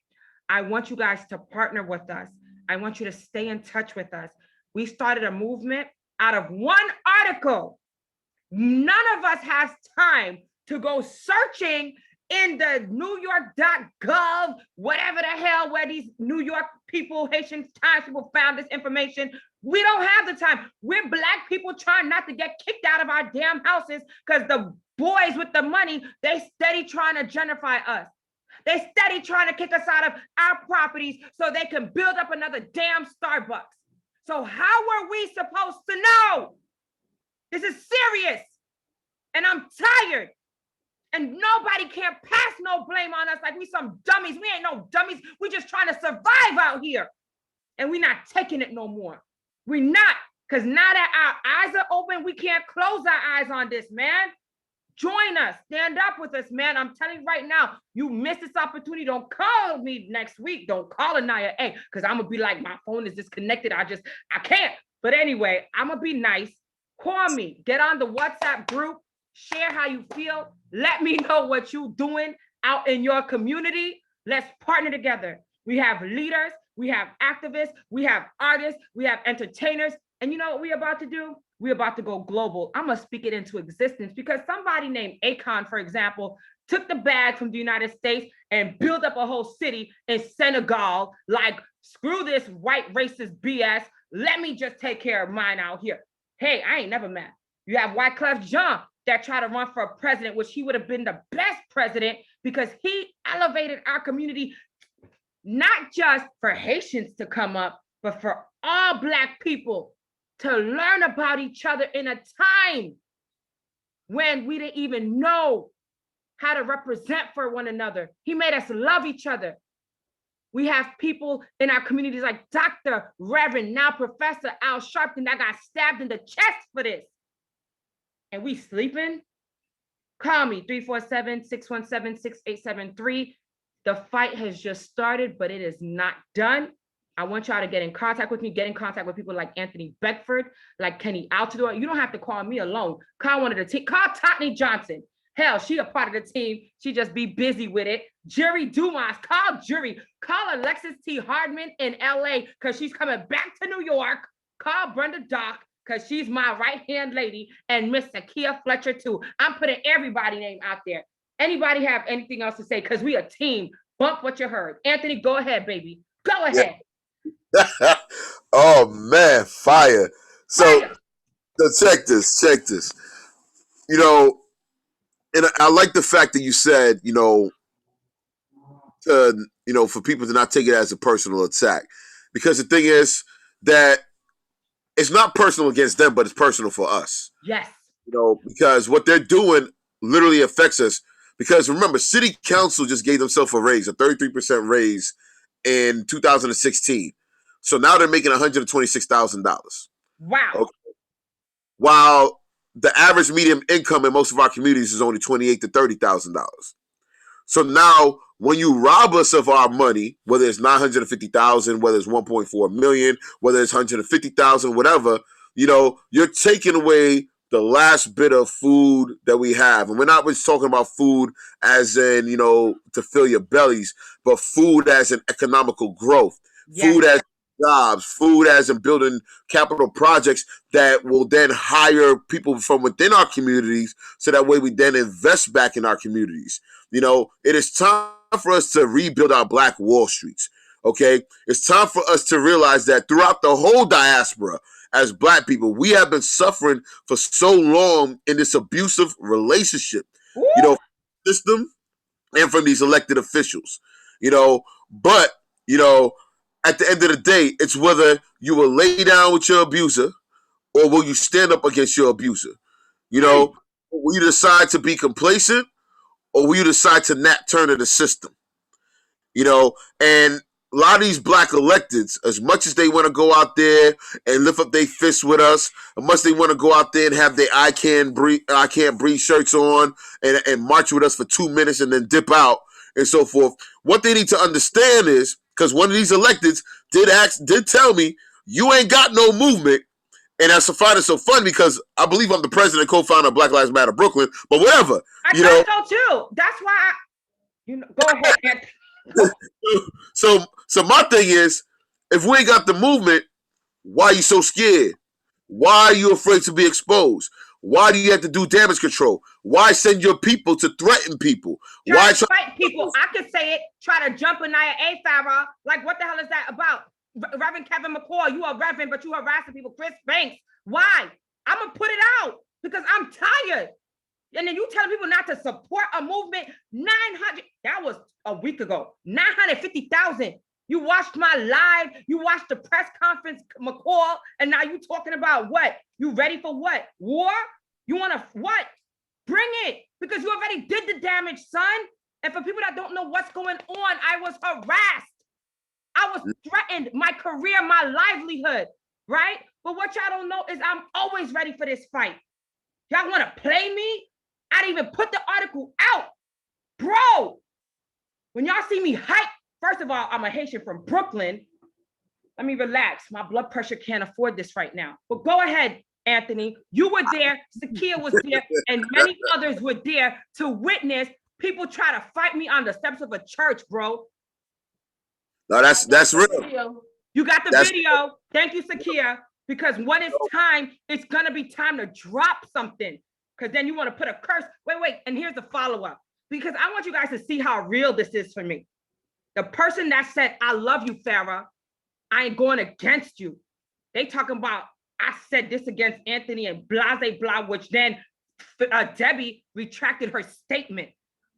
I want you guys to partner with us. I want you to stay in touch with us. We started a movement out of one article. None of us has time to go searching in the NewYork.gov, whatever the hell, where these New York people, Haitian Times people found this information. We don't have the time. We're Black people trying not to get kicked out of our damn houses because the boys with the money, they steady trying to gentrify us. They steady trying to kick us out of our properties so they can build up another damn Starbucks. So how were we supposed to know? This is serious. And I'm tired. And nobody can pass no blame on us like we some dummies. We ain't no dummies. We just trying to survive out here. and we're not taking it no more. We're not, because now that our eyes are open, we can't close our eyes on this, man. Join us, stand up with us, man. I'm telling you right now, you missed this opportunity. Don't call me next week. Don't call AniYa, hey, because I'm gonna be like, my phone is disconnected. I can't. But anyway, I'm gonna be nice. Call me, get on the WhatsApp group, share how you feel. Let me know what you're doing out in your community. Let's partner together. We have leaders, we have activists, we have artists, we have entertainers. And you know what we're about to do? We're about to go global. I'm gonna speak it into existence because somebody named Akon, for example, took the bag from the United States and built up a whole city in Senegal. Like, screw this white racist BS. Let me just take care of mine out here. Hey, I ain't never mad. You have Wyclef Jean that tried to run for a president, which he would have been the best president because he elevated our community, not just for Haitians to come up, but for all Black people to learn about each other in a time when we didn't even know how to represent for one another. He made us love each other. We have people in our communities like Dr. Reverend, now Professor Al Sharpton, that got stabbed in the chest for this. And we sleeping? Call me, 347-617-6873. The fight has just started, but it is not done. I want y'all to get in contact with me, get in contact with people like Anthony Beckford, like Kenny Altador. You don't have to call me alone. Call one of the team, call Tottenham Johnson. Hell, she a part of the team. She just be busy with it. Jury Dumas, call Jury. Call Alexis T. Hardman in LA because she's coming back to New York. Call Brenda Dock because she's my right-hand lady, and Miss Sakia Fletcher too. I'm putting everybody's name out there. Anybody have anything else to say? Because we a team. Bump what you heard. Anthony, go ahead, baby. Go ahead. Yeah. Oh man, fire. So check this. You know, and I like the fact that you said, for people to not take it as a personal attack. Because the thing is that it's not personal against them, but it's personal for us. Yes. Because what they're doing literally affects us. Because remember, City Council just gave themselves a raise, a 33% raise in 2016. So now they're making $126,000. Wow. Okay. While the average median income in most of our communities is only $28,000 to $30,000. So now, when you rob us of our money, whether it's $950,000, whether it's $1.4 million, whether it's $150,000, whatever, you're taking away the last bit of food that we have. And we're not just talking about food as in, to fill your bellies, but food as in economical growth, food as jobs, food as in building capital projects that will then hire people from within our communities so that way we then invest back in our communities. It is time for us to rebuild our Black Wall Streets, okay? It's time for us to realize that throughout the whole diaspora, as Black people, we have been suffering for so long in this abusive relationship, system and from these elected officials, but, at the end of the day, it's whether you will lay down with your abuser or will you stand up against your abuser. Will you decide to be complacent or will you decide to not turn to the system? And a lot of these Black electeds, as much as they want to go out there and lift up their fists with us, as much as they want to go out there and have their I can't breathe shirts on and march with us for 2 minutes and then dip out and so forth, what they need to understand is, because one of these electeds did tell me, you ain't got no movement. And I find it so fun because I believe I'm the president and co-founder of Black Lives Matter Brooklyn, but whatever. I thought so too. That's why go ahead. So my thing is, if we ain't got the movement, why are you so scared? Why are you afraid to be exposed? Why do you have to do damage control? Why send your people to threaten people? Why fight people? I could say it. Try to jump AniYa A. Farrah. Like, what the hell is that about? Reverend Kevin McCall, you are Reverend, but you harassing people. Chris Banks. Why? I'm gonna put it out because I'm tired. And then you telling people not to support a movement. 900. That was a week ago. 950,000. You watched my live. You watched the press conference, McCall, and now you talking about what? You ready for what? War? You want to what? Bring it, because you already did the damage, son. And for people that don't know what's going on, I was harassed. I was threatened, my career, my livelihood, right? But what y'all don't know is I'm always ready for this fight. Y'all want to play me? I didn't even put the article out. Bro, when y'all see me hype, first of all, I'm a Haitian from Brooklyn. Let me relax. My blood pressure can't afford this right now. But go ahead, Anthony. You were there, Zakia was there, and many others were there to witness people try to fight me on the steps of a church, bro. No, that's real. You got the video. Thank you, Zakia. Because when it's time, it's gonna be time to drop something. Because then you want to put a curse. Wait, and here's the follow-up. Because I want you guys to see how real this is for me. The person that said, I love you, Farrah, I ain't going against you. They talking about, I said this against Anthony and blase blah, which then Debbie retracted her statement.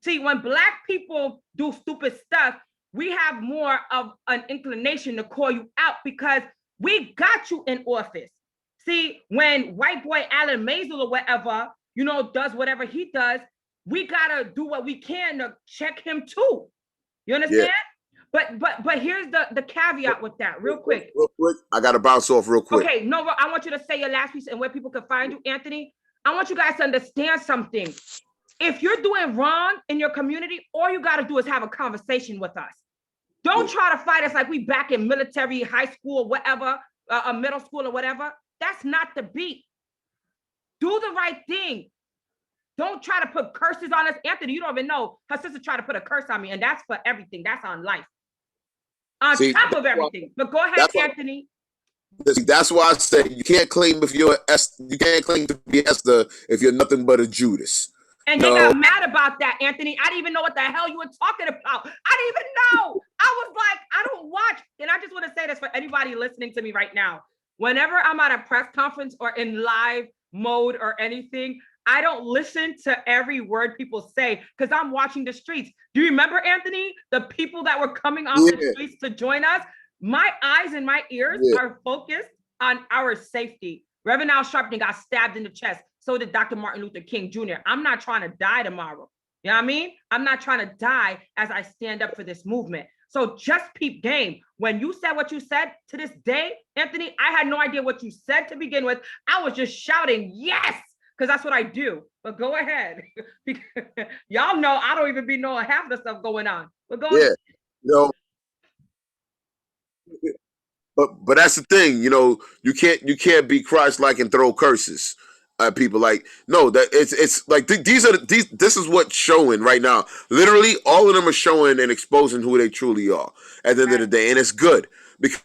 See, when Black people do stupid stuff, we have more of an inclination to call you out because we got you in office. See, when white boy Alan Maisel or whatever, does whatever he does, we gotta do what we can to check him too. You understand? Yeah. But here's the caveat with that, real quick. Real quick, I gotta bounce off real quick. Okay, no, I want you to say your last piece and where people can find you, Anthony. I want you guys to understand something. If you're doing wrong in your community, all you gotta do is have a conversation with us. Don't try to fight us like we back in military, high school, whatever, middle school or whatever. That's not the beat. Do the right thing. Don't try to put curses on us. Anthony, you don't even know. Her sister tried to put a curse on me, and that's for everything. That's on life. On top of everything. But go ahead, Anthony. That's why I say you can't claim you can't claim to be Esther if you're nothing but a Judas. And they got mad about that, Anthony. I didn't even know what the hell you were talking about. I didn't even know. I was like, I don't watch. And I just want to say this for anybody listening to me right now. Whenever I'm at a press conference or in live mode or anything, I don't listen to every word people say because I'm watching the streets. Do you remember, Anthony, the people that were coming off the streets to join us? My eyes and my ears are focused on our safety. Reverend Al Sharpton got stabbed in the chest. So did Dr. Martin Luther King Jr. I'm not trying to die tomorrow. You know what I mean? I'm not trying to die as I stand up for this movement. So just peep game. When you said what you said to this day, Anthony, I had no idea what you said to begin with. I was just shouting, yes, because that's what I do. But go ahead. Y'all know I don't even be knowing half the stuff going on. But go ahead. But that's the thing, you can't be Christ-like and throw curses. People like that it's like this is what's showing right now. Literally, all of them are showing and exposing who they truly are at the end of the day, and it's good because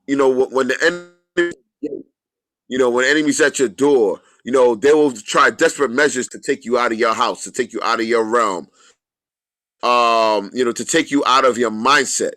when the enemy, when enemies at your door, they will try desperate measures to take you out of your house, to take you out of your realm, to take you out of your mindset.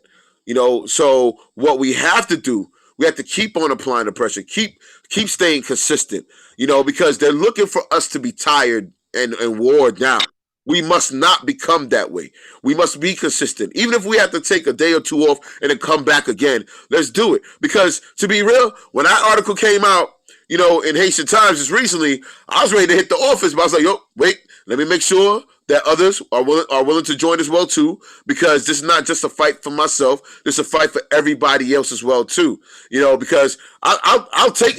So what we have to do, we have to keep on applying the pressure, keep staying consistent, because they're looking for us to be tired and worn down. We must not become that way. We must be consistent. Even if we have to take a day or two off and then come back again, let's do it. Because to be real, when that article came out, in Haitian Times just recently, I was ready to hit the office, but I was like, wait, let me make sure that others are willing to join as well too, because this is not just a fight for myself. This is a fight for everybody else as well too. Because I'll take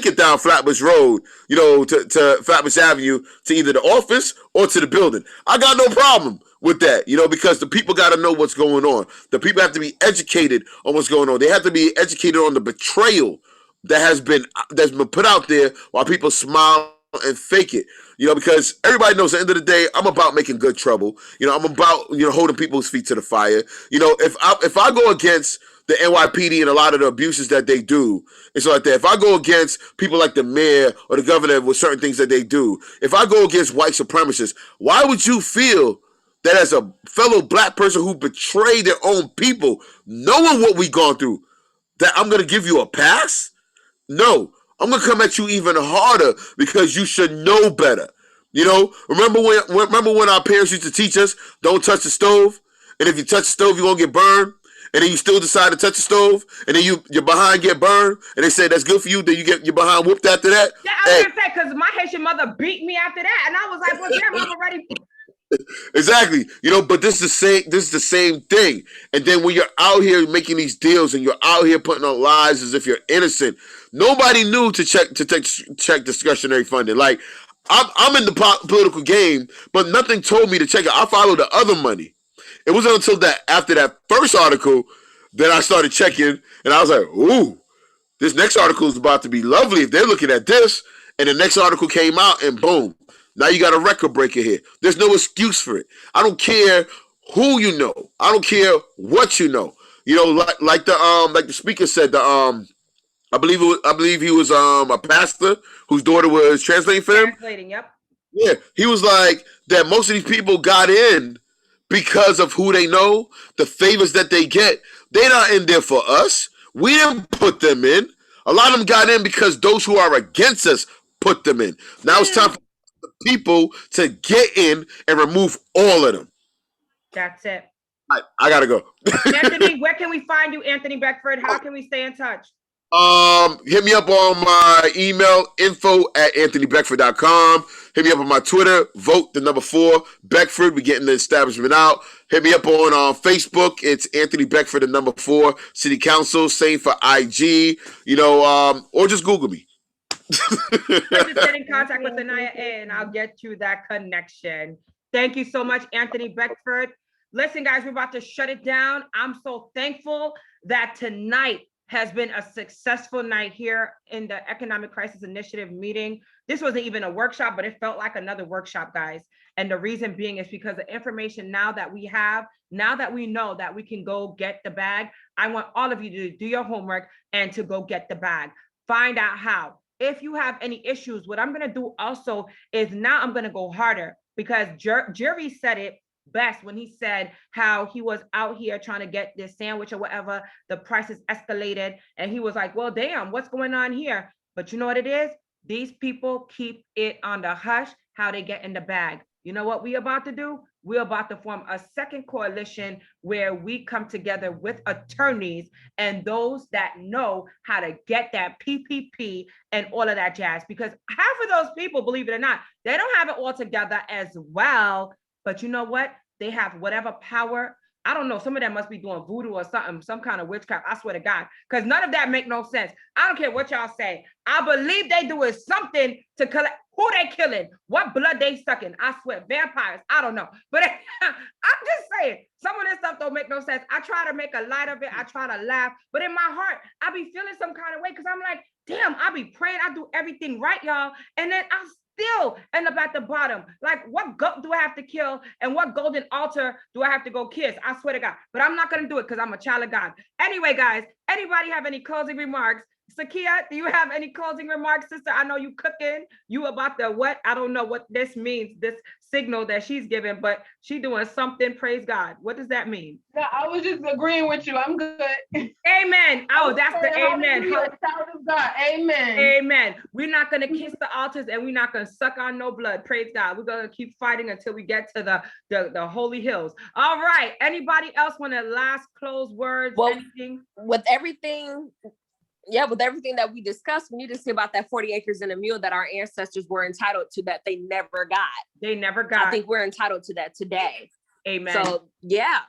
it down Flatbush Road, to Flatbush Avenue, to either the office or to the building. I got no problem with that, because the people got to know what's going on. The people have to be educated on what's going on. They have to be educated on the betrayal that's been put out there while people smile and fake it. Because everybody knows at the end of the day, I'm about making good trouble. I'm about, holding people's feet to the fire. If I go against the NYPD and a lot of the abuses that they do, and so like that, if I go against people like the mayor or the governor with certain things that they do, if I go against white supremacists, why would you feel that as a fellow Black person who betrayed their own people, knowing what we've gone through, that I'm going to give you a pass? No. I'm going to come at you even harder because you should know better. Remember when our parents used to teach us, don't touch the stove? And if you touch the stove, you're going to get burned. And then you still decide to touch the stove. And then your behind get burned. And they say that's good for you. Then you get your behind whooped after that. Yeah, I was going to say, because my Haitian mother beat me after that. And I was like, well, damn, I'm already... Exactly. But this is the same thing. And then when you're out here making these deals and you're out here putting on lies as if you're innocent, nobody knew to check discretionary funding. Like I'm in the political game, but nothing told me to check it. I followed the other money. It wasn't until that after that first article that I started checking, and I was like, ooh, this next article is about to be lovely if they're looking at this. And the next article came out, and boom, now you got a record breaker here. There's no excuse for it. I don't care who you know. I don't care what you know. Like the speaker said, I believe he was a pastor whose daughter was translating for him. Translating, yep. Yeah, he was like that. Most of these people got in because of who they know, the favors that they get. They're not in there for us. We didn't put them in. A lot of them got in because those who are against us put them in. Now it's time for the people to get in and remove all of them. That's it. I gotta go. Anthony, where can we find you, Anthony Beckford? How can we stay in touch? Hit me up on my email, info@anthonybeckford.com. Hit me up on my Twitter, vote the number 4 Beckford. We're getting the establishment out. Hit me up on Facebook. It's Anthony Beckford, the number 4 City Council. Same for IG. Or just Google me. Just get in contact with AniYa A, and I'll get you that connection. Thank you so much, Anthony Beckford. Listen, guys, we're about to shut it down. I'm so thankful that tonight has been a successful night here in the Economic Crisis Initiative meeting. This wasn't even a workshop, but it felt like another workshop, guys. And the reason being is because the information now that we have, now that we know that we can go get the bag, I want all of you to do your homework and to go get the bag. Find out how. If you have any issues, what I'm gonna do also is now I'm gonna go harder, because Jerry said it best when he said how he was out here trying to get this sandwich or whatever. The prices escalated and he was like, well, damn, what's going on here? But you know what it is? These people keep it on the hush, how they get in the bag. You know what we about to do? We're about to form a second coalition where we come together with attorneys and those that know how to get that PPP and all of that jazz, because half of those people, believe it or not, they don't have it all together as well. But you know what? They have whatever power. I don't know. Some of them must be doing voodoo or something, some kind of witchcraft. I swear to God, because none of that make no sense. I don't care what y'all say. I believe they doing something to collect. Who they killing? What blood they sucking? I swear, vampires. I don't know. But I'm just saying, some of this stuff don't make no sense. I try to make a light of it. I try to laugh. But in my heart, I be feeling some kind of way because I'm like, damn, I be praying. I do everything right, y'all. And then I still end up at the bottom. Like, what goat do I have to kill? And what golden altar do I have to go kiss? I swear to God. But I'm not going to do it because I'm a child of God. Anyway, guys, anybody have any closing remarks? Sakia, do you have any closing remarks, sister? I know you cooking. You about the what? I don't know what this means, this signal that she's giving, but she doing something. Praise God. What does that mean? No, I was just agreeing with you. I'm good. Amen. Oh, that's the amen. Child of God. Amen. Amen. We're not going to kiss the altars and we're not going to suck on no blood. Praise God. We're going to keep fighting until we get to the holy hills. All right. Anybody else want to last close words? Well, anything? With everything that we discussed, we need to see about that 40 acres and a mule that our ancestors were entitled to that they never got. I think we're entitled to that today. Amen. So yeah,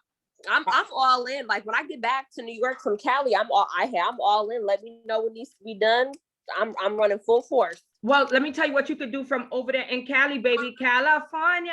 I'm all in. Like when I get back to New York from Cali, I'm all in. Let me know what needs to be done. I'm running full force. Well, let me tell you what you could do from over there in Cali, baby. California,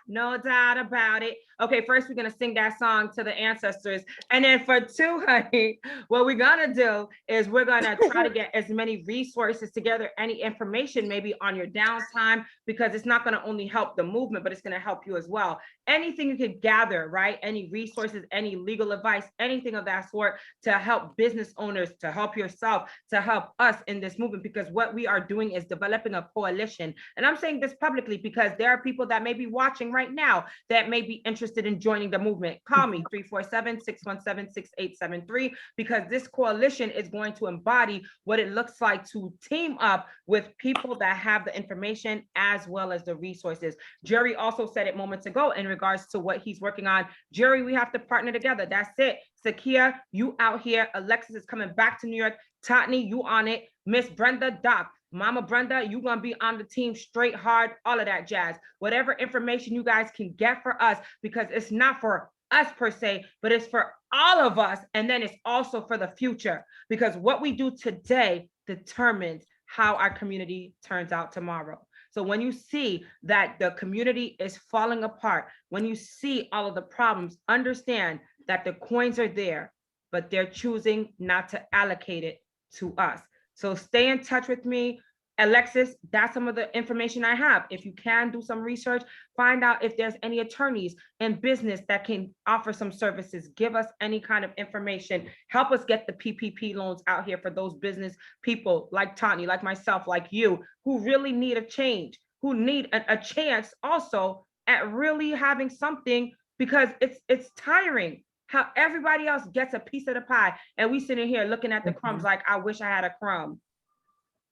no doubt about it. Okay, first we're gonna sing that song to the ancestors. And then for 2, honey, what we're gonna do is we're gonna try to get as many resources together, any information maybe on your downtime, because it's not gonna only help the movement, but it's gonna help you as well. Anything you could gather, right? Any resources, any legal advice, anything of that sort to help business owners, to help yourself, to help us in this movement, because what we are doing is developing a coalition. And I'm saying this publicly because there are people that may be watching right now that may be interested in joining the movement. Call me 347-617-6873, because this coalition is going to embody what it looks like to team up with people that have the information as well as the resources. Jerry also said it moments ago in regards to what he's working on. Jerry, we have to partner together. That's it. Sakia, you out here. Alexis is coming back to New York. Totney, you on it. Miss Brenda, Doc, Mama Brenda, you're going to be on the team straight, hard, all of that jazz. Whatever information you guys can get for us, because it's not for us per se, but it's for all of us. And then it's also for the future, because what we do today determines how our community turns out tomorrow. So when you see that the community is falling apart, when you see all of the problems, understand that the coins are there, but they're choosing not to allocate it to us. So stay in touch with me. Alexis, that's some of the information I have. If you can do some research, find out if there's any attorneys in business that can offer some services. Give us any kind of information. Help us get the PPP loans out here for those business people like Tani, like myself, like you, who really need a change, who need a chance also at really having something, because it's tiring how everybody else gets a piece of the pie and we sitting here looking at the crumbs like, I wish I had a crumb.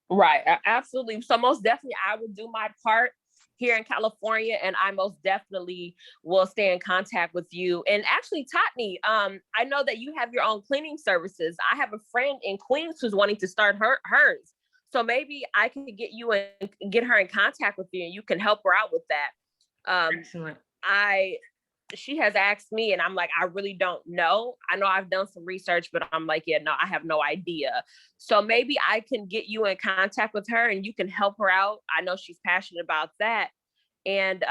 Right, absolutely. So most definitely I will do my part here in California, and I most definitely will stay in contact with you. And actually, Tottenham, I know that you have your own cleaning services. I have a friend in Queens who's wanting to start hers. So maybe I can get you and get her in contact with you, and you can help her out with that. Excellent. She has asked me, and I'm like, I really don't know. I know I've done some research, but I'm like, yeah, no, I have no idea. So maybe I can get you in contact with her and you can help her out. I know she's passionate about that. And,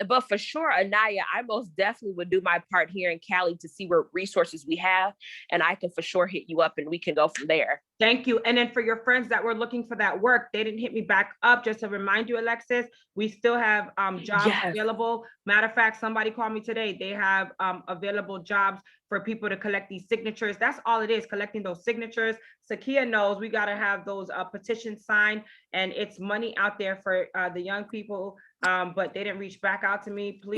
but for sure, AniYa, I most definitely would do my part here in Cali to see what resources we have. And I can for sure hit you up and we can go from there. Thank you. And then for your friends that were looking for that work, they didn't hit me back up. Just to remind you, Alexis, we still have jobs available. Matter of fact, somebody called me today. They have available jobs for people to collect these signatures. That's all it is, collecting those signatures. Sakia knows we got to have those petitions signed, and it's money out there for the young people, but they didn't reach back out to me. Please.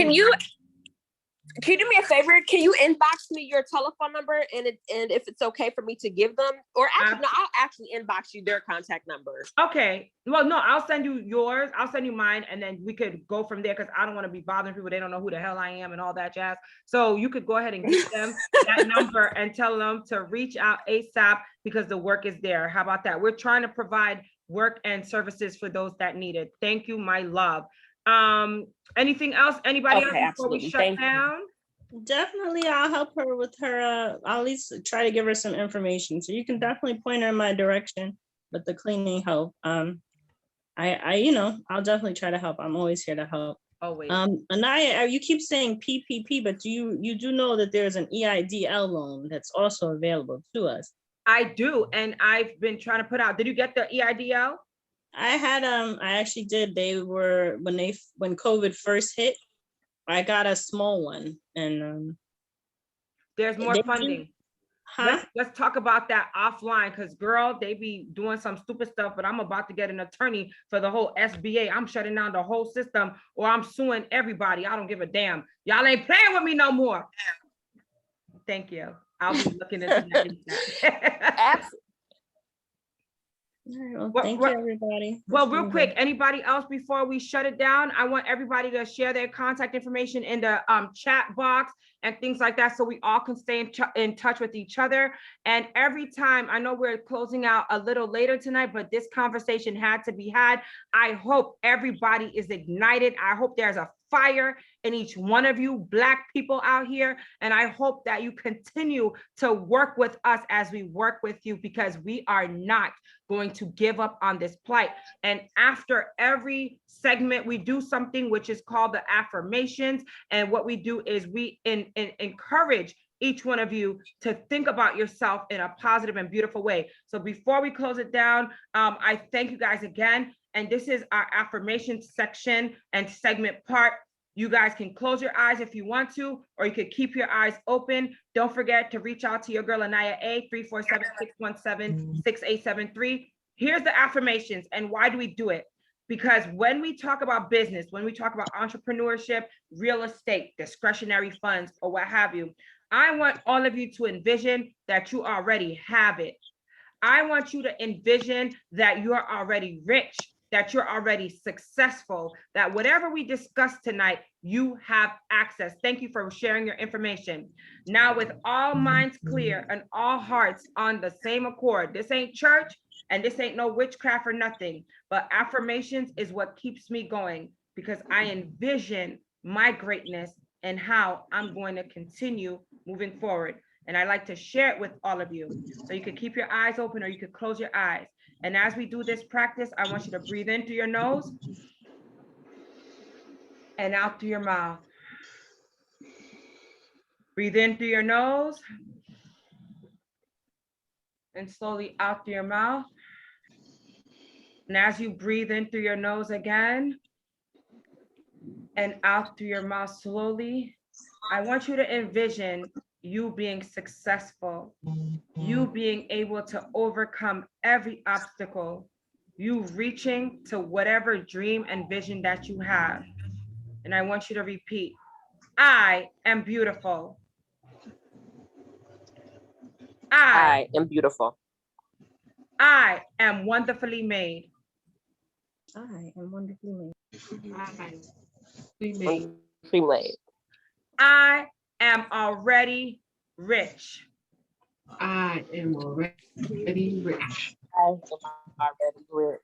Can you do me a favor? Can you inbox me your telephone number and if it's okay for me to give them? Or actually, no, I'll actually inbox you their contact numbers. Okay. Well, no, I'll send you yours. I'll send you mine, and then we could go from there, because I don't want to be bothering people. They don't know who the hell I am and all that jazz. So you could go ahead and give them that number and tell them to reach out ASAP, because the work is there. How about that? We're trying to provide work and services for those that need it. Thank you, my love. Anything else? Anybody else before we shut down? Definitely, I'll help her with her. I'll at least try to give her some information. So you can definitely point her in my direction with the cleaning help. I'll definitely try to help. I'm always here to help. Always. AniYa, you keep saying PPP, but you do know that there's an EIDL loan that's also available to us. I do, and I've been trying to put out. Did you get the EIDL? I actually did. They were when COVID first hit, I got a small one, and there's more funding. Let's talk about that offline, because girl, they be doing some stupid stuff, but I'm about to get an attorney for the whole SBA. I'm shutting down the whole system, or I'm suing everybody. I don't give a damn. Y'all ain't playing with me no more. Thank you. I'll be looking into that. Well, thank you, everybody. Well, real quick, anybody else before we shut it down? I want everybody to share their contact information in the chat box and things like that, so we all can stay in touch with each other. And every time, I know we're closing out a little later tonight, but this conversation had to be had. I hope everybody is ignited. I hope there's a fire in each one of you Black people out here. And I hope that you continue to work with us as we work with you, because we are not going to give up on this plight. And after every segment, we do something which is called the affirmations. And what we do is we encourage each one of you to think about yourself in a positive and beautiful way. So before we close it down, I thank you guys again. And this is our affirmation section and segment part. You guys can close your eyes if you want to, or you could keep your eyes open. Don't forget to reach out to your girl AniYa A, 347-617-6873. Here's the affirmations. And why do we do it? Because when we talk about business, when we talk about entrepreneurship, real estate, discretionary funds, or what have you, I want all of you to envision that you already have it. I want you to envision that you're already rich, that you're already successful, that whatever we discussed tonight, you have access. Thank you for sharing your information. Now, with all minds clear and all hearts on the same accord, this ain't church, And this ain't no witchcraft or nothing, but affirmations is what keeps me going because I envision my greatness and how I'm going to continue moving forward. And I like to share it with all of you. So you can keep your eyes open or you could close your eyes. And as we do this practice, I want you to breathe in through your nose and out through your mouth. Breathe in through your nose and slowly out through your mouth. And as you breathe in through your nose again and out through your mouth slowly, I want you to envision you being successful, you being able to overcome every obstacle, you reaching to whatever dream and vision that you have. And I want you to repeat, I am beautiful. I am beautiful. I am wonderfully made. I am wonderfully made. Wonderfully made. I am already rich. I am already rich. I am already rich.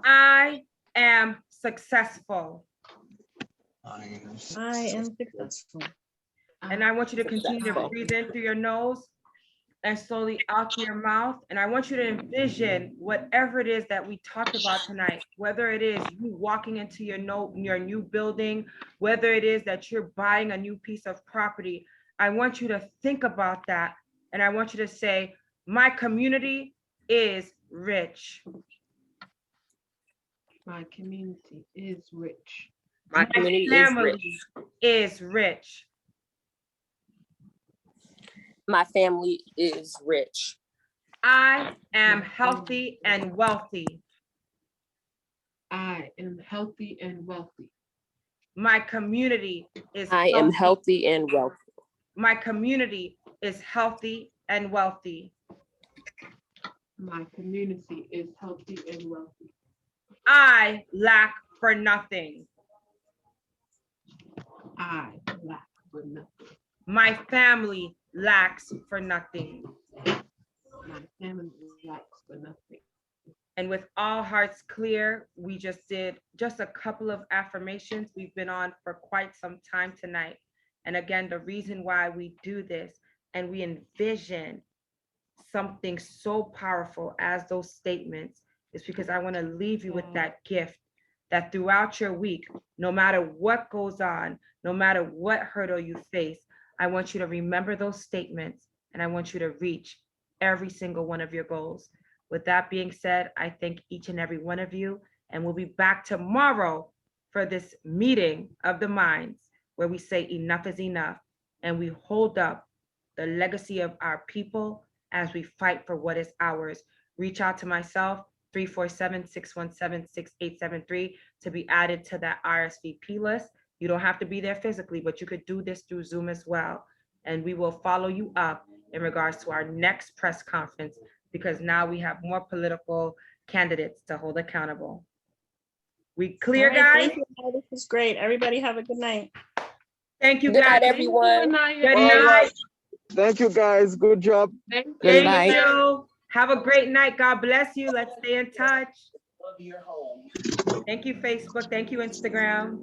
I am successful. I am successful. And I want you to continue to breathe in through your nose and slowly out through your mouth. And I want you to envision whatever it is that we talked about tonight, whether it is you walking into your new building, whether it is that you're buying a new piece of property. I want you to think about that. And I want you to say, my community is rich. My community is rich. My community family is rich. My family is rich. I am healthy and wealthy. I am healthy and wealthy. My community is I am healthy and wealthy. My community is healthy and wealthy. My community is healthy and wealthy. I lack for nothing. I lack for nothing. My family lacks for nothing. My family lacks for nothing. And with all hearts clear, we just did just a couple of affirmations. We've been on for quite some time tonight. And again, the reason why we do this and we envision something so powerful as those statements is because I want to leave you with that gift that throughout your week, no matter what goes on, no matter what hurdle you face, I want you to remember those statements and I want you to reach every single one of your goals. With that being said, I thank each and every one of you, and we'll be back tomorrow for this meeting of the minds where we say enough is enough and we hold up the legacy of our people as we fight for what is ours. Reach out to myself, 347-617-6873 to be added to that RSVP list. You don't have to be there physically, but you could do this through Zoom as well. And we will follow you up in regards to our next press conference, because now we have more political candidates to hold accountable. We clear, All right, guys? thank you. This was great. Everybody have a good night. Thank you, Good guys. night, everyone. Good night. Thank you, guys. Good job. Thank night. you. Have a great night. God bless you. Let's stay in touch. Thank you, Facebook. Thank you, Instagram.